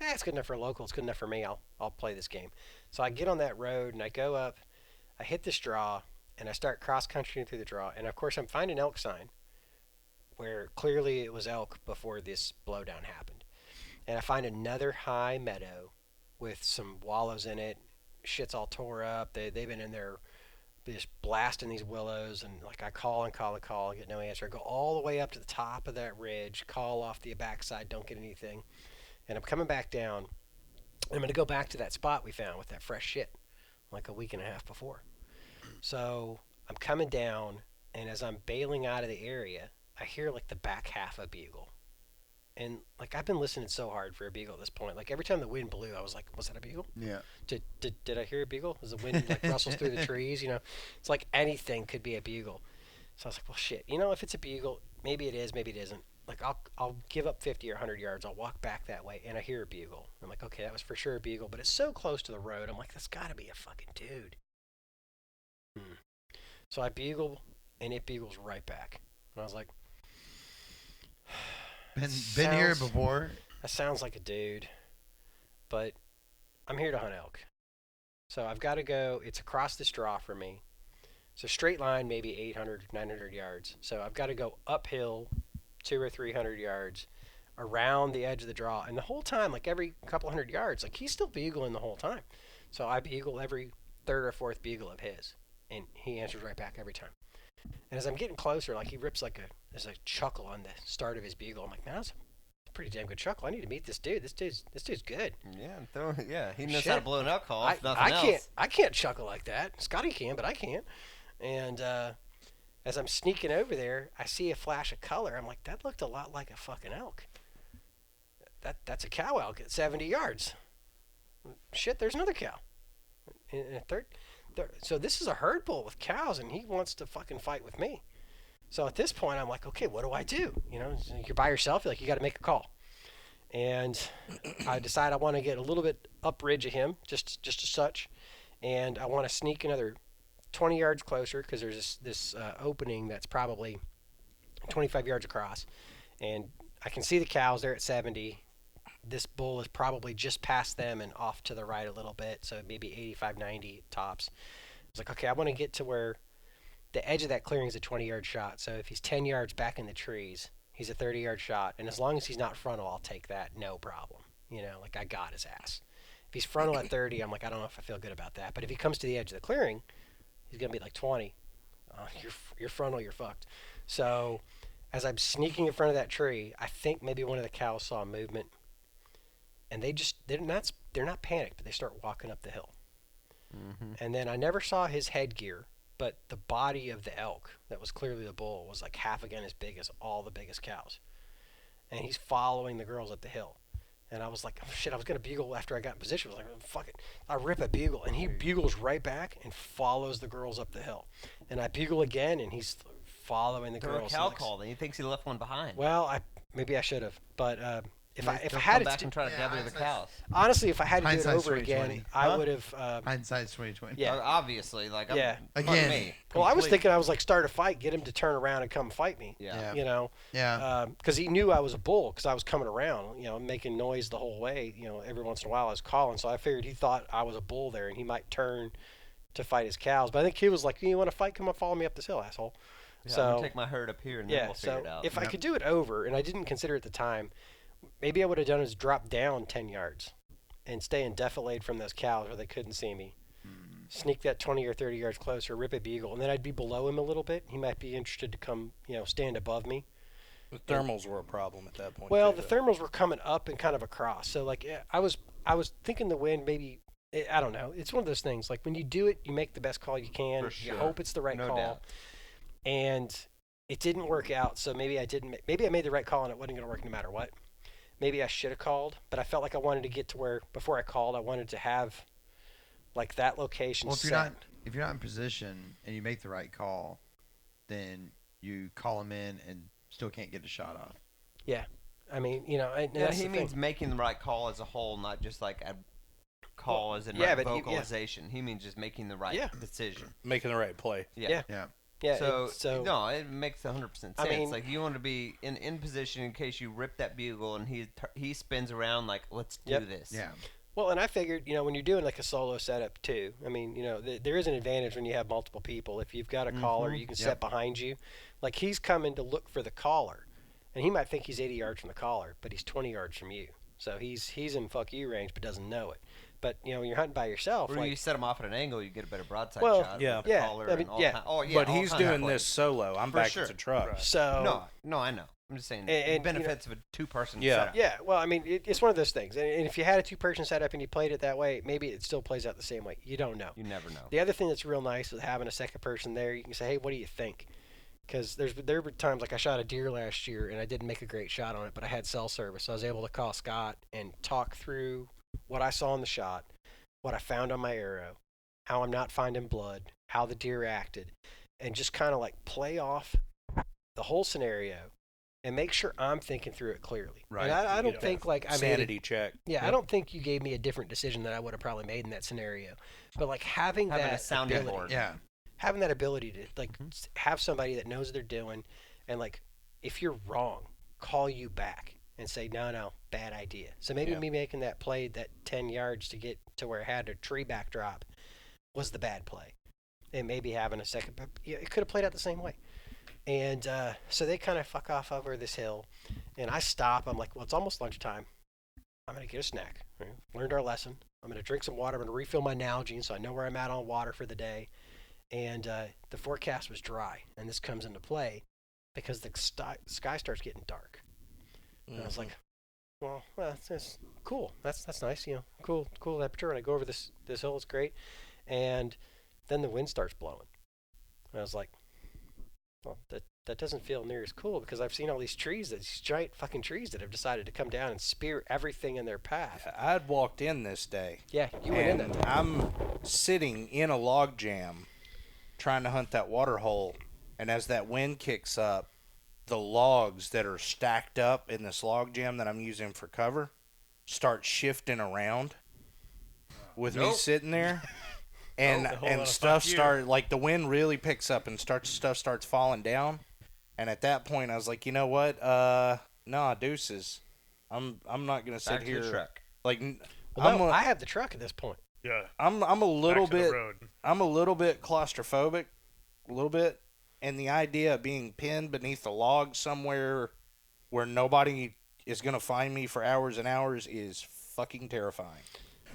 it's good enough for a local. It's good enough for me. I'll play this game. So I get on that road, and I go up. I hit this draw, and I start cross-countrying through the draw. And, of course, I'm finding elk sign where clearly it was elk before this blowdown happened. And I find another high meadow with some wallows in it. Shit's all tore up. They've been in there just blasting these willows. And, like, I call and get no answer. I go all the way up to the top of that ridge, call off the backside, don't get anything. And I'm coming back down. I'm going to go back to that spot we found with that fresh shit like a week and a half before. So I'm coming down, and as I'm bailing out of the area, I hear like the back half of a bugle. And like I've been listening so hard for a bugle at this point. Like every time the wind blew, I was like, was that a bugle? Yeah. Did I hear a bugle? Was the wind like rustles through the trees? It's like anything could be a bugle. So I was like, well, shit. If it's a bugle, maybe it is, maybe it isn't. Like I'll give up 50 or 100 yards. I'll walk back that way, and I hear a bugle. I'm like, okay, that was for sure a bugle, but it's so close to the road. I'm like, that's got to be a fucking dude. So I bugle, and it bugles right back. And I was like, been here before. That sounds like a dude, but I'm here to hunt elk. So I've got to go. It's across this draw for me. It's a straight line, maybe 800, 900 yards. So I've got to go uphill 200 or 300 yards around the edge of the draw. And the whole time, like every couple hundred yards, like he's still bugling the whole time. So I bugle every third or fourth bugle of his, and he answers right back every time. And as I'm getting closer, like he rips there's a chuckle on the start of his bugle. I'm like, man, that's a pretty damn good chuckle. I need to meet this dude. This dude's good. Yeah, he knows how to blow an alcohol. If nothing else. I can't chuckle like that. Scotty can, but I can't. And as I'm sneaking over there, I see a flash of color. I'm like, that looked a lot like a fucking elk. That's a cow elk at 70 yards. Shit, there's another cow. And a third. So this is a herd bull with cows, and he wants to fucking fight with me. So at this point, I'm like, okay, what do I do? You know, you're by yourself. You're like, you got to make a call. And I decide I want to get a little bit up ridge of him, just as such. And I want to sneak another 20 yards closer because there's this opening that's probably 25 yards across. And I can see the cows there at 70. This bull is probably just past them and off to the right a little bit, so maybe 85, 90 tops. I was like, okay, I want to get to where the edge of that clearing is a 20-yard shot. So if he's 10 yards back in the trees, he's a 30-yard shot. And as long as he's not frontal, I'll take that, no problem. You know, like I got his ass. If he's frontal at 30, I'm like, I don't know if I feel good about that. But if he comes to the edge of the clearing, he's going to be like 20. You're frontal, you're fucked. So as I'm sneaking in front of that tree, I think maybe one of the cows saw movement. And they're not panicked, but they start walking up the hill. Mm-hmm. And then I never saw his headgear, but the body of the elk that was clearly the bull was like half again as big as all the biggest cows. And he's following the girls up the hill. And I was like, oh, shit, I was going to bugle after I got in position. I was like, oh, fuck it. I rip a bugle, and he bugles right back and follows the girls up the hill. And I bugle again, and he's following the girls. Throw a cow call, then he thinks he left one behind. Well, maybe I should have, but if I had come back and try to gather the cows. Honestly, if I had to do it over again, I would have. Hindsight's 2020. Yeah, obviously, like again. Me. Well, I was thinking I was like start a fight, get him to turn around and come fight me. Yeah. You know. Yeah. Because he knew I was a bull because I was coming around, you know, making noise the whole way. You know, every once in a while I was calling, so I figured he thought I was a bull there, and he might turn to fight his cows. But I think he was like, "You want to fight? Come on, follow me up this hill, asshole." Yeah, so I'm gonna take my herd up here, and then we'll figure it out. If I could do it over, and I didn't consider it at the time. Maybe I would have done is drop down 10 yards and stay in defilade from those cows where they couldn't see me. Sneak that 20 or 30 yards closer, rip a bugle, and then I'd be below him a little bit. He might be interested to come, you know, stand above me. The thermals were a problem at that point. Well, the thermals were coming up and kind of across. So, like, I was thinking the wind maybe, I don't know. It's one of those things. Like, when you do it, you make the best call you can. For sure. You hope it's the right No call. doubt. And it didn't work out, so maybe I made the right call and it wasn't going to work no matter what. Maybe I should have called, but I felt like I wanted to get to where, before I called, I wanted to have, like, that location set. If you're not in position and you make the right call, then you call him in and still can't get a shot off. Yeah. I mean, you know, and Yeah, that's he the means thing. making the right call as a whole, not just like a call as in yeah, right but vocalization. He means just making the right decision. Making the right play. Yeah. Yeah, no, it makes 100% sense. I mean, like you want to be in position in case you rip that bugle and he spins around like, let's do this. Yeah. Well, and I figured, you know, when you're doing like a solo setup too, I mean, you know, there is an advantage when you have multiple people. If you've got a caller, you can set behind you. Like he's coming to look for the caller, and he might think he's 80 yards from the caller, but he's 20 yards from you. So he's in fuck you range, but doesn't know it. But you know, when you're hunting by yourself, or like, you set him off at an angle, you get a better broadside Well, shot. yeah. with the Yeah, caller I mean, and all yeah. kind- oh yeah. But all he's kinds of doing plays. this solo. I'm For back sure. at the truck. Right. So No, I know. I'm just saying And, the benefits of a two-person Yeah. setup. yeah, well, I mean, it's one of those things. And if you had a two-person setup and you played it that way, maybe it still plays out the same way. You don't know. You never know. The other thing that's real nice with having a second person there, you can say, hey, what do you think? Because there were times, like I shot a deer last year, and I didn't make a great shot on it, but I had cell service. So I was able to call Scott and talk through what I saw in the shot, what I found on my arrow, how I'm not finding blood, how the deer acted, and just kind of like play off the whole scenario and make sure I'm thinking through it clearly. Right. And I don't think like I made sanity check. Yeah, I don't think you gave me a different decision that I would have probably made in that scenario. But like having Having that a sounding ability, board. Yeah. having that ability to like have somebody that knows what they're doing, and like if you're wrong, call you back and say no, bad idea. So maybe me making that play that 10 yards to get to where it had a tree backdrop was the bad play, and maybe having a second, but it could have played out the same way. And so they kind of fuck off over this hill, and I stop. I'm like, well, it's almost lunchtime. I'm going to get a snack. Right? Learned our lesson. I'm going to drink some water. I'm going to refill my Nalgene so I know where I'm at on water for the day. And the forecast was dry, and this comes into play because the sky starts getting dark. And I was like, well, that's cool. That's nice. Cool temperature. When I go over this hill, it's great. And then the wind starts blowing. And I was like, well, that doesn't feel near as cool because I've seen all these giant fucking trees that have decided to come down and spear everything in their path. I'd walked in this day. Yeah, you went in that day. I'm sitting in a log jam trying to hunt that water hole, and as that wind kicks up, the logs that are stacked up in this log jam that I'm using for cover start shifting around with me sitting there. And stuff started, like, the wind really picks up and stuff starts falling down. And at that point, I was like, you know what? Nah, deuces. I'm not gonna sit here. Truck. Like, I have the truck at this point. Yeah. I'm a little bit claustrophobic, a little bit, and the idea of being pinned beneath a log somewhere where nobody is gonna find me for hours and hours is fucking terrifying.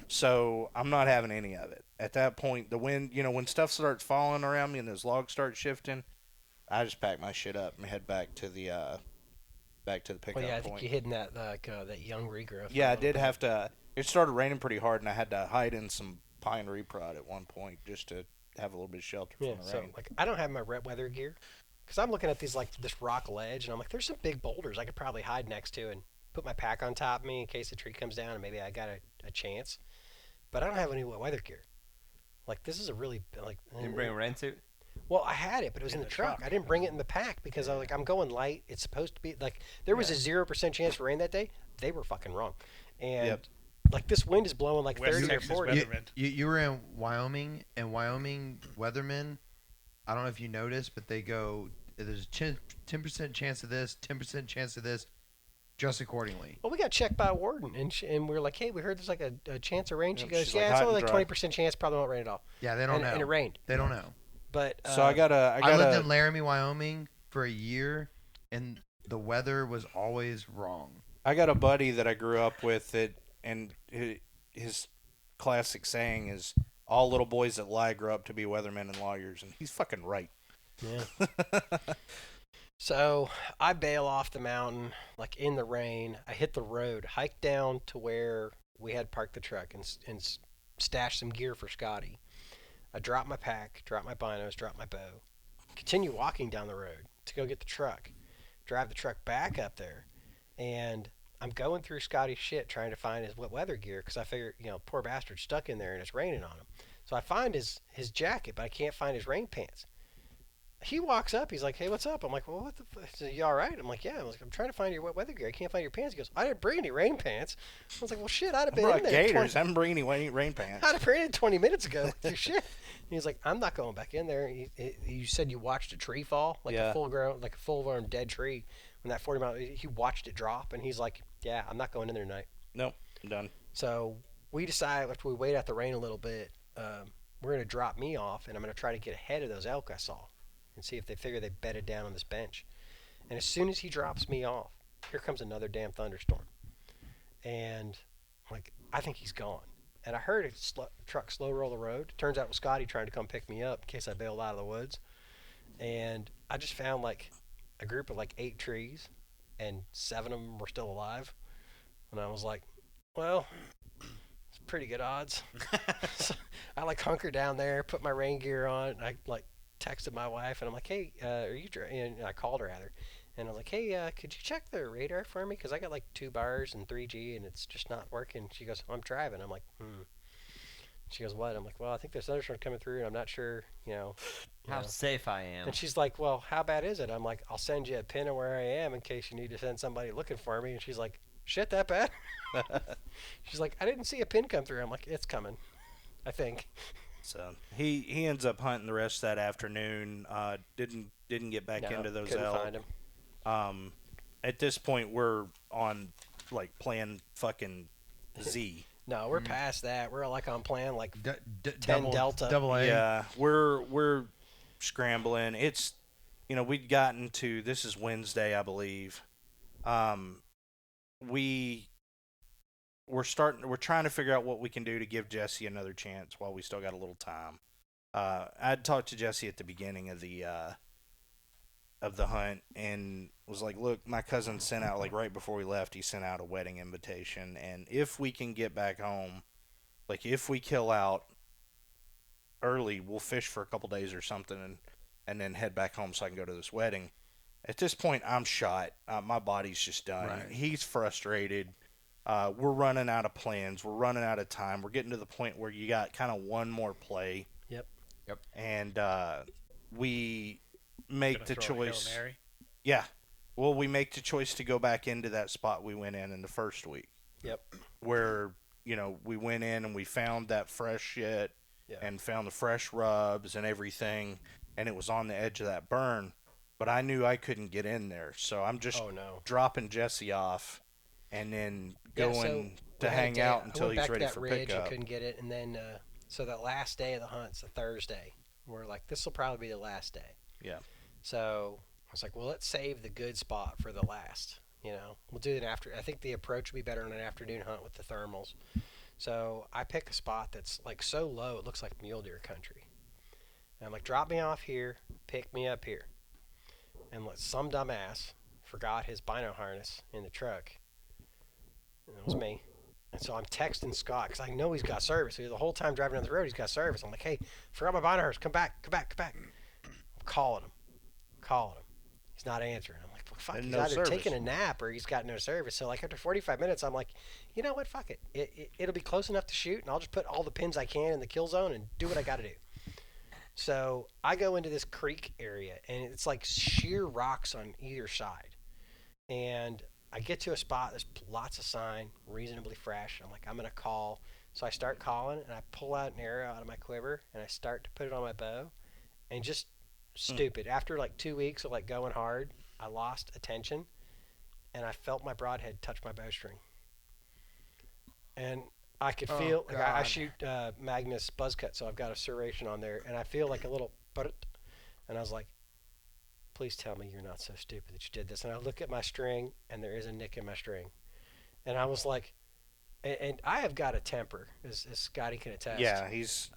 So I'm not having any of it. At that point, the wind, when stuff starts falling around me and those logs start shifting, I just pack my shit up and head back to the pickup point. I think you hid in that young regrowth. Yeah, I did have to. It started raining pretty hard, and I had to hide in some pine reprod at one point just to have a little bit of shelter from the rain. So I don't have my wet weather gear because I'm looking at these this rock ledge, and I'm like, there's some big boulders I could probably hide next to and put my pack on top of me in case a tree comes down and maybe I got a chance. But I don't have any wet weather gear. Like, this is a really, like... You didn't bring a rain suit? Well, I had it, but it was in the truck. I didn't bring it in the pack because I was like, I'm going light. It's supposed to be, like, there was a 0% chance for rain that day. They were fucking wrong. And, like, this wind is blowing like 30 or 40. You were in Wyoming, and Wyoming weathermen, I don't know if you noticed, but they go, there's a 10% chance of this, 10% chance of this. Dress accordingly. Well, we got checked by a warden, and we were like, hey, we heard there's like a chance of rain. She goes, like, it's only like 20% chance, probably won't rain at all. Yeah, they don't know. And it rained. They don't know. But so I lived in Laramie, Wyoming for a year, and the weather was always wrong. I got a buddy that I grew up with and his classic saying is, all little boys that lie grow up to be weathermen and lawyers, and he's fucking right. Yeah. So I bail off the mountain, like in the rain. I hit the road, hike down to where we had parked the truck and stashed some gear for Scotty. I drop my pack, drop my binos, drop my bow, continue walking down the road to go get the truck, drive the truck back up there, and I'm going through Scotty's shit trying to find his wet weather gear because I figure, poor bastard's stuck in there and it's raining on him. So I find his jacket, but I can't find his rain pants. He walks up. He's like, hey, what's up? I'm like, well, what the fuck? He said, you all right? I'm like, yeah. I was like, I'm trying to find your wet weather gear. I can't find your pants. He goes, I didn't bring any rain pants. I was like, well, shit, I'd have been in there. Gators. I didn't bring any rain pants. I'd have been in 20 minutes ago with your shit. And he's like, I'm not going back in there. You said you watched a tree fall, like a full-grown dead tree. When that 40 mile, he watched it drop, and he's like, yeah, I'm not going in there tonight. Nope, I'm done. So we decide after we wait out the rain a little bit, we're going to drop me off, and I'm going to try to get ahead of those elk I saw and see if they figure they bedded down on this bench. And as soon as he drops me off, here comes another damn thunderstorm. And, like, I think he's gone. And I heard a truck slow roll the road. Turns out it was Scotty trying to come pick me up in case I bailed out of the woods. And I just found, like, a group of, like, 8 trees, and 7 of them were still alive. And I was like, well, it's pretty good odds. So I, like, hunkered down there, put my rain gear on, and I, like, texted my wife, and I'm like, hey, are you and I called her rather, and I was like, hey, could you check the radar for me, because I got like 2 bars and 3G and it's just not working. She goes, I'm driving. I'm like, She goes, what? I'm like, well, I think there's thunderstorm coming through and I'm not sure how safe I am. And she's like, well, how bad is it? I'm like, I'll send you a pin of where I am in case you need to send somebody looking for me. And she's like, shit, that bad? She's like, I didn't see a pin come through. I'm like, it's coming, I think. So he ends up hunting the rest of that afternoon. Didn't get back into those elk. Find him. At this point, we're on like plan fucking Z. No, we're past that. We're like on plan like 10 double, Delta. Double A. Yeah, we're scrambling. It's we'd gotten to, this is Wednesday, I believe. We're trying to figure out what we can do to give Jesse another chance while we still got a little time. I'd talked to Jesse at the beginning of the of the hunt and was like, look, my cousin sent out, like right before we left, he sent out a wedding invitation, and if we can get back home, like if we kill out early, we'll fish for a couple days or something and then head back home so I can go to this wedding. At this point, I'm shot. My body's just done. Right. He's frustrated. We're running out of plans. We're running out of time. We're getting to the point where you got kind of one more play. Yep. And we make the choice. Hail Mary? Yeah. Well, we make the choice to go back into that spot we went in the first week. Yep. Where, we went in and we found that fresh shit and found the fresh rubs and everything, and it was on the edge of that burn. But I knew I couldn't get in there, so I'm just dropping Jesse off and then going to hang out until he's ready for pickup. I couldn't get it, and then so that last day of the hunt's a Thursday. We're like, this will probably be the last day. Yeah. So I was like, well, let's save the good spot for the last. We'll do it after. I think the approach would be better on an afternoon hunt with the thermals. So I pick a spot that's like so low it looks like mule deer country. And I'm like, drop me off here, pick me up here. And some dumbass forgot his bino harness in the truck. And it was me. And so I'm texting Scott because I know he's got service. So the whole time driving down the road, he's got service. I'm like, hey, forgot my bino harness. Come back. I'm calling him. He's not answering. I'm like, well, fuck, he's either taking a nap or he's got no service. So like after 45 minutes, I'm like, you know what? Fuck it. It'll be close enough to shoot, and I'll just put all the pins I can in the kill zone and do what I got to do. So I go into this creek area, and it's like sheer rocks on either side. And I get to a spot, there's lots of sign, reasonably fresh. I'm like, I'm going to call. So I start calling, and I pull out an arrow out of my quiver, and I start to put it on my bow. And just stupid. After like 2 weeks of like going hard, I lost attention, and I felt my broadhead touch my bowstring. And I could feel, like I shoot Magnus buzzcut, so I've got a serration on there, and I feel like a little, and I was like, please tell me you're not so stupid that you did this. And I look at my string, and there is a nick in my string. And I was like, and I have got a temper, as Scotty can attest. Yeah, he's...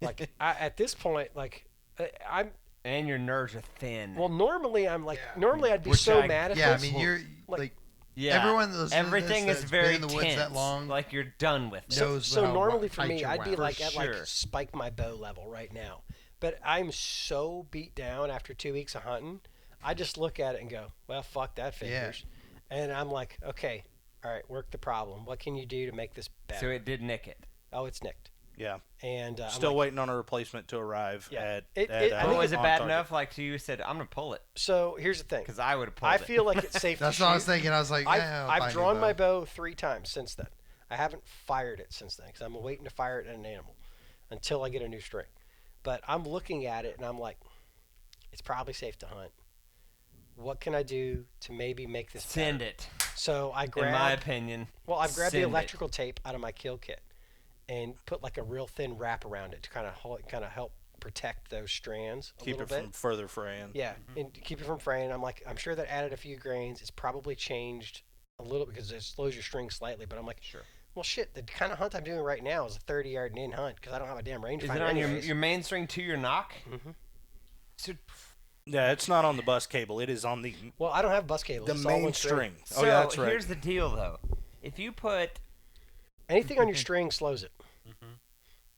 like, at this point, like, I'm... And your nerves are thin. Well, normally I'm like, normally I'd be so mad at this. Yeah, I mean, you're like yeah, everyone everything is very been in the woods tense, that long, like you're done with it. So normally for me, I'd be like at sure. like spike my bow level right now. But I'm so beat down after 2 weeks of hunting, I just look at it and go, well, fuck that figures. Yeah. And I'm like, okay, all right, work the problem. What can you do to make this better? So it did nick it. Oh, it's nicked. Yeah. And still waiting on a replacement to arrive. Yeah. Was it bad enough? Like you said, I'm gonna pull it. So here's the thing. Because I would have pulled it. I feel like it's safe. That's to what shoot. I was thinking. I was like, I've drawn my bow 3 times since then. I haven't fired it since then because I'm waiting to fire it at an animal until I get a new string. But I'm looking at it and I'm like, it's probably safe to hunt. What can I do to maybe make this Send better? it. So I grabbed. In my opinion. Well, I've grabbed the electrical tape out of my kill kit and put like a real thin wrap around it to kind of help protect those strands a little bit. Keep it from further fraying. Yeah, and keep it from fraying. I'm sure that added a few grains. It's probably changed a little because it slows your string slightly. But I'm like, sure. Well, shit, the kind of hunt I'm doing right now is a 30-yard and in hunt because I don't have a damn rangefinder. Is it on your main string to your knock? Mm-hmm. So, yeah, it's not on the bus cable. It is on the... Well, I don't have bus cables. The it's main string. So yeah, that's right. Here's the deal, though. If you put... Anything on your string slows it. Mm-hmm.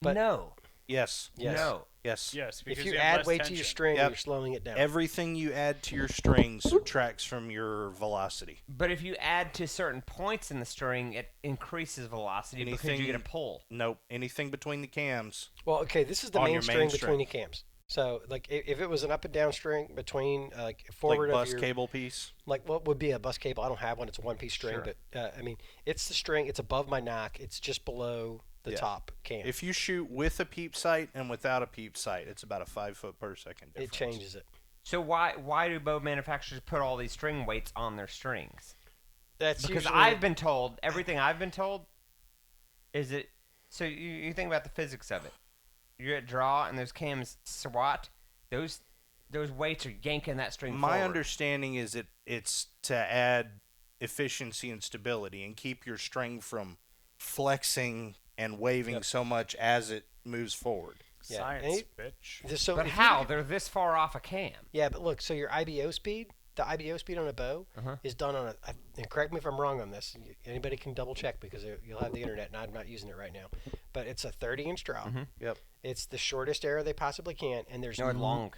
But no. Yes. No. Yes. Yes. If you add weight to your string, you're slowing it down. Everything you add to your string subtracts from your velocity. But if you add to certain points in the string, it increases velocity because you get a pull. Nope. Anything between the cams. Well, okay, this is the main string between the cams. So, like, if it was an up and down string between, like, forward like of your... bus cable piece? Like, what would be a bus cable? I don't have one. It's a one-piece string. Sure. But, I mean, it's the string. It's above my knock. It's just below the top cam. If you shoot with a peep sight and without a peep sight, it's about a 5 foot per second difference. It changes it. So why do bow manufacturers put all these string weights on their strings? That's because usually... I've been told, everything I've been told is it... So you think about the physics of it. You're at draw and those cams swat. Those weights are yanking that string forward. My understanding is it's to add efficiency and stability and keep your string from flexing and waving so much as it moves forward. Science, bitch. But how? They're this far off a cam. Yeah, but look, so your IBO speed, the IBO speed on a bow is done on and correct me if I'm wrong on this. Anybody can double check because you'll have the internet, and I'm not using it right now. But it's a 30-inch draw. Yep. It's the shortest arrow they possibly can, and there's long.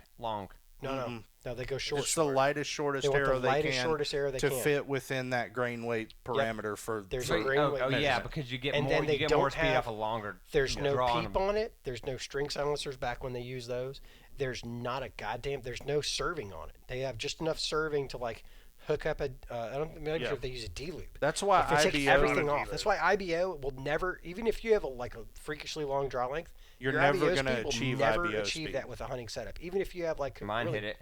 No, they go short. It's the lightest, shortest arrow they can shortest arrow they to can. fit within that grain weight parameter for. There's a grain weight. Oh yeah, because you get and more. Then they you get don't more speed have, off a longer. There's no peep on it. There's no string silencers back when they use those. There's not a goddamn. There's no serving on it. They have just enough serving to like hook up a. I'm not sure if they use a D loop. That's why if they take everything off. That's why IBO will never, even if you have a freakishly long draw length, you're your never going to achieve never IBO achieve speed. that with a hunting setup. Even if you have like mine hit it.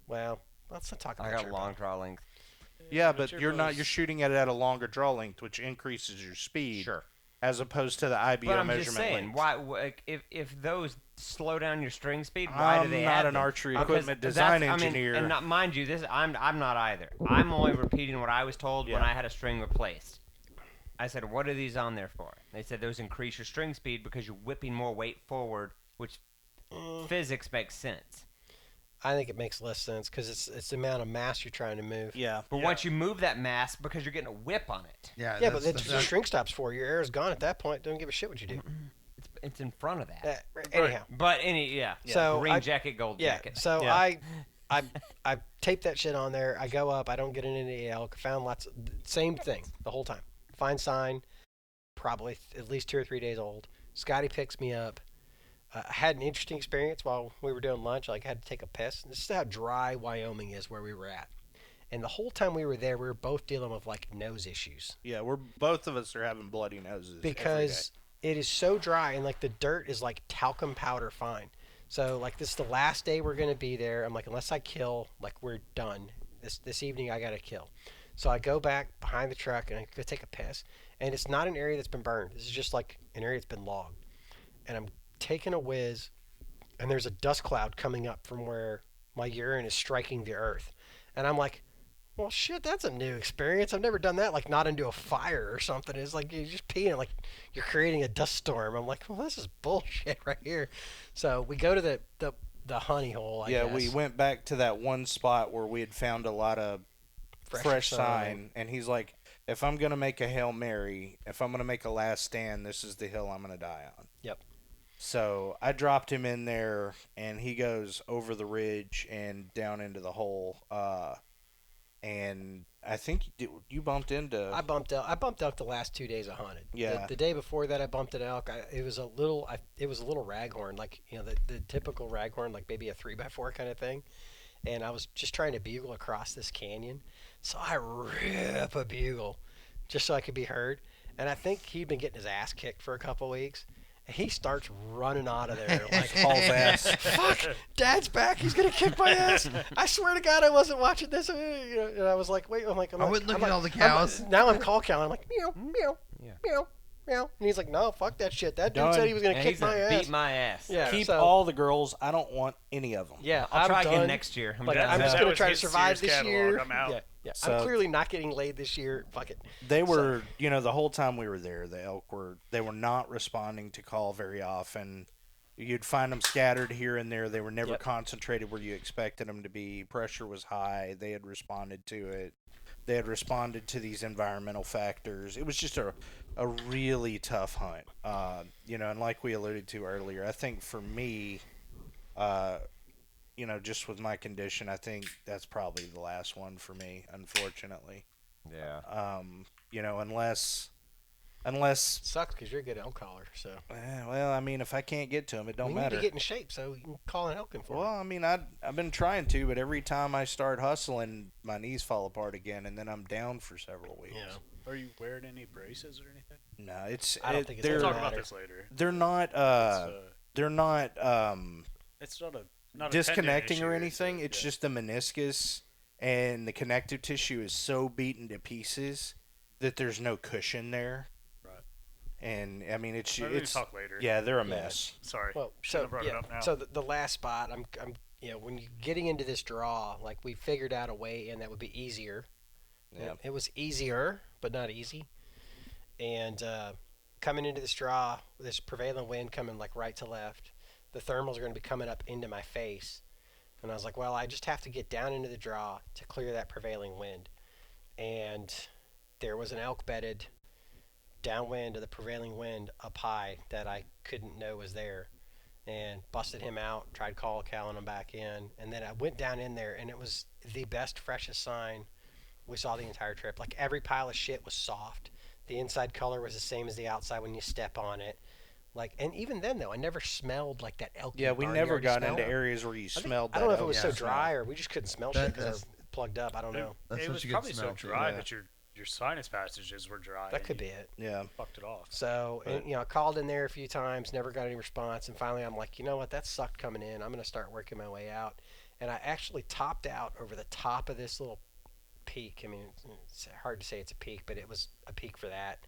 Well, let's not talk about. I got a long draw length. Yeah, but you're not. You're shooting it at a longer draw length, which increases your speed. Sure. As opposed to the IBO but I'm measurement just saying, length. why? If those slow down your string speed, why do they I'm not add an them? archery equipment design engineer. And not, mind you, I'm not either. I'm only repeating what I was told when I had a string replaced. I said, "What are these on there for?" They said those increase your string speed because you're whipping more weight forward, which physics makes sense. I think it makes less sense because it's the amount of mass you're trying to move. Yeah. But once you move that mass, because you're getting a whip on it. Yeah, but that's the string stops for you. Your arrow's gone at that point. Don't give a shit what you do. It's in front of that. Anyhow. But So green jacket, gold jacket. So I taped that shit on there. I go up. I don't get into the elk. Found lots of same thing the whole time. Fine sign. Probably at least 2 or 3 days old. Scotty picks me up. I had an interesting experience while we were doing lunch. Like I had to take a piss. This is how dry Wyoming is where we were at. And the whole time we were there, we were both dealing with like nose issues. Yeah, both of us are having bloody noses because it is so dry and like the dirt is like talcum powder fine. So like this is the last day we're gonna be there. I'm like, unless I kill, like we're done. This evening I gotta kill. So I go back behind the truck and I go take a piss. And it's not an area that's been burned. This is just like an area that's been logged. And I'm taking a whiz, and there's a dust cloud coming up from where my urine is striking the earth. And I'm like, well, shit, that's a new experience. I've never done that, like not into a fire or something. It's like you're just peeing, like you're creating a dust storm. I'm like, well, this is bullshit right here. So we go to the honey hole, I guess. we went back to that one spot where we had found a lot of fresh sign, and he's like, if I'm going to make a Hail Mary, if I'm going to make a last stand, this is the hill I'm going to die on. Yep. So I dropped him in there, and he goes over the ridge and down into the hole. And I think you bumped into. I bumped elk the last 2 days I hunted. Yeah. The day before that, I bumped an elk. It was a little raghorn, like the typical raghorn, like maybe a 3x4 kind of thing. And I was just trying to bugle across this canyon, so I rip a bugle, just so I could be heard. And I think he'd been getting his ass kicked for a couple weeks. He starts running out of there like hauls ass. Fuck! Dad's back. He's gonna kick my ass. I swear to God, I wasn't watching this. And I was like, wait. I wouldn't look at all the cows. Now I'm call counting. I'm like, meow, meow, meow, meow. And he's like, no, fuck that shit. That dude said he was gonna kick my ass. Beat my ass. Yeah. Keep all the girls. I don't want any of them. Yeah, I'll try again next year. I'm just gonna try to survive this year. I'm out. Yeah. So, I'm clearly not getting laid this year. Fuck it. They were, the whole time we were there, the elk they were not responding to call very often. You'd find them scattered here and there. They were never concentrated where you expected them to be. Pressure was high. They had responded to it. They had responded to these environmental factors. It was just a really tough hunt. And like we alluded to earlier, I think for me, just with my condition, I think that's probably the last one for me, unfortunately. Yeah. Unless sucks because you're a good elk caller. So. Well, I mean, if I can't get to him, it don't matter. You need to get in shape so you can call an elk in for me. Well, I mean, I've been trying to, but every time I start hustling, my knees fall apart again, and then I'm down for several weeks. Yeah. Are you wearing any braces or anything? No, I don't think it's. We'll talk about this later. They're not. They're not. It's not disconnecting or anything. It's just the meniscus and the connective tissue is so beaten to pieces that there's no cushion there. Right. And I mean, it's talk later. Yeah, they're a mess. Sorry. Well, Should've brought it up now. So the last spot, I'm when you're getting into this draw, like we figured out a way in that would be easier. Yeah. It was easier, but not easy. And coming into this draw, this prevailing wind coming like right to left. The thermals are going to be coming up into my face. And I was like, well, I just have to get down into the draw to clear that prevailing wind. And there was an elk bedded downwind of the prevailing wind up high that I couldn't know was there. And busted him out, tried calling him back in. And then I went down in there, and it was the best, freshest sign we saw the entire trip. Like, every pile of shit was soft. The inside color was the same as the outside when you step on it. Like, and even then, though, I never smelled like that elk. Yeah, we never got into areas where you smelled that. I don't know if it was so dry or we just couldn't smell shit because it was plugged up. I don't know. It was probably so dry that your sinus passages were dry. That could be it. Yeah. Fucked it off. So, and, I called in there a few times, never got any response. And finally, I'm like, you know what? That sucked coming in. I'm going to start working my way out. And I actually topped out over the top of this little peak. I mean, it's hard to say it's a peak, but it was a peak for that.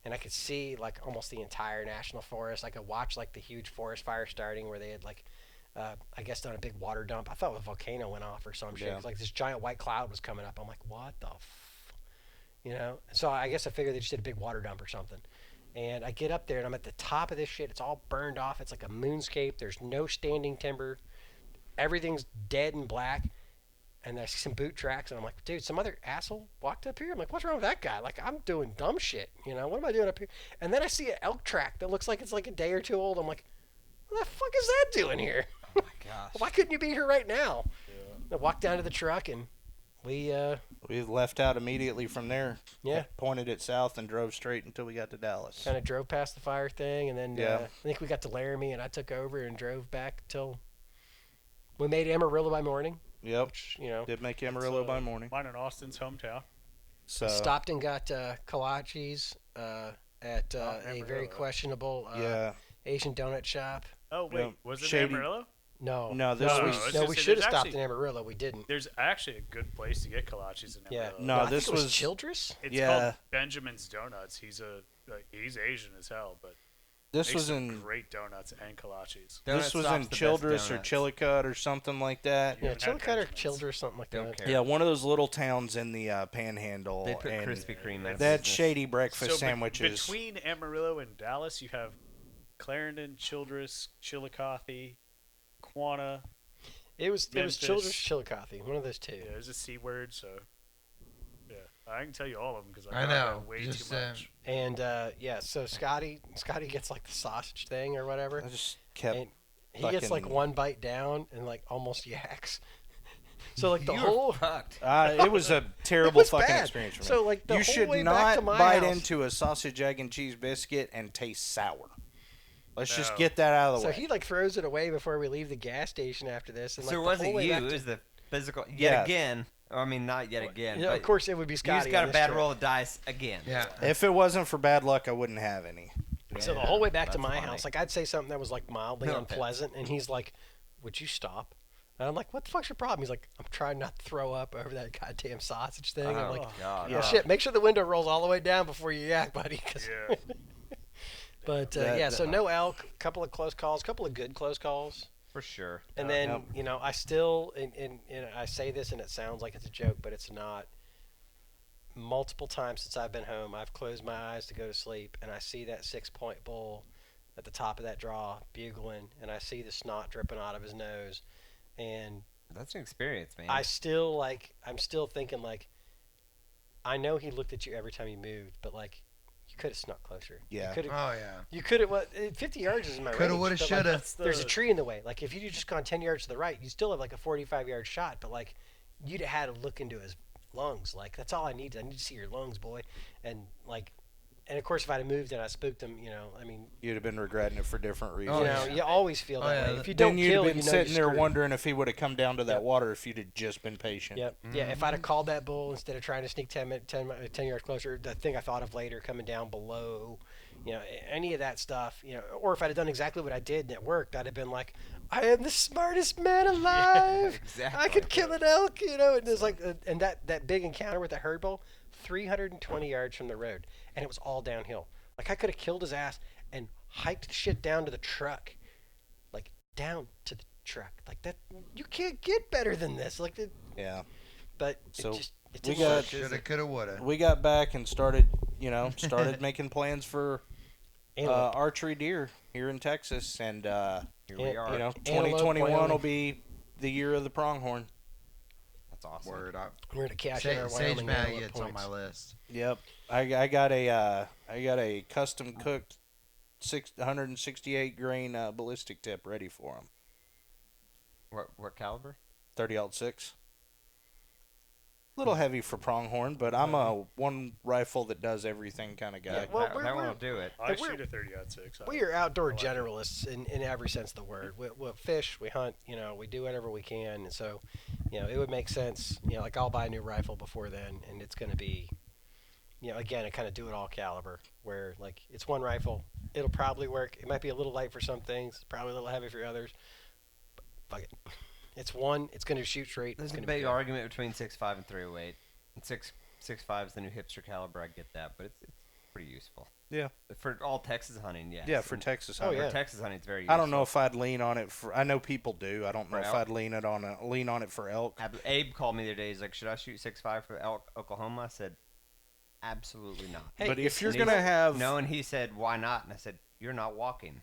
And I could see like almost the entire national forest. I could watch like the huge forest fire starting where they had like, I guess done a big water dump. I thought a volcano went off or some shit. Yeah. Like this giant white cloud was coming up. I'm like, what the So I guess I figured they just did a big water dump or something. And I get up there and I'm at the top of this shit. It's all burned off. It's like a moonscape. There's no standing timber. Everything's dead and black. And I see some boot tracks, and I'm like, dude, some other asshole walked up here. I'm like, what's wrong with that guy? Like, I'm doing dumb shit, what am I doing up here? And then I see an elk track that looks like it's like a day or two old. I'm like, what the fuck is that doing here? Oh my gosh. Why couldn't you be here right now? Yeah. I walked down to the truck, and we left out immediately from there. Yeah. Pointed it south and drove straight until we got to Dallas. Kind of drove past the fire thing, and then I think we got to Laramie, and I took over and drove back till we made Amarillo by morning. Yep. Which, did make Amarillo by morning. Mine in Austin's hometown. So stopped and got kolaches at a very questionable Asian donut shop. Oh wait, was it Amarillo? No, we should have stopped in Amarillo. We didn't. There's actually a good place to get kolaches in Amarillo. Yeah. No, this was Childress. It's called Benjamin's Donuts. He's Asian as hell, but this was in great donuts and kolaches. This was in Childress or Chillicothe or something like that. Yeah, Chillicothe or Childress, something like that. Yeah, one of those little towns in the Panhandle. They put Krispy Kreme. That shady breakfast sandwiches. Between Amarillo and Dallas, you have Clarendon, Childress, Chillicothe, Quanah. It was Childress, Chillicothe, one of those two. Yeah, there's a C word, so. I can tell you all of them because I know way too much. And so Scotty gets like the sausage thing or whatever. I just kept. And he gets like one bite down and like almost yaks. So like the whole. Fucked. It was a terrible fucking experience for me. So like the you whole should way not back to my bite house, into a sausage, egg, and cheese biscuit and taste sour. Let's just get that out of the way. So he like throws it away before we leave the gas station after this. And, so like, it wasn't you. It was the physical. Again. I mean, not yet again. Of course, it would be Scotty. You just got a bad roll of dice again. Yeah. If it wasn't for bad luck, I wouldn't have any. So the whole way back to my house, like I'd say something that was like mildly unpleasant, and he's like, "Would you stop?" And I'm like, "What the fuck's your problem?" He's like, "I'm trying not to throw up over that goddamn sausage thing." I'm like, God. "Well, shit, make sure the window rolls all the way down before you yak, buddy." But so no elk, couple of close calls, couple of good close calls. For sure. And then, I still, and I say this and it sounds like it's a joke, but it's not. Multiple times since I've been home, I've closed my eyes to go to sleep, and I see that 6-point bull at the top of that draw bugling, and I see the snot dripping out of his nose. And that's an experience, man. I'm still thinking, like, I know he looked at you every time he moved, but, like, you could have snuck closer. Yeah. You could have. 50 yards is my range. Coulda, woulda, shoulda. Like, there's a tree in the way. Like if you just gone 10 yards to the right, you still have like a 45-yard shot. But like, you'd have had to look into his lungs. Like that's all I need. I need to see your lungs, boy. And like, and of course, if I'd have moved and I spooked him, I mean, you'd have been regretting it for different reasons. You always feel that way. If you don't then you'd kill, have been sitting there screwed. wondering if he would have come down to that water if you'd have just been patient. Yep. Mm-hmm. Yeah. If I'd have called that bull instead of trying to sneak 10 yards closer, the thing I thought of later coming down below, any of that stuff, or if I'd have done exactly what I did and it worked, I'd have been like, I am the smartest man alive. Exactly. I could kill an elk, and it's like, and that big encounter with the herd bull, 320 yards from the road, and it was all downhill. Like I could have killed his ass and hiked the shit down to the truck, like down to the truck, like that. You can't get better than this, like the. Yeah. But so we got shoulda, coulda, woulda. We got back and started making plans for archery deer here in Texas, and here we are. 2021 will be the year of the pronghorn. That's awesome. Word up. We're gonna cash in our Sage Wyoming maggots on points. my list. Yep, I got a custom cooked 168 grain ballistic tip ready for them. What caliber? 30-06. A little heavy for pronghorn, but I'm a one rifle that does everything kind of guy. Yeah, well, that one will do it. I shoot a 30-06. We are outdoor generalists in every sense of the word. We fish, we hunt, we do whatever we can, and so, it would make sense. Like I'll buy a new rifle before then, and it's going to be, again, a kind of do-it-all caliber where like it's one rifle, it'll probably work. It might be a little light for some things, probably a little heavy for others. But fuck it. It's one. It's going to shoot straight. There's a big argument between 6.5 and 308. And 6.5 is the new hipster caliber. I get that, but it's pretty useful. Yeah. For all Texas hunting, yes. Yeah, for Texas hunting. For Texas hunting, it's very useful. I don't know if I'd lean on it for. I know people do. I don't know if I'd lean on it for elk. Abe called me the other day. He's like, "Should I shoot 6.5 for elk, Oklahoma?" I said, "Absolutely not." Hey, but if you're gonna have and he said, "Why not?" And I said, "You're not walking.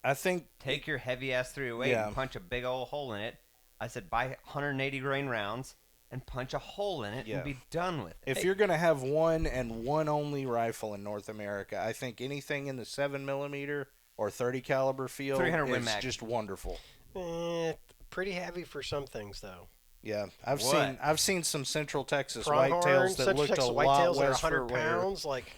I think take your heavy ass 308 and punch a big old hole in it." I said, buy 180 grain rounds and punch a hole in it and be done with it. If you're going to have one and one only rifle in North America, I think anything in the 7mm or 30 caliber field is just wonderful. Pretty heavy for some things, though. Yeah, I've seen some Central Texas whitetails that looked a lot less 100 pounds. Like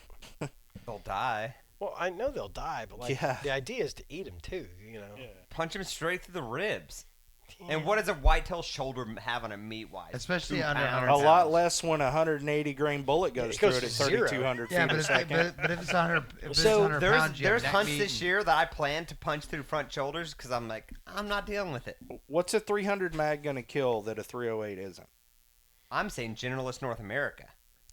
they'll die. Well, I know they'll die, but the idea is to eat them too. Yeah. Punch them straight through the ribs. Yeah. And what does a whitetail shoulder have on it meat-wise? Especially under 100 pounds. A lot less when a 180 grain bullet goes through it at 3,200 feet a second. But if it's 100, there's hunts this year that I plan to punch through front shoulders because I'm like, I'm not dealing with it. What's a 300 mag going to kill that a 308 isn't? I'm saying generalist North America.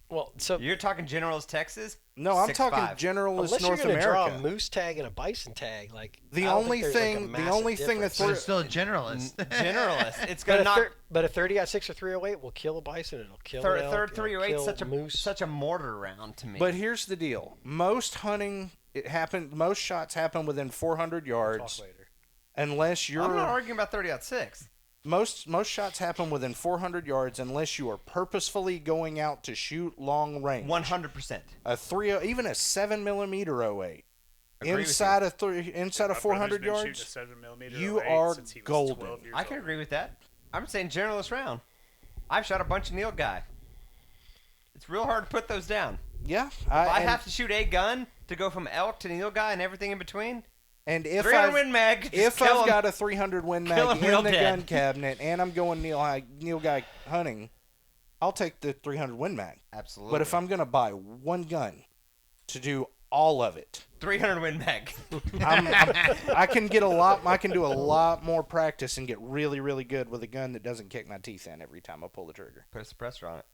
Well, so you're talking generalist Texas? No, I'm talking generalist North America. Unless you're going to draw a moose tag and a bison tag, like the only thing it's still a generalist. Generalist. It's going to not. But a 30-06 or 308 will kill a bison. It'll kill an elk. Third 308 such a mortar round to me. But here's the deal: most shots happen within 400 yards. We'll talk later. Unless you're. I'm not arguing about 30-06. Most shots happen within 400 yards unless you are purposefully going out to shoot long range. 100%. Even a 7mm 08 inside of 400 yards, you are golden. I can agree with that. I'm saying generalist round. I've shot a bunch of Neil Guy. It's real hard to put those down. Yeah, if I have to shoot a gun to go from elk to Neil Guy and everything in between. And if 300 Win Mag, if I've got a 300 Win Mag in the gun cabinet and I'm going Neil Guy hunting, I'll take the 300 Win Mag. Absolutely. But if I'm going to buy one gun to do all of it, 300 Win Mag. I can do a lot more practice and get really, really good with a gun that doesn't kick my teeth in every time I pull the trigger. Put a suppressor on it.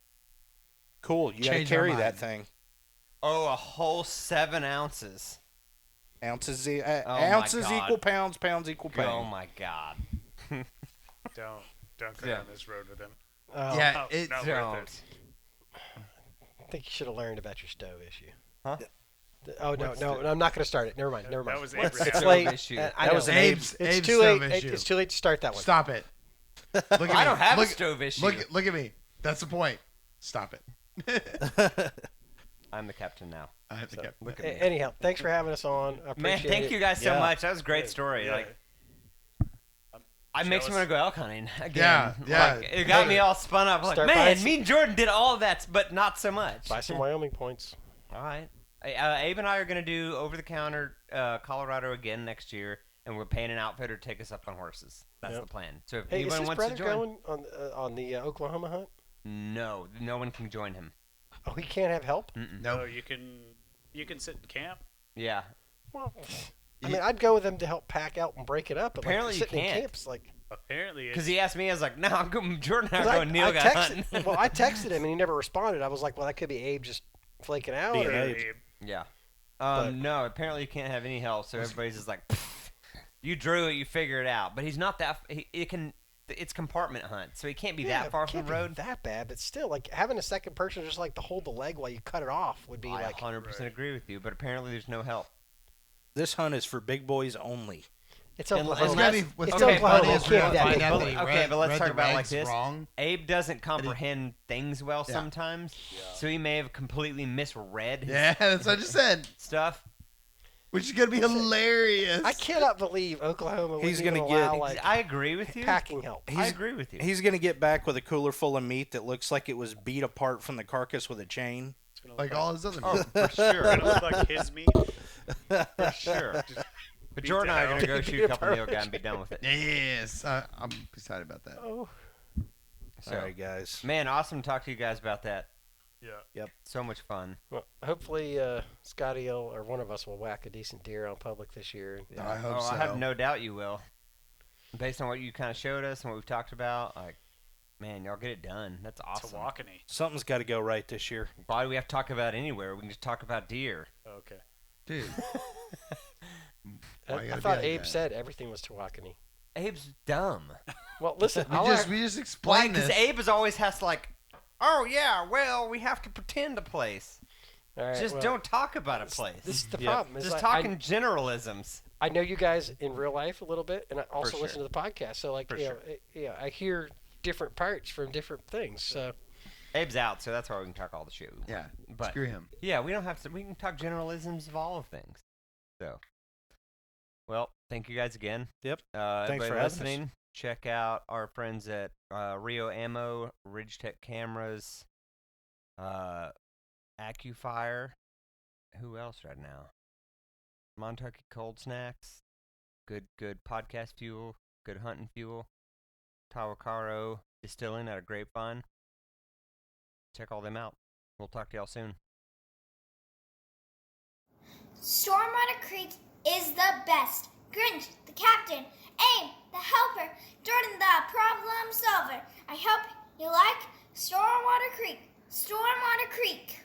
Cool. You got to carry that thing. Oh, a whole 7 ounces. Ounces equal pounds, pounds equal pounds. Oh my God! Don't go down this road with him. Don't. I think you should have learned about your stove issue. Huh? Oh no, I'm not going to start it. Never mind. That was Abraham's it's late. Issue. That was Abe's too late. It's too late to start that one. Stop it. Look at I don't have a stove issue. Look at me. That's the point. Stop it. I'm the captain now. I have to get. Look at me. Anyhow, thanks for having us on. I appreciate thank you guys so much. That was a great story. Yeah. Like, I makes me want to go elk hunting again. Yeah. Like, it got me all spun up. Like, man, me and Jordan did all of that, but not so much. Buy some Wyoming points. All right. Abe and I are going to do over-the-counter Colorado again next year, and we're paying an outfitter to take us up on horses. That's the plan. So if anyone wants to join, going on the Oklahoma hunt? No one can join him. Oh, he can't have help? No, you can sit in camp. Yeah. Well, I mean, I'd go with him to help pack out and break it up. But apparently, sitting you can't. in camps, like apparently, because he asked me, I was like, "No, I'm going. Jordan and I are going Neil Guy hunting." Well, I texted him and he never responded. I was like, "Well, that could be Abe just flaking out." Or Abe. Yeah. No, apparently you can't have any help. So everybody's just like, "You drew it, you figure it out." But he's not that. It's compartment hunt, so he can't be that far from the road. That bad, but still, like having a second person just like to hold the leg while you cut it off would be I like. 100% agree with you, but apparently there's no help. This hunt is for big boys only. It's Oklahoma. It's gonna be what's It's gonna be Oklahoma. funny is we're Can't gonna be find that out big. that Okay, but let's read talk the about it like regs this. wrong. Abe doesn't comprehend things well sometimes, so he may have completely misread his that's what I just said. stuff. Which is gonna be hilarious. I cannot believe Oklahoma He's wouldn't gonna even allow, get- like, I agree with you. packing help. I agree with you. He's going to get back with a cooler full of meat that looks like it was beat apart from the carcass with a chain. It's gonna Like look all his other Oh, meat. for sure. It's gonna look like his meat. For sure. But Jordan and I are going to go shoot a couple meal guy and be done with it. Yes, I'm excited about that. Oh, So, All right, guys. man, awesome to talk to you guys about that. Yeah. So much fun. well, hopefully Scotty or one of us will whack a decent deer on public this year. I hope so. I have no doubt you will. Based on what you kind of showed us and what we've talked about, like, man, y'all get it done. That's awesome. Tawakoni. Something's got to go right this year. Why do we have to talk about anywhere? We can just talk about deer. Okay. Dude. I Why you gotta be thought like Abe that? said everything was Tawakoni. Abe's dumb. Well, listen, We just Why? explained Because this. Abe is always has to like, oh yeah, well we have to pretend a place. all right, Just well, don't talk about a place. This is the Yep. problem. Is Just like, talking generalisms. I know you guys in real life a little bit, and I also sure. listen to the podcast. So, like, For you know, sure. I hear different parts from different things. So, Abe's out, so that's why we can talk all the shit we want. Yeah. But Screw him. yeah, we don't have to. We can talk generalisms of all of things. So, well, thank you guys again. Yep. Thanks Thanks for for having us. listening. Check out our friends at Rio Ammo, Ridgetech Cameras, AccuFire. Who else right now? Montucky Cold Snacks. Good podcast fuel. Good hunting fuel. Tawakaro Distilling out of Grapevine. Check all them out. We'll talk to y'all soon. Stormwater Creek is the best. Grinch, the captain. Abe, the helper. Jordan, the problem solver. I hope you like Stormwater Creek. Stormwater Creek.